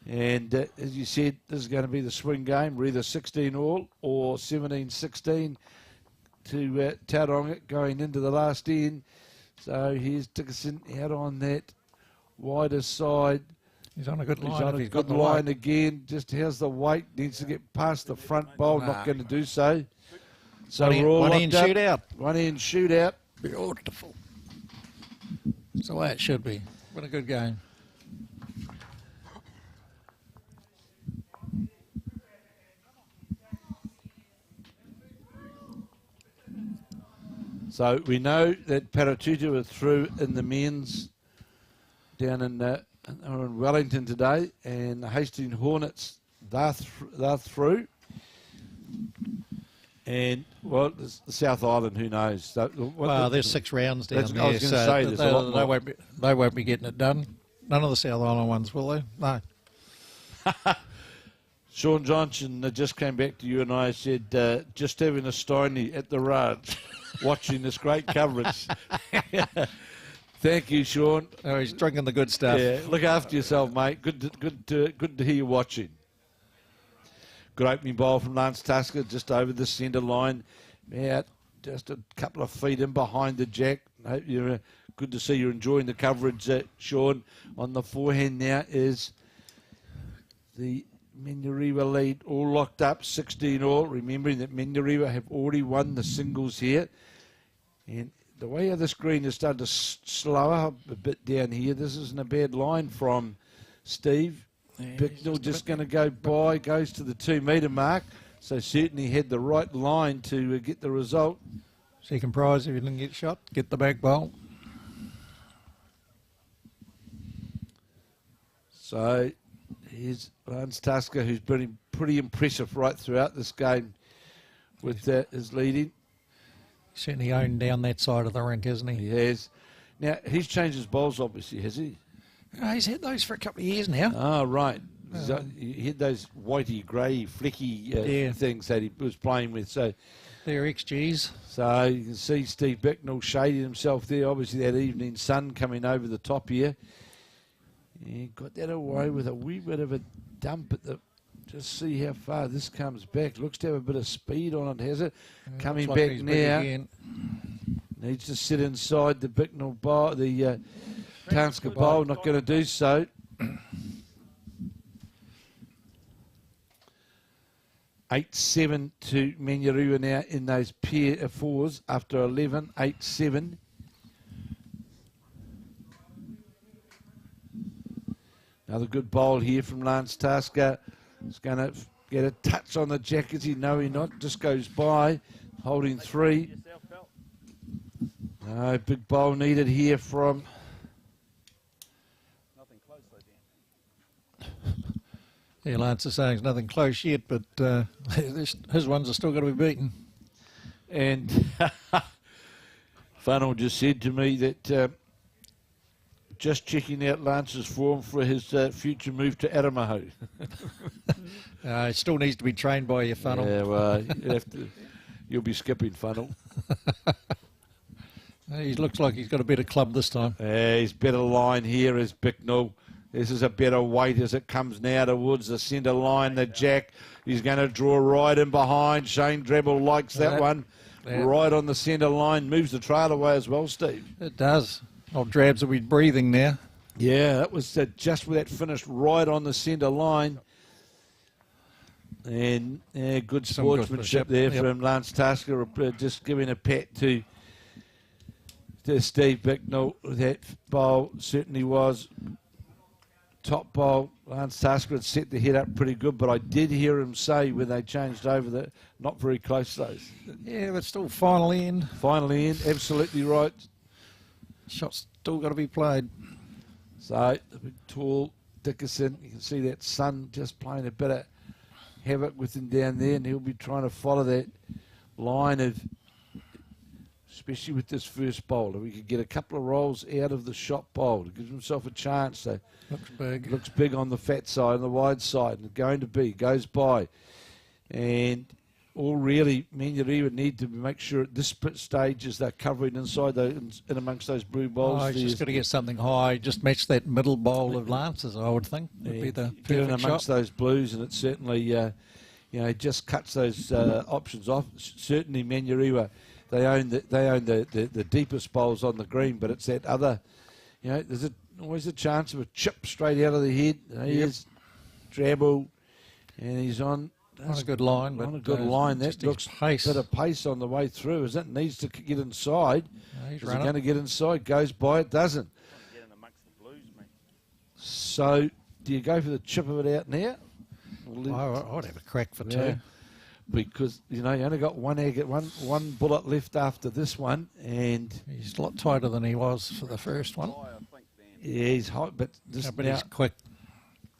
A: And as you said, this is going to be the swing game. We're either 16 all or 17-16 to Tauranga going into the last end. So here's Dickinson out on that wider side.
B: He's on a good line.
A: He's on a good line again. Just how's the weight? Needs to get past the front bowl. Not going to do so. So we're all
B: one end shootout.
A: One end shootout.
B: Beautiful. That's the way it should be. What a good game.
A: So we know that Paratutu are through in the men's down in Wellington today, and the Hastings Hornets, they're through. And, well, the South Island, who knows? So,
B: well, there's 6 rounds down there.
A: I was going to say, there's a lot more.
B: They won't be getting it done. None of the South Island ones, will they? No.
A: Sean Johnson just came back to you and I said, just having a steiny at the ranch, watching this great coverage. Thank you, Sean.
B: Oh, he's drinking the good stuff.
A: Yeah, look after yourself, mate. Good to hear you watching. Good opening ball from Lance Tasker, just over the centre line. Yeah, just a couple of feet in behind the jack. Hope you're good to see you're enjoying the coverage, Sean. On the forehand now is the Menyuriwa lead, all locked up, 16 all. Remembering that Menyuriwa have already won the singles here. And the way how this green is starting to slow up a bit down here, this isn't a bad line from Steve. Yeah, Bicknell just going to go by, goes to the 2 metre mark. So certainly had the right line to get the result.
B: Second prize if you didn't get shot, get the back bowl.
A: So here's Lance Tasker, who's been pretty impressive right throughout this game with his leading.
B: Certainly owned down that side of the rink, isn't he?
A: He has. Now, he's changed his bowls, obviously, has he?
B: He's had those for a couple of years now.
A: Oh, right. So he had those whitey, grey, flecky things that he was playing with. So
B: they're XGs.
A: So you can see Steve Bicknell shading himself there. Obviously, that evening sun coming over the top here. Yeah, got that away with a wee bit of a dump at the... Just see how far this comes back. Looks to have a bit of speed on it, has it? Coming back now. Needs to sit inside the Bicknell bowl, the Tasker bowl. Not going to do so. 8-7 to Menyuriwa now in those pair of fours after 11. 8-7. Another good bowl here from Lance Tasker. He's going to get a touch on the jack. Is he? No, he not. Just goes by, holding 3. No, big bowl needed here from...
D: Nothing close though, Dan.
B: Yeah, Lance is saying it's nothing close yet, but his ones are still going to be beaten.
A: And Funnel just said to me that just checking out Lance's form for his future move to Aramaho.
B: It still needs to be trained by your Funnel.
A: Yeah, well, you'll be skipping Funnel.
B: He looks like he's got a better club this time.
A: Yeah, he's better line here is Bicknell. This is a better weight as it comes now towards the centre line. The jack, he's going to draw right in behind. Shane Drebble likes that one. Yeah. Right on the centre line. Moves the trail away as well, Steve.
B: It does. Old Drabs will be breathing now.
A: Yeah, that was just where that finished right on the centre line. And good sportsmanship there from Lance Tasker. Just giving a pat to Steve Bicknell. That bowl certainly was top bowl. Lance Tasker had set the head up pretty good, but I did hear him say when they changed over that not very close those.
B: Yeah, but still final end.
A: Finally in, absolutely right.
B: Shot's still got to be played.
A: So the big tall Dickerson, you can see that sun just playing a bit of havoc with him down there, and he'll be trying to follow that line of, especially with this first bowl. If we could get a couple of rolls out of the shot bowl, to give himself a chance. So
B: looks big. Looks
A: big on the fat side and the wide side, and going to be goes by, and all really Menyuriwa need to make sure at this stage is they're covering inside those, in amongst those blue bowls.
B: He's just got to get something high, just match that middle bowl of Lance's, I would think. Would be the
A: get in
B: perfect
A: amongst
B: shot.
A: those blues, and it certainly just cuts those options off. Certainly Menyuriwa, they own the deepest bowls on the green, but it's that other, there's Always a chance of a chip straight out of the head. Here's Drabble, and he's on
B: a good line.
A: On a good line. That looks
B: pace.
A: a bit of pace on the way through, is it? Needs to get inside.
B: He's
A: Is it going to get inside? Goes by, it doesn't.
D: Get in amongst the blues, mate.
A: So, do you go for the chip of it out now?
B: I'd have a crack for two.
A: Because, you know, you only got one bullet left after this one, and
B: He's a lot tighter than he was for the first one.
D: I think, Dan.
A: yeah, he's hot, but just
B: But
A: now,
B: he's quick.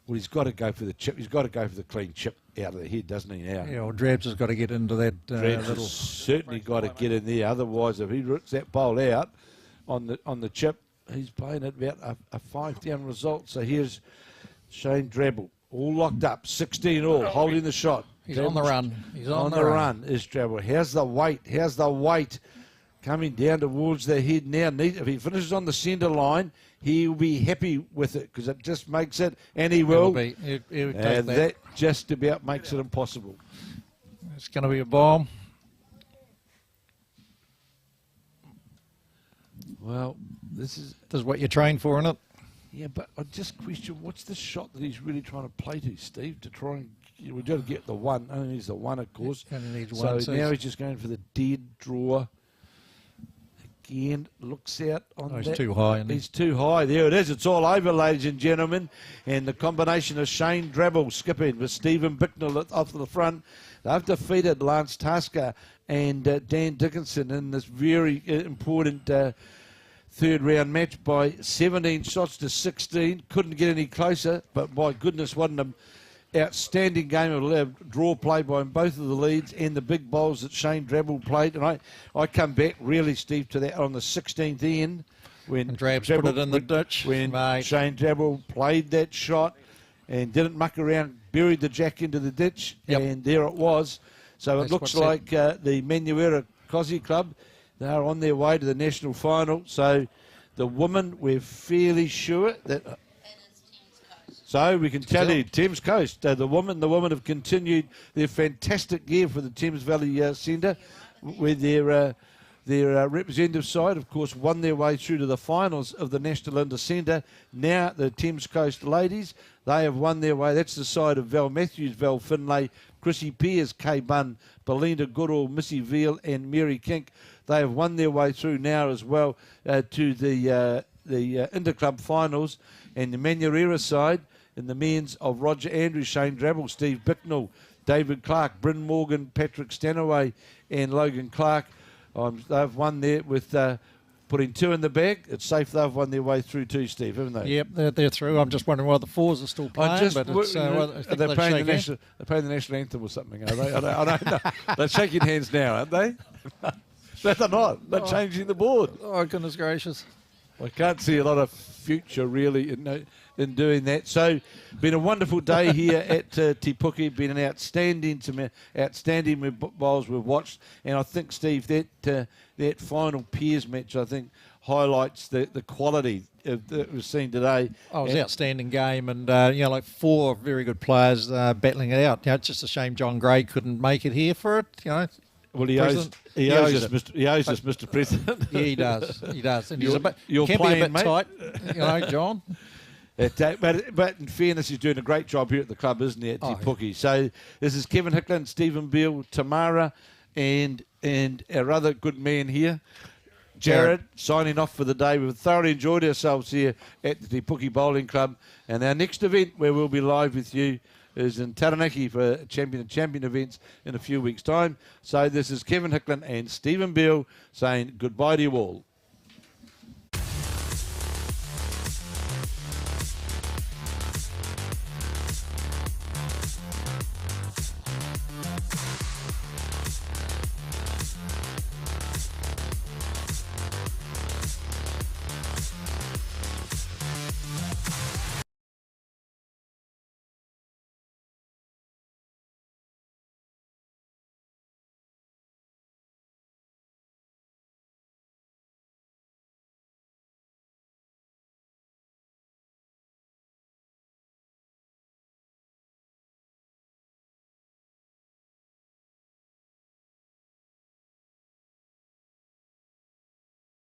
A: well, he's got to go for the chip. He's got to go for the clean chip out of the head, doesn't he now?
B: Yeah, well, Drabs has got to get into that
A: Drebs
B: little...
A: has certainly got to get in there. Otherwise, if he rips that bowl out on the chip, he's playing at about a 5-down result. So here's Shane Drabble, all locked up, 16 all, holding the shot.
B: He's on the run. He's on
A: the run is Drabble. How's the weight? How's the weight coming down towards the head now? If he finishes on the centre line, he'll be happy with it because it just makes it, and he will.
B: He'll take
A: And that just about makes it impossible.
B: It's going to be a bomb.
A: Well, this is
B: what you train for, isn't it?
A: yeah, but I just question what's the shot that he's really trying to play to, Steve, to try and we've got to get the one. Only needs the one, of course.
B: Only needs
A: So
B: one,
A: now he's just going for the dead draw. Again, looks out on
B: he's
A: that.
B: too high. Isn't he?
A: He's too high. There it is. It's all over, ladies and gentlemen. And the combination of Shane Drabble skipping with Stephen Bicknell off to the front. They've defeated Lance Tasker and Dan Dickinson in this very important third round match by 17 shots to 16. Couldn't get any closer, but my goodness, what an outstanding game of draw play by both of the leads and the big bowls that Shane Drabble played. And I come back really, Steve, to that on the 16th end when
B: And Drabs put it in the ditch.
A: when
B: Mate.
A: Shane Drabble played that shot and didn't muck around, buried the jack into the ditch,
B: Yep.
A: and there it was. So
B: That's
A: it looks
B: what's
A: like the Manuera Cosy Club, they are on their way to the national final. So the women, we're fairly sure that... So we can tell you, Thames Coast, the women have continued their fantastic year for the Thames Valley Centre, with their representative side, of course, won their way through to the finals of the National Inter Centre. Now the Thames Coast ladies, they have won their way. That's the side of Val Matthews, Val Finlay, Chrissy Pears, Kay Bunn, Belinda Goodall, Missy Veal and Mary Kink. They have won their way through now as well to the Interclub finals. And the Manuera side, in the men's of Roger Andrews, Shane Drabble, Steve Bicknell, David Clark, Bryn Morgan, Patrick Stanaway and Logan Clark. They've won there with putting two in the bag. It's safe they've won their way through too, Steve, haven't they?
B: Yep, they're through. I'm just wondering why the fours are still playing. But it's,
A: they're playing the national anthem or something, are they? I don't know. They're shaking hands now, aren't they? No, they're not. They're changing the board.
B: Oh, goodness gracious.
A: I can't see a lot of future really in doing that. So, been a wonderful day here at Te Puke. Been an outstanding bowls we've watched, and I think, Steve, that final Peers match, I think, highlights the quality that we've seen today.
B: Oh, it was an outstanding game, and like four very good players battling it out. It's just a shame John Gray couldn't make it here for it.
A: Well, he owes us, Mr. President.
B: Yeah, he does. He does. And he's
A: you're
B: can
A: playing,
B: be a bit
A: mate.
B: tight, John.
A: But in fairness, he's doing a great job here at the club, isn't he, at Te Puke? So this is Kevin Hickland, Stephen Beale, Tamara, and our other good man here, Jared, signing off for the day. We've thoroughly enjoyed ourselves here at the Te Puke Bowling Club. And our next event, where we'll be live with you, is in Taranaki for champion events in a few weeks' time. So this is Kevin Hickland and Stephen Beale saying goodbye to you all.